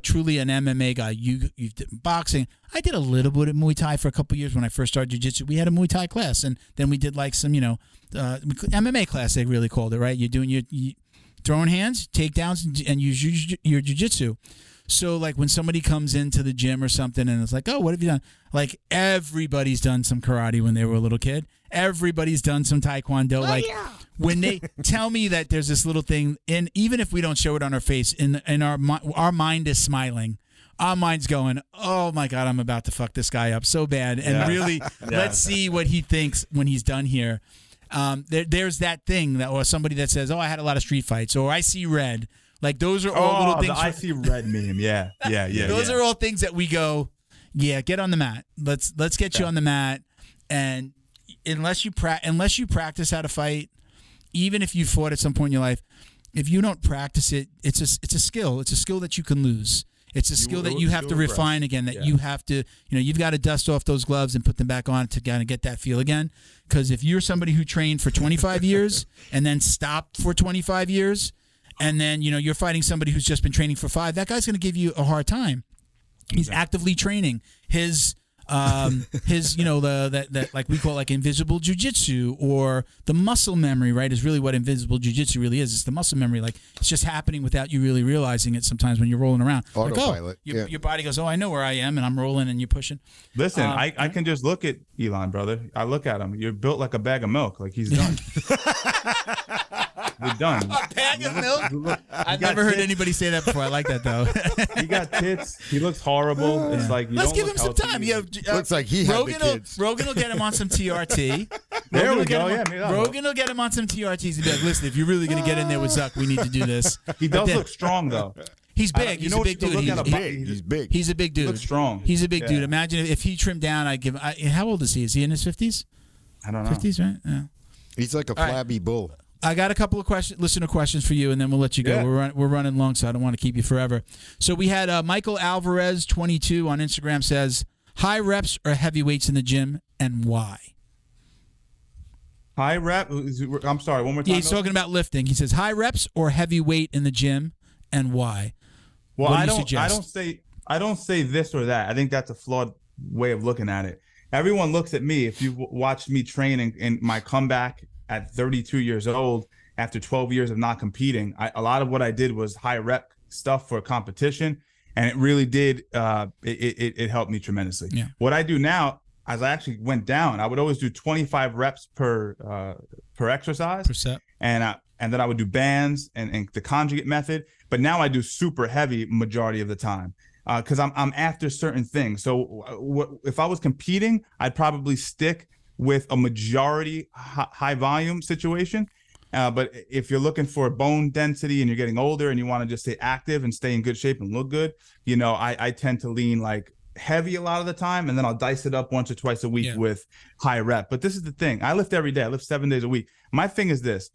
truly an MMA guy. You've done boxing. I did a little bit of Muay Thai for a couple of years when I first started jiu-jitsu. We had a Muay Thai class, and then we did like some MMA class. They really called it, right? You're doing your throwing hands, takedowns, and use your jiu-jitsu. So like when somebody comes into the gym or something and it's like, oh, what have you done? Like everybody's done some karate when they were a little kid. Everybody's done some taekwondo. When they tell me that there's this little thing, and even if we don't show it on our face, in our mind is smiling. Our mind's going, oh my God, I'm about to fuck this guy up so bad. And really, let's see what he thinks when he's done here. There's that thing or somebody that says, oh, I had a lot of street fights, or I see red. Like those are all little things. I see red meme. Yeah. Those are all things that we go, yeah, get on the mat. Let's get you on the mat. And unless you practice how to fight, even if you fought at some point in your life, if you don't practice it, it's a skill. It's a skill that you can lose. It's a skill that you have to refine again, that you have to, you've got to dust off those gloves and put them back on to kind of get that feel again. Because if you're somebody who trained for 25 years and then stopped for 25 years, and then, you're fighting somebody who's just been training for 5, that guy's going to give you a hard time. He's actively training. His that like we call like invisible jujitsu, or the muscle memory, right, is really what invisible jujitsu really is. It's the muscle memory. Like it's just happening without you really realizing it sometimes when you're rolling around. Autopilot. Like, your body goes, oh, I know where I am, and I'm rolling, and you're pushing. Listen, I can just look at Elon, brother. I look at him. You're built like a bag of milk. Like he's done. You're done. A bag of milk? I've never heard anybody say that before. I like that, though. He got tits. He looks horrible. It's like, let's give him some time. Looks like he had the kids. Rogan will get him on some TRT. There we go. Rogan will get him on some TRTs and be like, listen, if you're really going to get in there with Zuck, we need to do this. He does look strong, though. He's big. He's a big dude. He's big. He's a big dude. Looks strong. He's a big dude. Imagine if he trimmed down, I'd give him. How old is he? Is he in his 50s? I don't know. 50s, right? Yeah. He's like a flabby bull. I got a couple of listener questions for you, and then we'll let you go. Yeah. We're running long, so I don't want to keep you forever. So we had Michael Alvarez 22 on Instagram says, high reps or heavy weights in the gym, and why? High rep? I'm sorry, one more time. Yeah, he's talking about lifting. He says high reps or heavy weight in the gym, and why? Well, I don't say this or that. I think that's a flawed way of looking at it. Everyone looks at me. If you watched me train in my comeback at 32 years old, after 12 years of not competing, a lot of what I did was high rep stuff for competition, and it really did. It helped me tremendously. Yeah. What I do now, as I actually went down, I would always do 25 reps per exercise, and then I would do bands and the conjugate method. But now I do super heavy majority of the time because I'm after certain things. So if I was competing, I'd probably stick with a majority high volume situation. But if you're looking for bone density and you're getting older and you want to just stay active and stay in good shape and look good, I tend to lean like heavy a lot of the time, and then I'll dice it up once or twice a week with high rep. But this is the thing. I lift every day. I lift 7 days a week. My thing is this.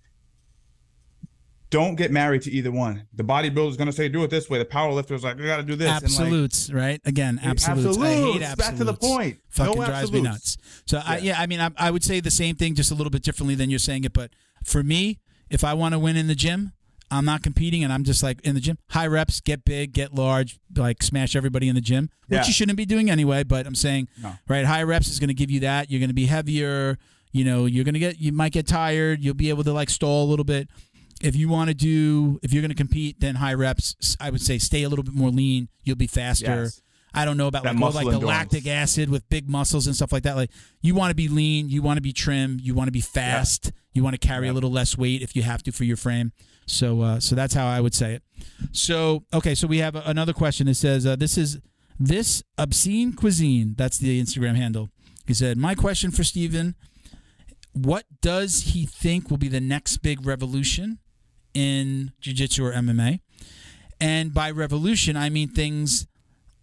Don't get married to either one. The bodybuilder is going to say, do it this way. The power lifter is like, you got to do this. Absolutes, and right? Again, absolutes. I hate absolutes. Back to the point. Fucking drives me nuts. So, I would say the same thing, just a little bit differently than you're saying it. But for me, if I want to win in the gym, I'm not competing and I'm just like in the gym, high reps, get big, get large, like smash everybody in the gym, which you shouldn't be doing anyway. But I'm saying, right, high reps is going to give you that. You're going to be heavier. You know, you might get tired. You'll be able to like stall a little bit. If you're going to compete, then high reps, I would say stay a little bit more lean. You'll be faster. Yes. I don't know about like the lactic acid with big muscles and stuff like that. Like you want to be lean, you want to be trim, you want to be fast, you want to carry a little less weight if you have to for your frame. So that's how I would say it. So okay, so we have another question. It says this obscene cuisine. That's the Instagram handle. He said, my question for Steven: what does he think will be the next big revolution in jiu-jitsu or MMA? And by revolution, I mean things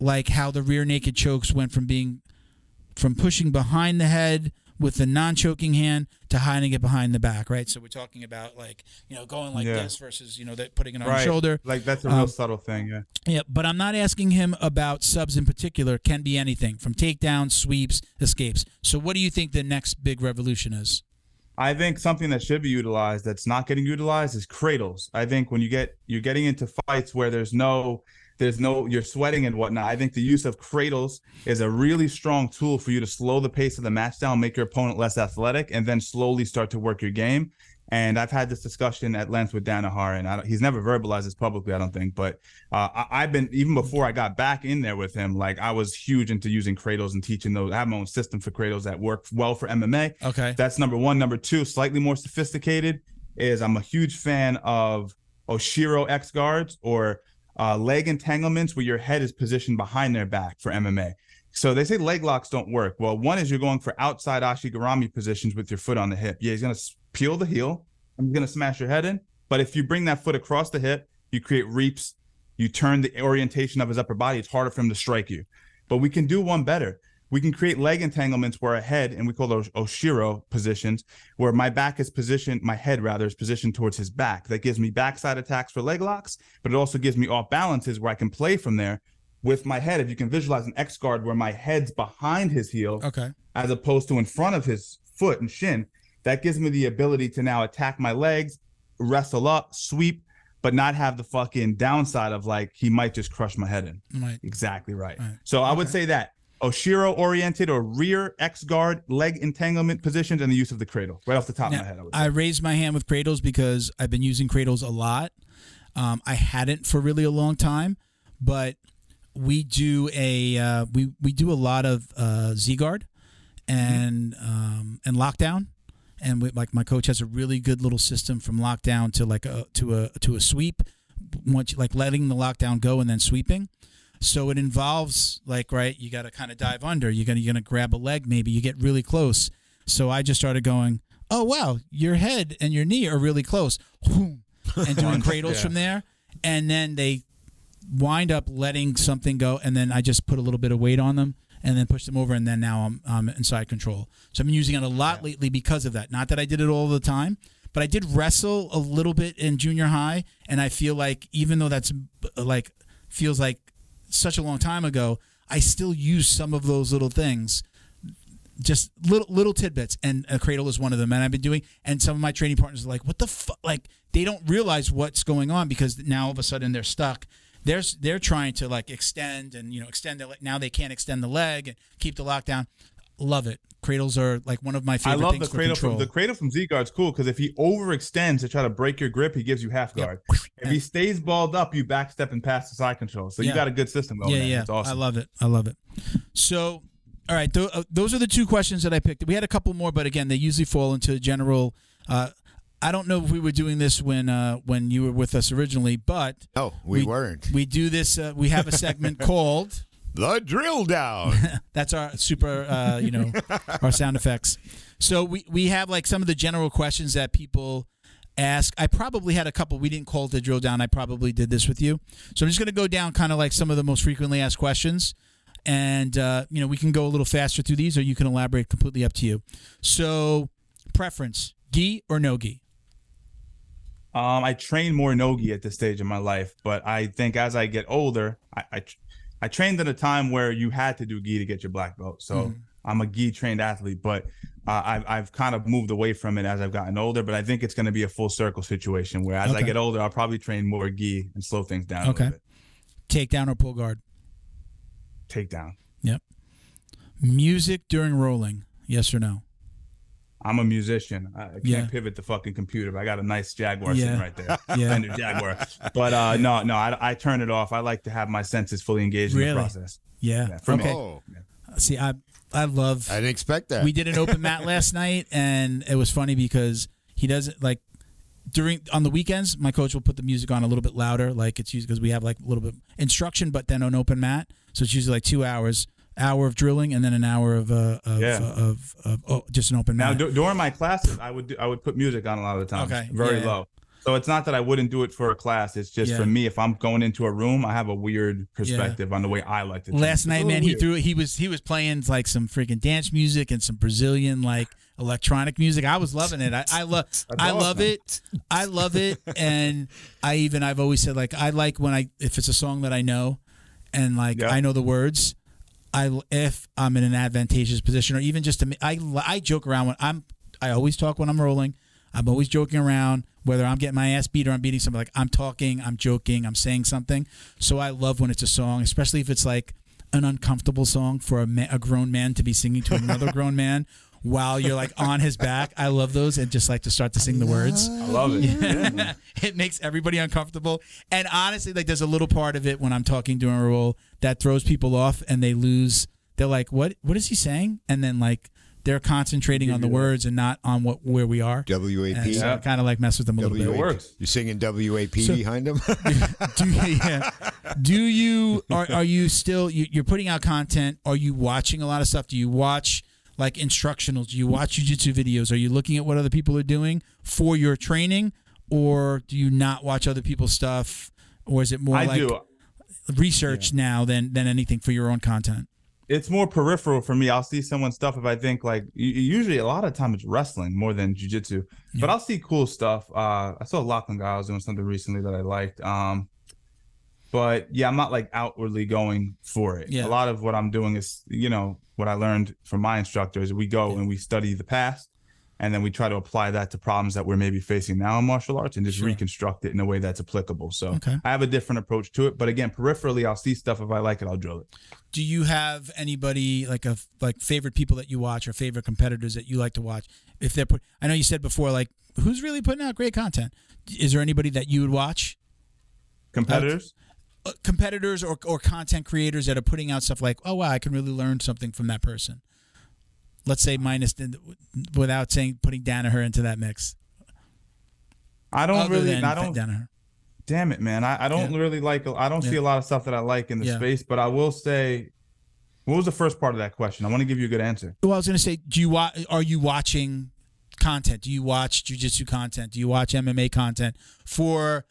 like how the rear naked chokes went from pushing behind the head with the non-choking hand to hiding it behind the back, right? So we're talking about like, you know, going like this versus, you know, that putting it on your shoulder. Like that's a real subtle thing, Yeah, but I'm not asking him about subs in particular. Can be anything from takedowns, sweeps, escapes. So what do you think the next big revolution is? I think something that should be utilized that's not getting utilized is cradles. I think when you're getting into fights where there's no you're sweating and whatnot, I think the use of cradles is a really strong tool for you to slow the pace of the match down, make your opponent less athletic, and then slowly start to work your game. And I've had this discussion at length with Danaher, and he's never verbalized this publicly, I don't think, but I've been, even before I got back in there with him, like I was huge into using cradles and teaching those. I have my own system for cradles that work well for MMA. Okay. That's number one. Number two, slightly more sophisticated, is I'm a huge fan of Oshiro X guards or leg entanglements where your head is positioned behind their back for MMA. So they say leg locks don't work. Well, one is you're going for outside ashigarami positions with your foot on the hip. Yeah, he's going to peel the heel. I'm going to smash your head in. But if you bring that foot across the hip, you create reaps. You turn the orientation of his upper body. It's harder for him to strike you. But we can do one better. We can create leg entanglements where a head, and we call those Oshiro positions, where my back is positioned, my head rather is positioned towards his back. That gives me backside attacks for leg locks, but it also gives me off balances where I can play from there with my head. If you can visualize an X guard where my head's behind his heel, as opposed to in front of his foot and shin, that gives me the ability to now attack my legs, wrestle up, sweep, but not have the fucking downside of like, he might just crush my head in. Right. Exactly right. So I would say that Oshiro-oriented or rear X-guard leg entanglement positions and the use of the cradle. Right off the top of my head, I raised my hand with cradles because I've been using cradles a lot. I hadn't for really a long time, but we do we do a lot of Z-guard and lockdown. And like my coach has a really good little system from lockdown to like to a sweep, once like letting the lockdown go and then sweeping. So it involves like, right, you got to kind of dive under. You're gonna grab a leg, maybe you get really close. So I just started going, oh wow, your head and your knee are really close, and doing cradles from there. And then they wind up letting something go, and then I just put a little bit of weight on them and then push them over, and then now I'm inside control. So I've been using it a lot lately because of that. Not that I did it all the time, but I did wrestle a little bit in junior high, and I feel like even though that's like feels like such a long time ago, I still use some of those little things, just little tidbits, and a cradle is one of them. And I've been doing, and some of my training partners are like, what the fuck? Like, they don't realize what's going on because now all of a sudden they're stuck. They're trying to like extend and, you know, extend the, now they can't extend the leg and keep the lockdown. Love it. Cradles are like one of my favorite things. I love the cradle. The cradle from Z-guard's cool because if he overextends to try to break your grip, he gives you half guard. Yep. If he stays balled up, you backstep and pass the side control. So you got a good system going. Yeah. It's awesome. I love it. I love it. So, all right, those are the two questions that I picked. We had a couple more, but again, they usually fall into general. I don't know if we were doing this when you were with us originally, but we weren't. We do this. We have a segment called The Drill Down. That's our super, our sound effects. So we have like some of the general questions that people ask. I probably had a couple. We didn't call it the Drill Down. I probably did this with you. So I'm just going to go down kind of like some of the most frequently asked questions. And, we can go a little faster through these, or you can elaborate, completely up to you. So preference, gi or no gi? I train more no-gi at this stage in my life, but I think as I get older, I trained at a time where you had to do gi to get your black belt. So I'm a gi trained athlete, but I've kind of moved away from it as I've gotten older, but I think it's going to be a full circle situation where as I get older, I'll probably train more gi and slow things down a little bit. Takedown or pull guard? Takedown. Yep. Music during rolling, yes or no? I'm a musician. I can't pivot the fucking computer, but I got a nice Jaguar sitting right there. Fender Jaguar. But no, I turn it off. I like to have my senses fully engaged in the process. Yeah. For me. See, I love. I didn't expect that. We did an open mat last night, and it was funny because he doesn't like on the weekends. My coach will put the music on a little bit louder, like it's usually because we have like a little bit instruction, but then on open mat, so it's usually like 2 hours, hour of drilling, and then an hour of just an open mat. Now during my classes, I would put music on a lot of the time, very low. So it's not that I wouldn't do it for a class. It's just for me, if I'm going into a room, I have a weird perspective on the way I like to train. Last night, man, he was playing like some freaking dance music and some Brazilian like electronic music. I was loving it. I love it. I love it. And I've always said like I like when if it's a song that I know and like I know the words. If I'm in an advantageous position, or even just I joke around I always talk when I'm rolling. I'm always joking around, whether I'm getting my ass beat or I'm beating somebody. Like I'm talking, I'm joking, I'm saying something. So I love when it's a song, especially if it's like an uncomfortable song for a grown man to be singing to another grown man while you're like on his back. I love those, and just like to start to sing the words. I love it. Yeah. It makes everybody uncomfortable. And honestly, like there's a little part of it when I'm talking during a roll that throws people off, and they lose. They're like, "What is he saying?" And then like they're concentrating on the words and not on where we are. WAP. So I kind of like mess with them a little bit. It works. You're singing WAP behind them? Do you are you still you're putting out content? Are you watching a lot of stuff? Do you watch like instructionals? Do you watch jiu-jitsu videos? Are you looking at what other people are doing for your training, or do you not watch other people's stuff, or is it more research now than anything for your own content? It's more peripheral for me. I'll see someone's stuff if I think like usually a lot of time it's wrestling more than jiu-jitsu, but I'll see cool stuff. I saw Lachlan guy was doing something recently that I liked. But yeah, I'm not like outwardly going for it. A lot of what I'm doing is, what I learned from my instructors. We go and we study the past, and then we try to apply that to problems that we're maybe facing now in martial arts and just reconstruct it in a way that's applicable. So I have a different approach to it. But again, peripherally, I'll see stuff. If I like it, I'll drill it. Do you have anybody like favorite people that you watch or favorite competitors that you like to watch? If they're I know you said before, like who's really putting out great content? Is there anybody that you would watch? Competitors? Competitors or content creators that are putting out stuff like, oh wow, I can really learn something from that person. Let's say without putting Danaher into that mix. I don't Danaher. Damn it, man. I don't really like. I don't see a lot of stuff that I like in the space. But I will say, what was the first part of that question? I want to give you a good answer. Well, I was going to say, are you watching content? Do you watch jiu-jitsu content? Do you watch MMA content for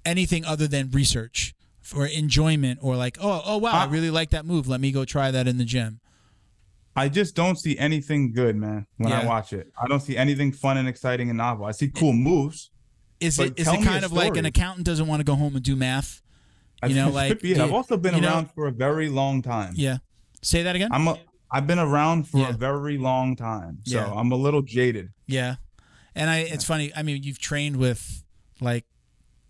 anything other than research, for enjoyment, or like, oh wow, I really like that move. Let me go try that in the gym. I just don't see anything good, man, when I watch it. I don't see anything fun and exciting and novel. I see cool moves. Is it kind of like an accountant doesn't want to go home and do math? I've also been around for a very long time. Yeah. Say that again? I've been around for a very long time. So I'm a little jaded. Yeah. And it's funny. I mean, you've trained with like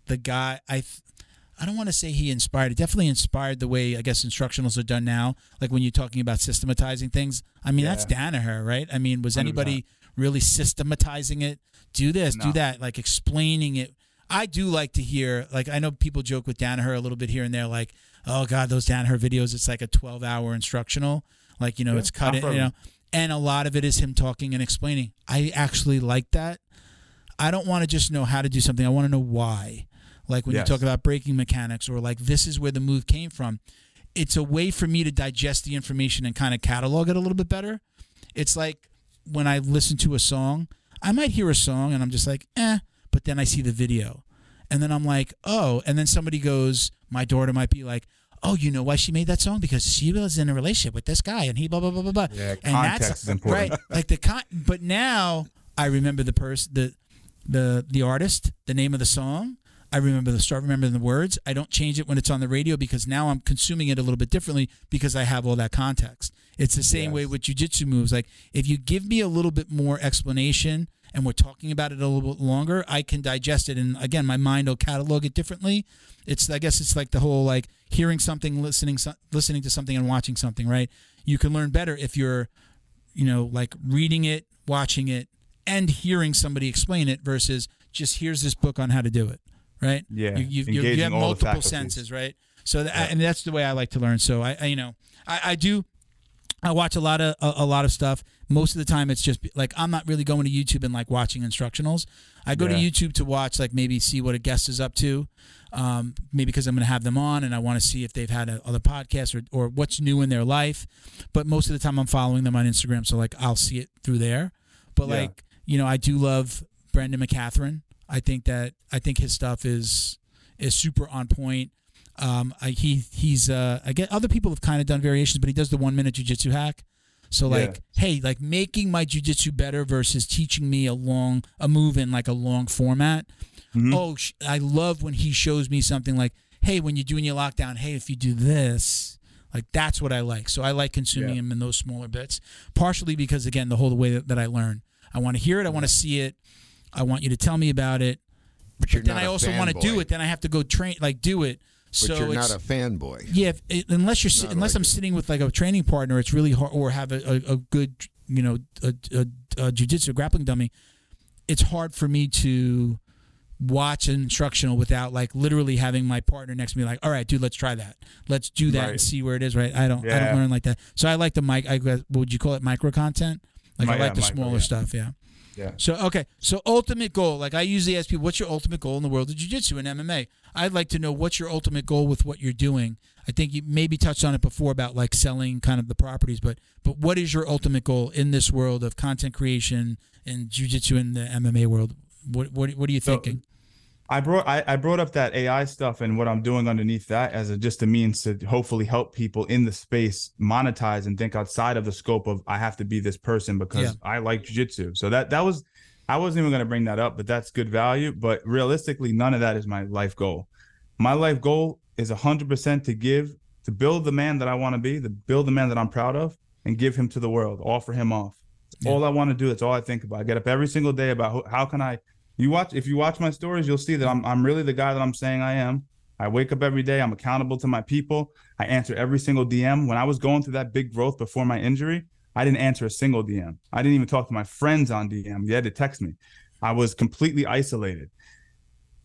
the guy I don't want to say he inspired. It definitely inspired the way, I guess, instructionals are done now. Like when you're talking about systematizing things. I mean, that's Danaher, right? I mean, was anybody really systematizing it? Do this, do that, like explaining it. I do like to hear, like I know people joke with Danaher a little bit here and there, like, oh God, those Danaher videos, it's like a 12-hour instructional. Like, it's cut it, and a lot of it is him talking and explaining. I actually like that. I don't want to just know how to do something. I want to know why. Like when you talk about breaking mechanics, or like this is where the move came from. It's a way for me to digest the information and kind of catalog it a little bit better. It's like when I listen to a song, I might hear a song and I'm just like, but then I see the video. And then I'm like, oh, and then somebody goes, my daughter might be like, oh, you know why she made that song? Because she was in a relationship with this guy and he blah, blah, blah, blah, blah. Yeah, and context is important. Right. Like but now I remember the artist, the name of the song. I start remembering the words. I don't change it when it's on the radio because now I'm consuming it a little bit differently because I have all that context. It's the same way with jiu-jitsu moves. Like if you give me a little bit more explanation and we're talking about it a little bit longer, I can digest it. And again, my mind will catalog it differently. I guess it's like the whole like hearing something, listening to something and watching something, right? You can learn better if you're, like reading it, watching it, and hearing somebody explain it versus just here's this book on how to do it, right? Yeah, you have multiple senses, right? So and that's the way I like to learn. So I watch a lot of stuff. Most of the time, it's just like I'm not really going to YouTube and like watching instructionals. I go to YouTube to watch, like maybe see what a guest is up to, maybe because I'm going to have them on and I want to see if they've had other podcasts or what's new in their life. But most of the time, I'm following them on Instagram, so like I'll see it through there. But I do love Brendan McCatherine. I think his stuff is super on point. I get other people have kind of done variations, but he does the 1 minute jiu-jitsu hack. So hey, like making my jiu-jitsu better versus teaching me a move in like a long format. Mm-hmm. I love when he shows me something like, hey, when you're doing your lockdown, hey, if you do this, like that's what I like. So I like consuming him in those smaller bits, partially because again, the whole way that I learn, I want to hear it. I want to see it. I want you to tell me about it. But then I also want to do it. Then I have to go do it. But you're not a fanboy. Yeah, unless I'm sitting with like a training partner, it's really hard, or have a good, a jiu-jitsu grappling dummy. It's hard for me to watch an instructional without like literally having my partner next to me, like, all right, dude, let's try that. Let's do that and see where it is. Right? I don't learn like that. So I like the what would you call it? Micro content. Like I like the smaller stuff. Yeah. Yeah. So, okay. So, ultimate goal. Like, I usually ask people, what's your ultimate goal in the world of jiu-jitsu and MMA? I'd like to know what's your ultimate goal with what you're doing. I think you maybe touched on it before about, like, selling kind of the properties. But what is your ultimate goal in this world of content creation and jiu-jitsu in the MMA world? What are you thinking? I brought up that AI stuff and what I'm doing underneath that as just a means to hopefully help people in the space monetize and think outside of the scope of I have to be this person because I like jiu-jitsu. So that was, I wasn't even going to bring that up, but that's good value. But realistically, none of that is my life goal. My life goal is 100% to build the man that I want to be, to build the man that I'm proud of, and give him to the world, offer him off. All I want to do. That's all I think about. I get up every single day about how can I. If you watch my stories, you'll see that I'm really the guy that I'm saying I am. I wake up every day. I'm accountable to my people. I answer every single DM. When I was going through that big growth before my injury, I didn't answer a single DM. I didn't even talk to my friends on DM. They had to text me. I was completely isolated.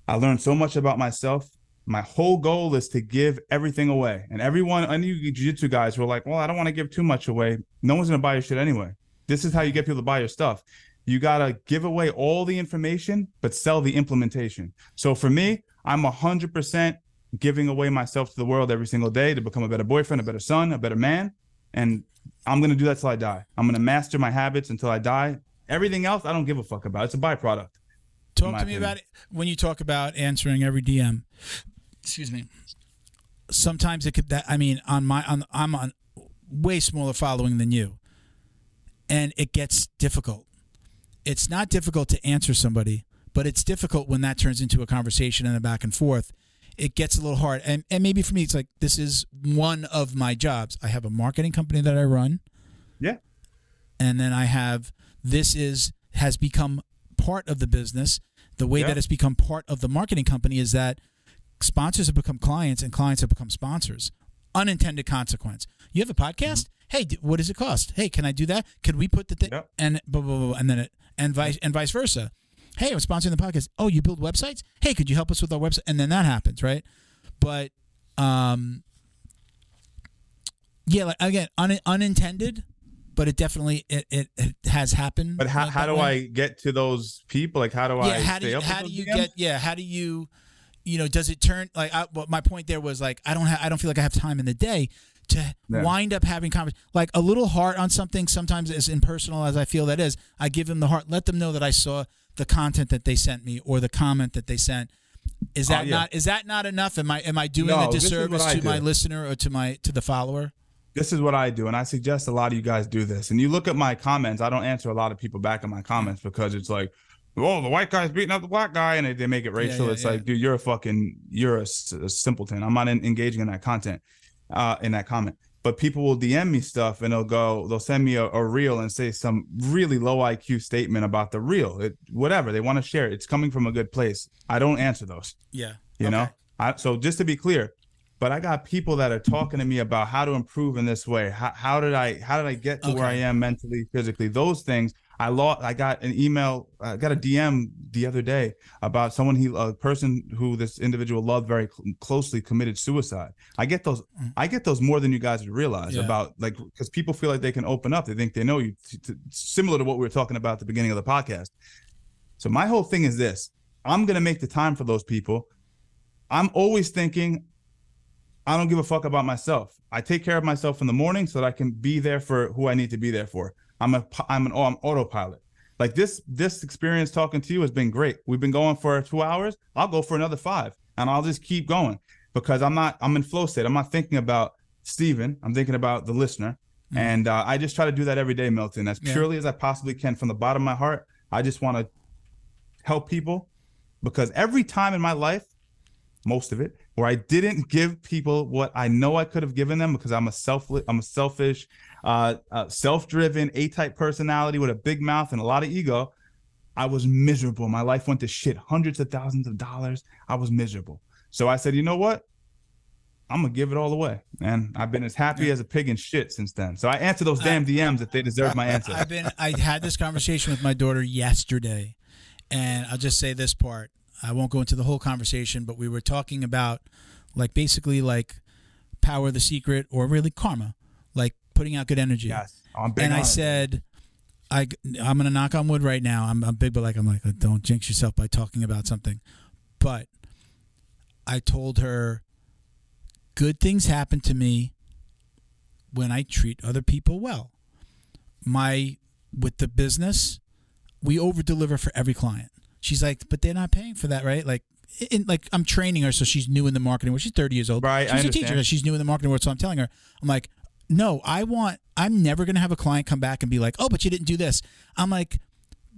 I learned so much about myself. My whole goal is to give everything away. And any jiu-jitsu guys who are like, well, I don't want to give too much away. No one's going to buy your shit anyway. This is how you get people to buy your stuff. You got to give away all the information, but sell the implementation. So for me, I'm 100% giving away myself to the world every single day to become a better boyfriend, a better son, a better man. And I'm going to do that till I die. I'm going to master my habits until I die. Everything else, I don't give a fuck about. It's a byproduct. Talk to me about it when you talk about answering every DM. Excuse me. Sometimes it could, I'm on way smaller following than you. And it gets difficult. It's not difficult to answer somebody, but it's difficult when that turns into a conversation and a back and forth. It gets a little hard. And maybe for me, it's like, this is one of my jobs. I have a marketing company that I run. Yeah. And then I have, has become part of the business. The way that it's become part of the marketing company is that sponsors have become clients and clients have become sponsors. Unintended consequence. You have a podcast? Mm-hmm. Hey, what does it cost? Hey, can I do that? Can we put the thing? Yep. And blah, blah, blah, and then and vice versa. Hey, I'm sponsoring the podcast. Oh, you build websites? Hey, could you help us with our website? And then that happens, right? But like, again, unintended, but it definitely it has happened. But how do I get to those people? Like, how do I? How do you does it turn like? My point there was like, I don't feel like I have time in the day to wind up having conversation, like a little heart on something. Sometimes as impersonal as I feel that is, I give them the heart, let them know that I saw the content that they sent me or the comment that they sent. Is that not enough? Am I doing a disservice to my listener or to the follower? This is what I do, and I suggest a lot of you guys do this. And you look at my comments. I don't answer a lot of people back in my comments because it's like, oh, the white guy's beating up the black guy, and they make it racial. It's like, dude, you're a simpleton. I'm not engaging in that content, in that comment. But people will DM me stuff, and they'll send me a reel and say some really low IQ statement about the reel. Whatever they want to share, it's coming from a good place. I don't answer those. Yeah, you know. So just to be clear, but I got people that are talking to me about how to improve in this way. How did I get to where I am mentally, physically? Those things. I got an email, I got a DM the other day about a person who this individual loved very closely committed suicide. I get those more than you guys would realize about, like, because people feel like they can open up. They think they know you, similar to what we were talking about at the beginning of the podcast. So my whole thing is this: I'm going to make the time for those people. I'm always thinking, I don't give a fuck about myself. I take care of myself in the morning so that I can be there for who I need to be there for. I'm autopilot. Like this experience talking to you has been great. We've been going for 2 hours. I'll go for another 5, and I'll just keep going because I'm in flow state. I'm not thinking about Steven. I'm thinking about the listener. And I just try to do that every day, Milton, as purely as I possibly can from the bottom of my heart. I just want to help people, because every time in my life, most of it, where I didn't give people what I know I could have given them because I'm a selfish, self-driven, A-type personality with a big mouth and a lot of ego, I was miserable. My life went to shit, hundreds of thousands of dollars. I was miserable. So I said, you know what? I'm going to give it all away. And I've been as happy as a pig in shit since then. So I answer those damn DMs if they deserve my answer. I had this conversation with my daughter yesterday, and I'll just say this part. I won't go into the whole conversation, but we were talking about, like, basically like power of the secret, or really karma, like putting out good energy. Yes. And I said, I'm going to knock on wood right now. I'm big, but I'm like, don't jinx yourself by talking about something. But I told her, good things happen to me when I treat other people well. With the business, we over deliver for every client. She's like, but they're not paying for that, right? Like I'm training her, so she's new in the marketing world. She's 30 years old. Right, she's a teacher. She's new in the marketing world, so I'm telling her, I'm like, no, I'm never going to have a client come back and be like, oh, but you didn't do this. I'm like,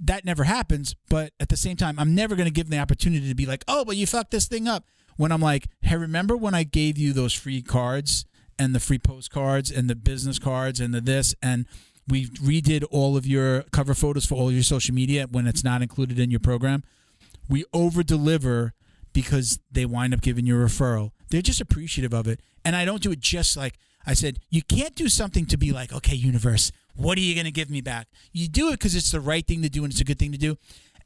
that never happens. But at the same time, I'm never going to give them the opportunity to be like, oh, but you fucked this thing up. When I'm like, hey, remember when I gave you those free cards and the free postcards and the business cards and the this, and we redid all of your cover photos for all of your social media when it's not included in your program? We over-deliver because they wind up giving you a referral. They're just appreciative of it. And I don't do it just like, I said, you can't do something to be like, okay, universe, what are you going to give me back? You do it because it's the right thing to do and it's a good thing to do.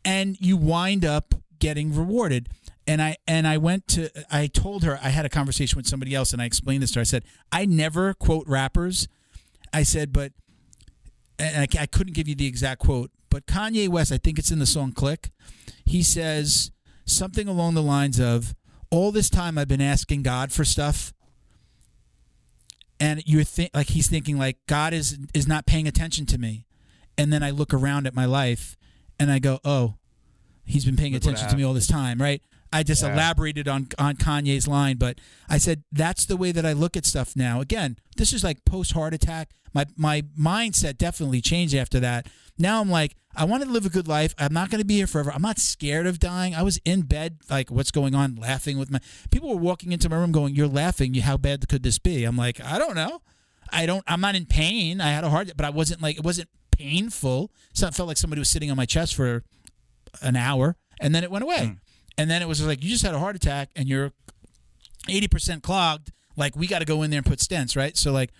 And you wind up getting rewarded. And I told her, I had a conversation with somebody else and I explained this to her. I said, I never quote rappers. I said, but, and I couldn't give you the exact quote, but Kanye West, I think it's in the song Click. He says something along the lines of, all this time I've been asking God for stuff. And he's thinking like, God is not paying attention to me. And then I look around at my life and I go, oh, he's been paying attention to me all this time, right? I just elaborated on Kanye's line, but I said, that's the way that I look at stuff now. Again, this is like post-heart attack. My mindset definitely changed after that. Now I'm like, I want to live a good life. I'm not going to be here forever. I'm not scared of dying. I was in bed, like, what's going on, laughing with people were walking into my room going, you're laughing. How bad could this be? I'm like, I don't know. I'm not in pain. I had a heart, but I wasn't like, it wasn't painful. So it felt like somebody was sitting on my chest for an hour and then it went away. And then it was like, you just had a heart attack and you're 80% clogged. Like, we got to go in there and put stents, right? So like,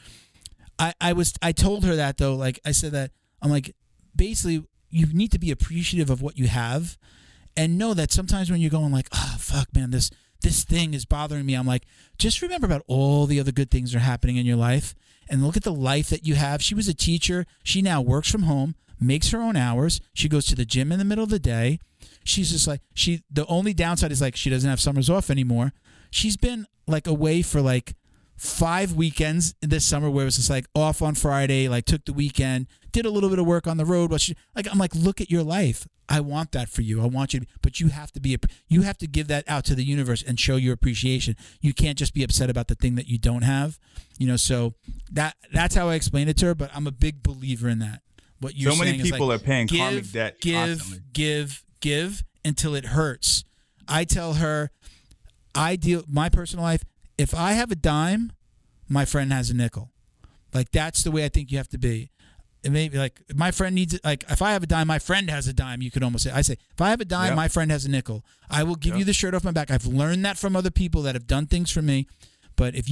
I told her that though. Like I said that, I'm like, basically you need to be appreciative of what you have and know that sometimes when you're going like, oh fuck man, this thing is bothering me. I'm like, just remember about all the other good things that are happening in your life and look at the life that you have. She was a teacher. She now works from home, makes her own hours. She goes to the gym in the middle of the day. She's just like, the only downside is like, she doesn't have summers off anymore. She's been like away for like 5 weekends this summer where it was just like off on Friday, like took the weekend, did a little bit of work on the road. I'm like, look at your life. I want that for you. I want you to, but you have to give that out to the universe and show your appreciation. You can't just be upset about the thing that you don't have, so that's how I explained it to her, but I'm a big believer in that. What you're so many saying people is like, are paying karmic debt constantly. give, give until it hurts. I tell her, my personal life, if I have a dime, my friend has a nickel. Like, that's the way I think you have to be. It may be like, my friend needs it. Like, if I have a dime, my friend has a dime. You could almost say, if I have a dime, my friend has a nickel. I will give you the shirt off my back. I've learned that from other people that have done things for me. But if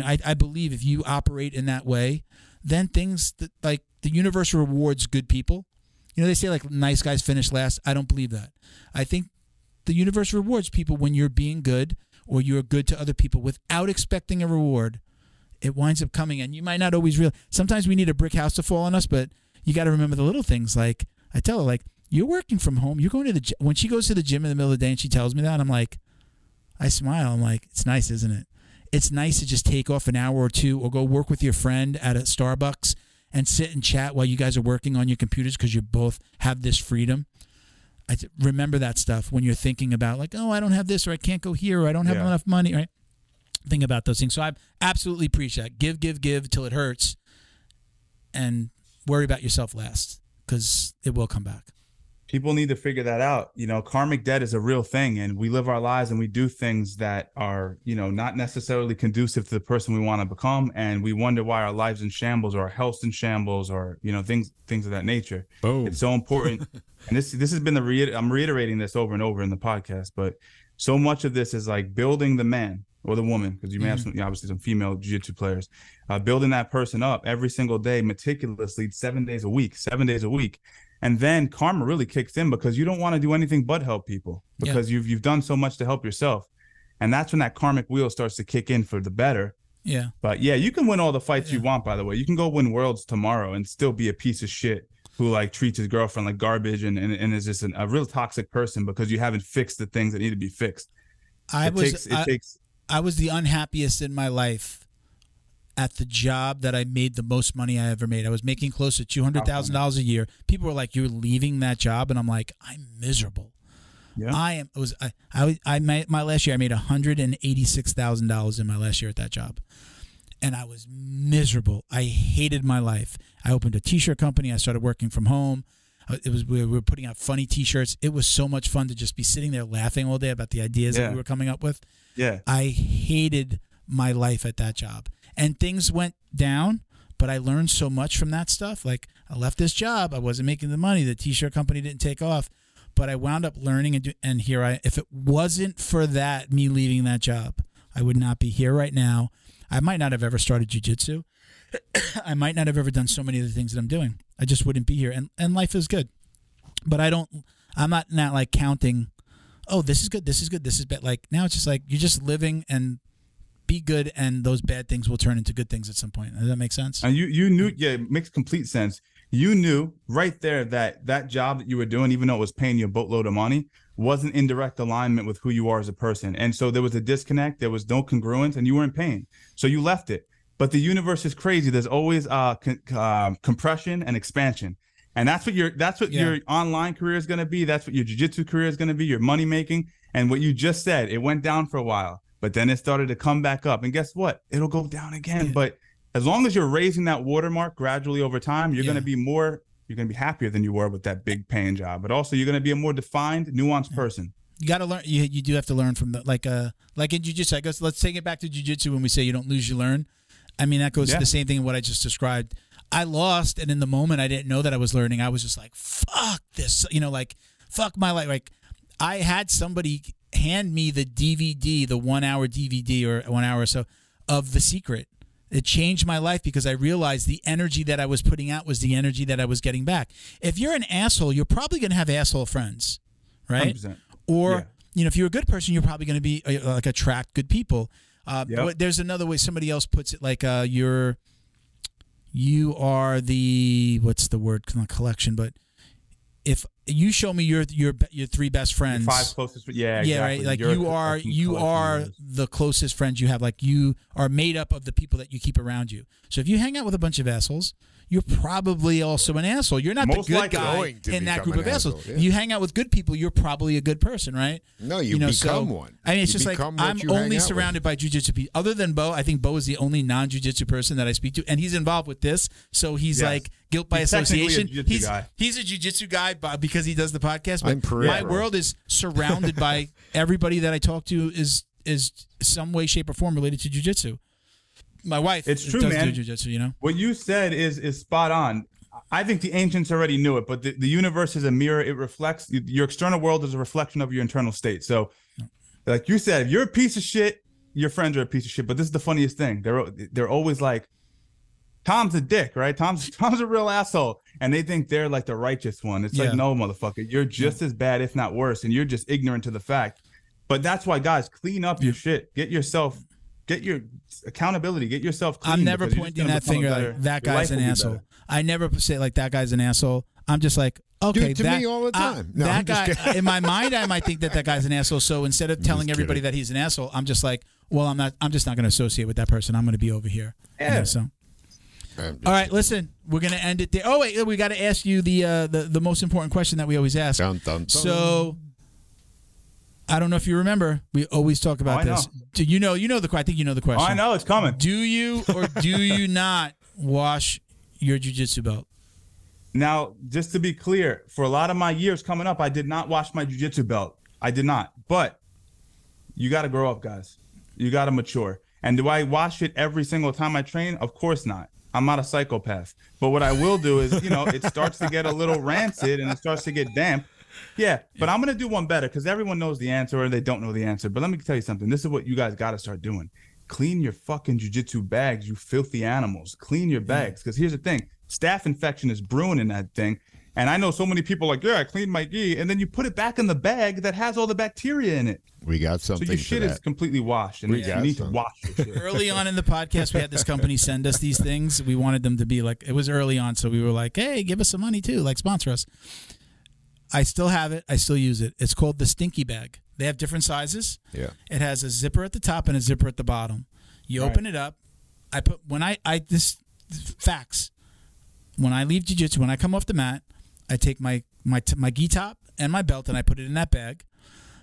I believe if you operate in that way, then things that, like, the universe rewards good people. They say, like, nice guys finish last. I don't believe that. I think the universe rewards people when you're being good or you're good to other people without expecting a reward. It winds up coming, and you might not always realize. Sometimes we need a brick house to fall on us, but you got to remember the little things. Like, I tell her, like, you're working from home. You're going to the gym. When she goes to the gym in the middle of the day and she tells me that, I'm like, I smile. I'm like, it's nice, isn't it? It's nice to just take off an hour or two or go work with your friend at a Starbucks and sit and chat while you guys are working on your computers because you both have this freedom. Remember that stuff when you're thinking about, like, oh, I don't have this, or I can't go here, or I don't have enough money, right? Think about those things. So I absolutely preach that. Give till it hurts, and worry about yourself last, because it will come back. People need to figure that out. Karmic debt is a real thing, and we live our lives and we do things that are, not necessarily conducive to the person we want to become, and we wonder why our lives in shambles or our health's in shambles, or things of that nature. Boom. It's so important. And this has been I'm reiterating this over and over in the podcast, but so much of this is like building the man or the woman, because you may have obviously some female jiu-jitsu players, building that person up every single day meticulously, 7 days a week. And then karma really kicks in, because you don't want to do anything but help people, because you've done so much to help yourself. And that's when that karmic wheel starts to kick in for the better. Yeah. But yeah, you can win all the fights you want, by the way. You can go win worlds tomorrow and still be a piece of shit who, like, treats his girlfriend like garbage and is just a real toxic person because you haven't fixed the things that need to be fixed. I was the unhappiest in my life at the job that I made the most money I ever made. I was making close to $200,000 a year. People were like, "You're leaving that job," and I'm like, "I'm miserable." Yeah. My last year I made $186,000 in my last year at that job, and I was miserable. I hated my life. I opened a T-shirt company. I started working from home. We were putting out funny T-shirts. It was so much fun to just be sitting there laughing all day about the ideas that we were coming up with. Yeah, I hated my life at that job, and things went down. But I learned so much from that stuff. Like, I left this job. I wasn't making the money. The T-shirt company didn't take off. But I wound up learning, and if it wasn't for me leaving that job, I would not be here right now. I might not have ever started jiu-jitsu. I might not have ever done so many of the things that I'm doing. I just wouldn't be here. And life is good. But I'm not like counting, oh, this is good, this is good, this is bad. Like, now it's just like, you're just living and be good, and those bad things will turn into good things at some point. Does that make sense? And you knew, it makes complete sense. You knew right there that job that you were doing, even though it was paying you a boatload of money, wasn't in direct alignment with who you are as a person. And so there was a disconnect. There was no congruence, and you were in pain. So you left it. But the universe is crazy. There's always compression and expansion. And that's what your online career is going to be. That's what your jiu-jitsu career is going to be, your money making. And what you just said, it went down for a while, but then it started to come back up. And guess what? It'll go down again. Yeah. But as long as you're raising that watermark gradually over time, you're going to be happier than you were with that big paying job. But also, you're going to be a more defined, nuanced person. You got to learn. You do have to learn from like in jiu-jitsu. I guess let's take it back to jiu-jitsu when we say you don't lose, you learn. I mean, that goes to the same thing in what I just described. I lost, and in the moment, I didn't know that I was learning. I was just like, fuck this, like, fuck my life. Like, I had somebody hand me the DVD, the 1 hour DVD or 1 hour or so of The Secret. It changed my life because I realized the energy that I was putting out was the energy that I was getting back. If you're an asshole, you're probably going to have asshole friends, right? 100%. Or, if you're a good person, you're probably going to be attract good people. There's another way somebody else puts it, like you are the, what's the word, not collection, but if you show me your three best friends, your 5 closest, exactly. Right. Like, you are the closest friends you have. Like, you are made up of the people that you keep around you. So if you hang out with a bunch of assholes, you're probably also an asshole. You're not most the good guy in that group of assholes. Yeah. You hang out with good people, you're probably a good person, right? No, you become one. I mean, it's just like, I'm only surrounded by jiu-jitsu people. Other than Bo, I think Bo is the only non-jiu-jitsu person that I speak to, and he's involved with this. So he's like guilt by association. He's a jiu-jitsu guy because he does the podcast. But my world is surrounded by everybody that I talk to is some way, shape, or form related to jiu-jitsu. My wife does do jiu-jitsu, you know? What you said is spot on. I think the ancients already knew it, but the universe is a mirror. It reflects, your external world is a reflection of your internal state. So like you said, if you're a piece of shit, your friends are a piece of shit. But this is the funniest thing. They're always like, Tom's a dick, right? Tom's a real asshole. And they think they're like the righteous one. It's like, no, motherfucker, you're just as bad, if not worse. And you're just ignorant to the fact. But that's why, guys, clean up your shit. Get your accountability. Get yourself clean. I'm never pointing that finger like that guy's an asshole. I never say like that guy's an asshole. I'm just like, okay, to me all the time. No, that guy, in my mind, I might think that guy's an asshole. So instead of telling everybody that he's an asshole, I'm just like, well, I'm just not going to associate with that person. I'm going to be over here. Yeah. You know, so. All right, listen, we're going to end it there. Oh, wait, we got to ask you the most important question that we always ask. Dun, dun, dun. So I don't know if you remember. We always talk about this. Do you know the question? I think you know the question. Oh, I know, it's coming. Do you or do you not wash your jiu-jitsu belt? Now, just to be clear, for a lot of my years coming up, I did not wash my jiu-jitsu belt. I did not. But you got to grow up, guys. You got to mature. And do I wash it every single time I train? Of course not. I'm not a psychopath. But what I will do is, it starts to get a little rancid and it starts to get damp. Yeah, but I'm going to do one better because everyone knows the answer or they don't know the answer. But let me tell you something. This is what you guys got to start doing. Clean your fucking jiu-jitsu bags, you filthy animals. Clean your bags. Because here's the thing. Staph infection is brewing in that thing. And I know so many people are like, yeah, I cleaned my gi. And then you put it back in the bag that has all the bacteria in it. We got something. So your shit is completely washed. And you need to wash your shit. Early on in the podcast, we had this company send us these things. We wanted them to be like, it was early on. So we were like, hey, give us some money too. Like, sponsor us. I still have it. I still use it. It's called the Stinky Bag. They have different sizes. Yeah. It has a zipper at the top and a zipper at the bottom. You open it up. I put this facts. When I leave jiu-jitsu, when I come off the mat, I take my gi top and my belt and I put it in that bag.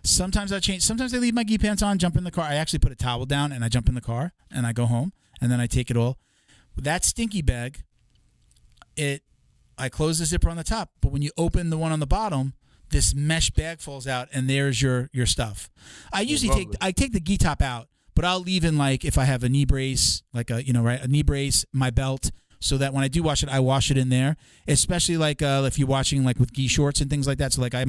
Sometimes I change. Sometimes I leave my gi pants on, jump in the car. I actually put a towel down and I jump in the car and I go home and then I take it all. That Stinky Bag, I close the zipper on the top, but when you open the one on the bottom, this mesh bag falls out and there's your stuff. I usually take the gi top out, but I'll leave in, like, if I have a knee brace, like a knee brace, my belt, so that when I do wash it, I wash it in there. Especially like if you're watching like with gi shorts and things like that. So like I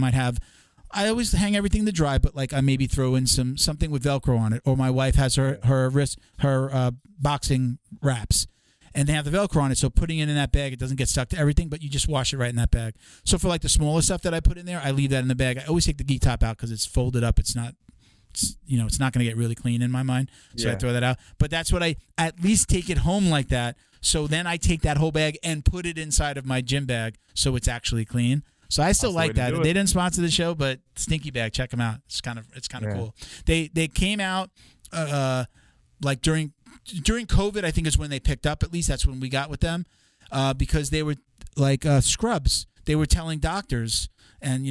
always hang everything to dry, but like I maybe throw in something with Velcro on it, or my wife has her boxing wraps. And they have the Velcro on it, so putting it in that bag, it doesn't get stuck to everything, but you just wash it right in that bag. So for like the smaller stuff that I put in there, I leave that in the bag. I always take the gi top out because it's folded up. It's not going to get really clean in my mind, so I throw that out. But that's what I at least take it home like that. So then I take that whole bag and put it inside of my gym bag, so it's actually clean. So I still like that. They didn't sponsor the show, but Stinky Bag, check them out. It's kind of cool. They came out like during COVID, I think is when they picked up. At least that's when we got with them, because they were like scrubs. They were telling doctors and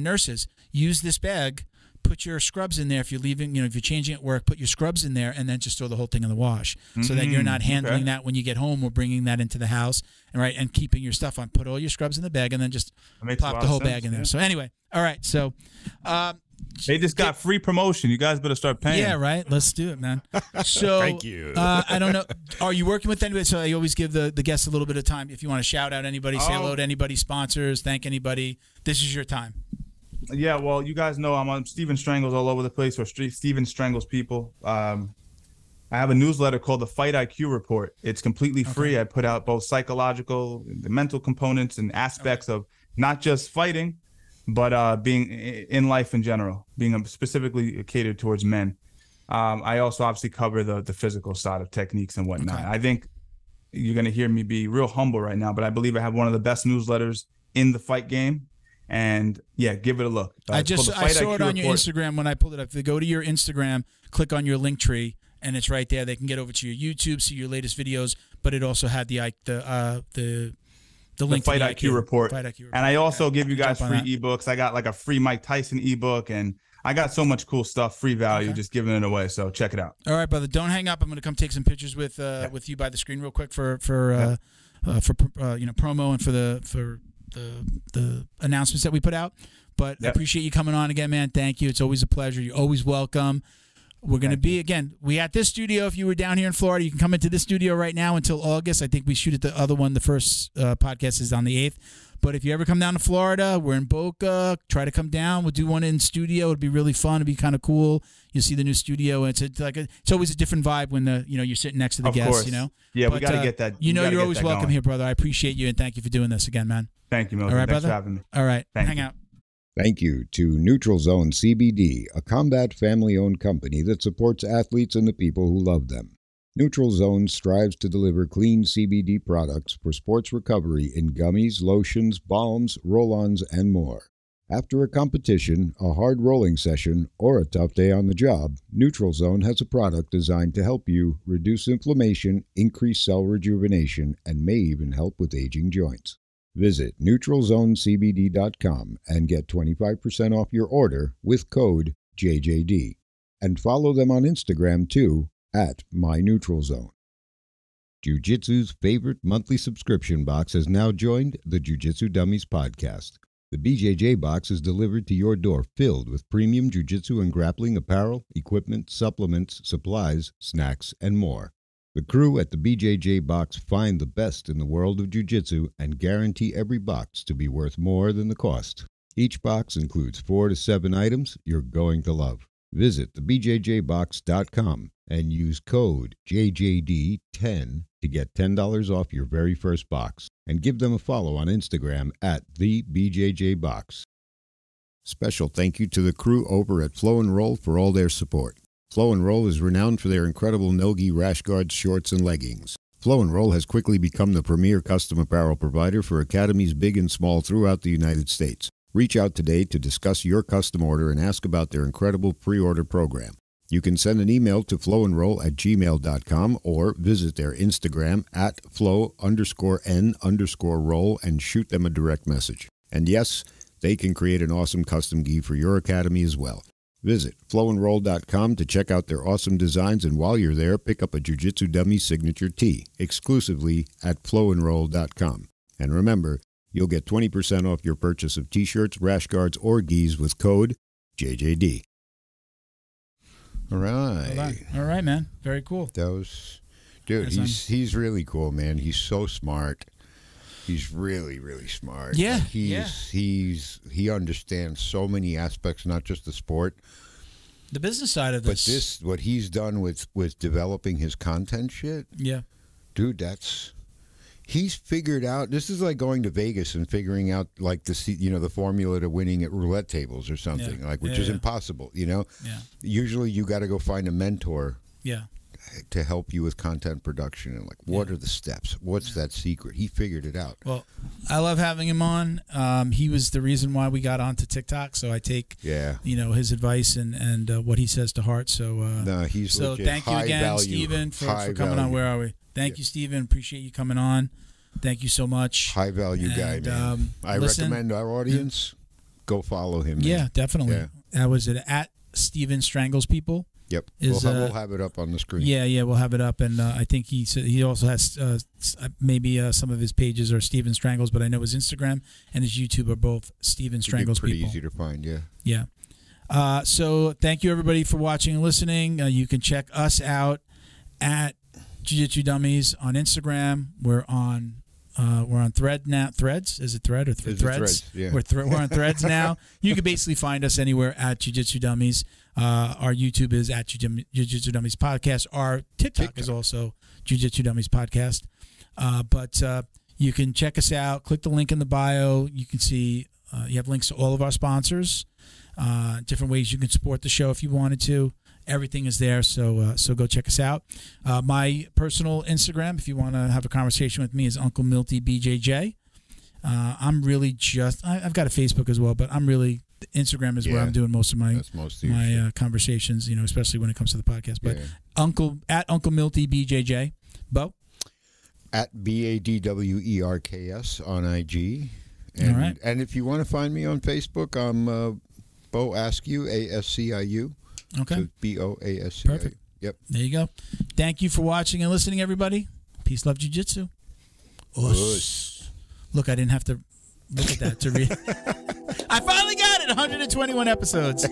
nurses, use this bag, put your scrubs in there. If you're leaving, if you're changing at work, put your scrubs in there, and then just throw the whole thing in the wash, so that you're not handling that when you get home or bringing that into the house, and keeping your stuff on. Put all your scrubs in the bag, and then just pop the whole bag in there. So anyway, all right, so. They just got free promotion. You guys better start paying. Yeah, right. Let's do it, man. So thank you. I don't know. Are you working with anybody? So I always give the guests a little bit of time. If you want to shout out anybody, say hello to anybody, sponsors, thank anybody. This is your time. Yeah, well, you guys know I'm on Steven Strangles all over the place, or Steven Strangles people. I have a newsletter called the Fight IQ Report. It's completely free. I put out both psychological, the mental components and aspects of not just fighting, but being in life in general, being specifically catered towards men. I also obviously cover the physical side of techniques and whatnot. I think you're going to hear me be real humble right now, but I believe I have one of the best newsletters in the fight game. And yeah, give it a look. I saw it on your Instagram when I pulled it up. If they go to your Instagram, click on your link tree, and it's right there. They can get over to your YouTube, see your latest videos, but it also had the link the to Fight the IQ report. Fight IQ report. And I also give you guys free ebooks. I got like a free Mike Tyson ebook, and I got so much cool stuff, free value, just giving it away. So check it out. All right, brother. Don't hang up. I'm going to come take some pictures with you by the screen real quick for promo and for the announcements that we put out. But I appreciate you coming on again, man. Thank you. It's always a pleasure. You're always welcome. We're going to be, again, we at this studio. If you were down here in Florida, you can come into this studio right now until August. I think we shoot at the other one. The first podcast is on the 8th. But if you ever come down to Florida, we're in Boca. Try to come down. We'll do one in studio. It'd be really fun. It'd be kind of cool. You'll see the new studio. It's always a different vibe when you're sitting next to the guests. Course. Yeah, we got to get that. You're always welcome here, brother. I appreciate you and thank you for doing this again, man. Thank you, Milton. All right, Thanks brother. for having me. All right, Hang out. Thank you to Neutral Zone CBD, a combat family-owned company that supports athletes and the people who love them. Neutral Zone strives to deliver clean CBD products for sports recovery in gummies, lotions, balms, roll-ons, and more. After a competition, a hard rolling session, or a tough day on the job, Neutral Zone has a product designed to help you reduce inflammation, increase cell rejuvenation, and may even help with aging joints. Visit NeutralZoneCBD.com and get 25% off your order with code JJD. And follow them on Instagram too, at MyNeutralZone. Jiu-Jitsu's favorite monthly subscription box has now joined the Jiu-Jitsu Dummies podcast. The BJJ box is delivered to your door filled with premium jiu-jitsu and grappling apparel, equipment, supplements, supplies, snacks, and more. The crew at the BJJ box find the best in the world of jiu-jitsu and guarantee every box to be worth more than the cost. Each box includes 4 to 7 items you're going to love. Visit thebjjbox.com and use code JJD10 to get $10 off your very first box. And give them a follow on Instagram at thebjjbox. Special thank you to the crew over at Flow and Roll for all their support. Flow and Roll is renowned for their incredible no-gi rash guards, shorts, and leggings. Flow and Roll has quickly become the premier custom apparel provider for academies big and small throughout the United States. Reach out today to discuss your custom order and ask about their incredible pre-order program. You can send an email to flowandroll@gmail.com or visit their Instagram at flow_n_roll and shoot them a direct message. And yes, they can create an awesome custom gi for your academy as well. Visit flowandroll.com to check out their awesome designs, and while you're there, pick up a Jiu-Jitsu Dummy signature tee exclusively at flowandroll.com. And remember, you'll get 20% off your purchase of t-shirts, rash guards, or gis with code JJD. All right. All right, man. Very cool. Dude, he's really cool, man. He's so smart. He's really, really smart. Yeah. He understands so many aspects, not just the sport, the business side of this. But what he's done with developing his content shit. Yeah. Dude, he's figured out. This is like going to Vegas and figuring out like the formula to winning at roulette tables or something, which is impossible. Yeah. Usually you got to go find a mentor. Yeah. To help you with content production and what are the steps? What's that secret? He figured it out. Well, I love having him on. He was the reason why we got onto TikTok. So I take his advice and what he says to heart. So he's legit. Thank you again, Stephen, for coming on. Where are we? Thank you, Stephen. Appreciate you coming on. Thank you so much. High value guy, man. I recommend our audience go follow him. Man. Yeah, definitely. Yeah. Was it at Stephen Strangles People? Yep. We'll have it up on the screen. Yeah, we'll have it up. And I think he also has maybe some of his pages are Stephen Strangles, but I know his Instagram and his YouTube are both Stephen Strangles People. People. Pretty easy to find, yeah. Yeah. So thank you, everybody, for watching and listening. You can check us out at Jiu-Jitsu Dummies on Instagram. We're on Thread now. Threads? Is it Thread or Threads? Yeah. We're on Threads now. You can basically find us anywhere at Jiu-Jitsu Dummies. Our YouTube is at Jiu-Jitsu Dummies Podcast. Our TikTok is also Jiu-Jitsu Dummies Podcast. But you can check us out. Click the link in the bio. You can see you have links to all of our sponsors, different ways you can support the show if you wanted to. Everything is there, so go check us out. My personal Instagram, if you want to have a conversation with me, is Uncle Milty BJJ. I'm really I've got a Facebook as well, but I'm really Instagram is where I'm doing most of my conversations, especially when it comes to the podcast. But Uncle Milty BJJ, Bo at BADWERKS on IG. And, all right. And if you want to find me on Facebook, I'm Bo Askew, ASCIU. Okay. So BOASCIU. Perfect. Yep. There you go. Thank you for watching and listening, everybody. Peace, love, jiu-jitsu. Us. Look, I didn't have to look at that to read. I finally got it. 121 episodes.